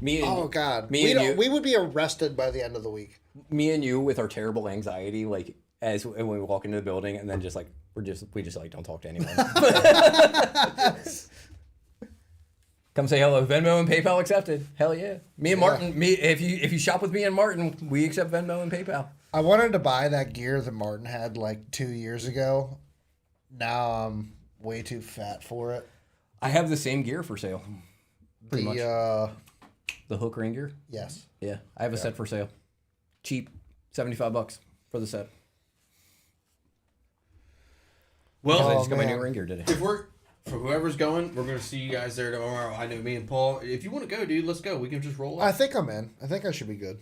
me and Oh God, me and you, we would be arrested by the end of the week. me and you with our terrible anxiety, like as when we walk into the building, and then just like we just like don't talk to anyone. Come say hello. Venmo and PayPal accepted. Hell yeah. Me and Martin. If you shop with me and Martin, we accept Venmo and PayPal. I wanted to buy that gear that Martin had like 2 years ago. Now I'm way too fat for it. I have the same gear for sale. Pretty much. The The hook ring gear. yes. Yeah, I have a set for sale. Cheap, $75 for the set. Well, I Oh, just got my man. new ring gear today. if we're for whoever's going, we're gonna see you guys there tomorrow. I know me and Paul. If you want to go, dude, let's go. We can just roll I up. think I'm in. I think I should be good.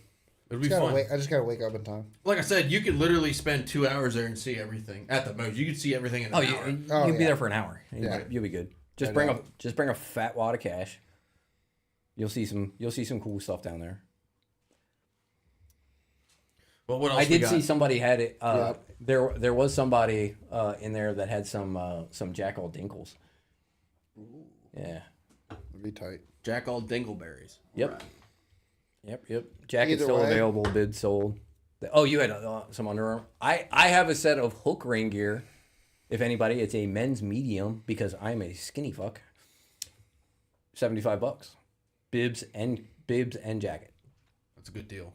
It'll be fun. I just gotta wake up in time. Like I said, you could literally spend 2 hours there and see everything at the most. You could see everything in an hour. Oh, You'll be yeah. there for an hour. Yeah. You'll be good. I Just bring know. a fat wad of cash. You'll see some cool stuff down there. Well, what else I we did got? see somebody had it. Yeah. There was somebody in there that had some Jackal Dinkles. Yeah. It'd be tight. Jack all dingleberries. Yep. Yep. Jacket's Either still way. available. Bid sold. Oh, you had some underarm. I have a set of hook ring gear. If anybody, it's a men's medium because I'm a skinny fuck. $75. Bibs and jacket. That's a good deal.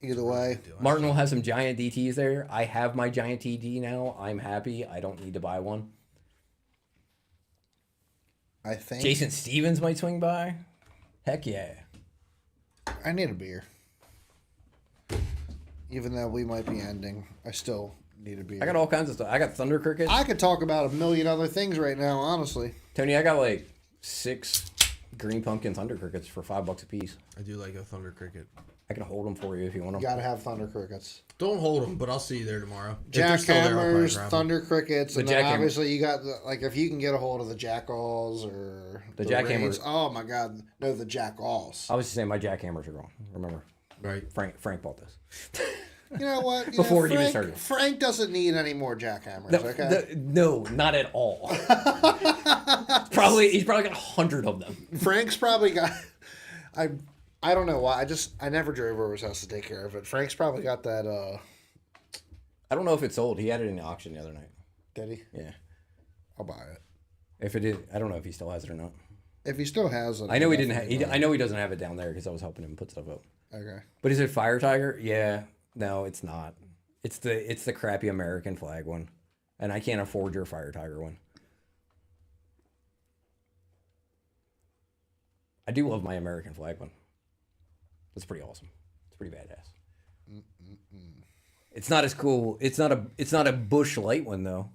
Either way, Martin will have some giant DTs there. I have my giant TD now. I'm happy. I don't need to buy one. I think Jason Stevens might swing by. Heck yeah. I need a beer. Even though we might be ending, I still need a beer. I got all kinds of stuff. I got Thunder Crickets. I could talk about a million other things right now, honestly. Tony, I got like 6 green pumpkin Thunder Crickets for $5 a piece. I do like a thunder cricket. I can hold them for you if you want them. You gotta have Thunder Crickets. Don't hold them, but I'll see you there tomorrow. If they're still there, I'll probably Jackhammers, grab 'em. Thunder Crickets, and The then jackhammer- obviously you got like if you can get a hold of the Jackals or The jackhammer- Raids. Oh my God, no, the Jackalls. I was just saying my jackhammers are gone. Remember, Right. Frank bought this. You know what? You Before know, it even Frank, started. Frank doesn't need any more jackhammers. No, Okay. no, not at all. He's probably got 100 of them. Frank's probably got. I don't know why. I never drove over his house to take care of it. Frank's probably got that. I don't know if it's sold. He had it in the auction the other night. Did he? Yeah. I'll buy it. If it did, I don't know if he still has it or not. If he still has it, I know I'll he didn't have. definitely buy I know he doesn't have it down there because I was helping him put stuff up. it. Okay. But is it Fire Tiger? Yeah. No, it's not. It's the crappy American flag one, and I can't afford your Fire Tiger one. I do love my American flag one. That's pretty awesome. It's pretty badass. It's not as cool. It's not a Bush Light one though.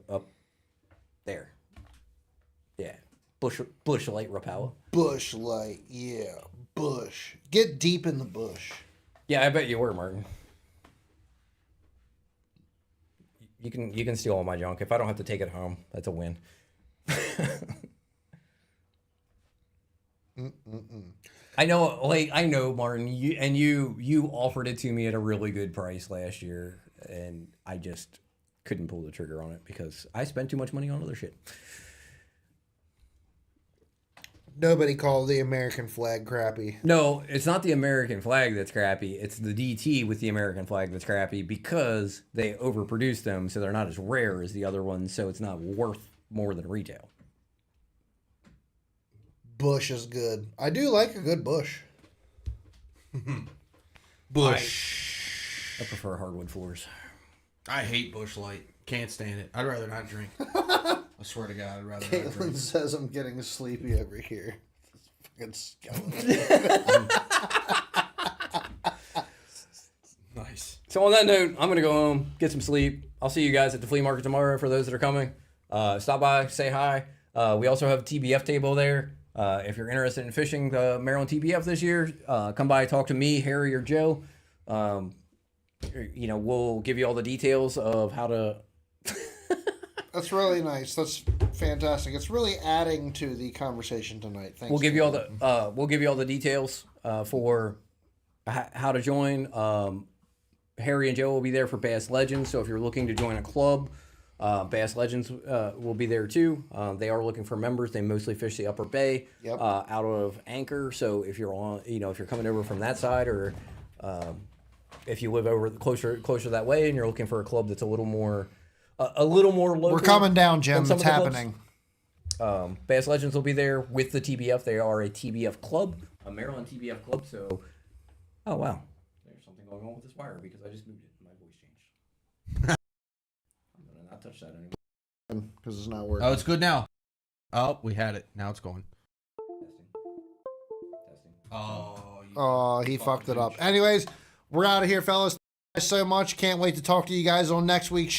Up there. Yeah. Bush Light Rapala. Bush light, yeah, bush. Get deep in the bush. Yeah, I bet you were, Martin. You can steal all my junk. If I don't have to take it home, that's a win. I know, Martin. You offered it to me at a really good price last year, and I just couldn't pull the trigger on it because I spent too much money on other shit. Nobody called the American flag crappy. No, it's not the American flag that's crappy. It's the DT with the American flag that's crappy because they overproduce them, so they're not as rare as the other ones, so it's not worth more than retail. Bush is good. I do like a good bush. Bush. I prefer hardwood floors. I hate Bush Light. Can't stand it. I'd rather not drink. I swear to God, I'd rather not Caitlin drink. says I'm getting sleepy over here. This fucking skeleton. Nice. So on that note, I'm gonna go home, get some sleep. I'll see you guys at the flea market tomorrow for those that are coming. Stop by, say hi. We also have a TBF table there. If you're interested in fishing the Maryland TBF this year, come by, talk to me, Harry, or Joe. We'll give you all the details of how to. That's really nice. That's fantastic. It's really adding to the conversation tonight. Thanks. We'll give you all the details for how to join. Harry and Joe will be there for Bass Legends. So if you're looking to join a club, Bass Legends will be there too. They are looking for members. They mostly fish the Upper Bay out of Anchor. So if you're on, if you're coming over from that side, or if you live over closer that way, and you're looking for a club that's a little more local. We're coming down, Jim. than some It's of the clubs. happening. Bass Legends will be there with the TBF. They are a TBF club, a Maryland TBF club. So, oh wow, there's something going on with this wire because I just moved it. My voice changed. I'm gonna not touch that anymore. Because it's not working. Oh, it's good now. Oh, we had it. Now it's going. Testing. Oh, he fucked it up. Anyways, we're out of here, fellas. Thank you guys so much. Can't wait to talk to you guys on next week's show.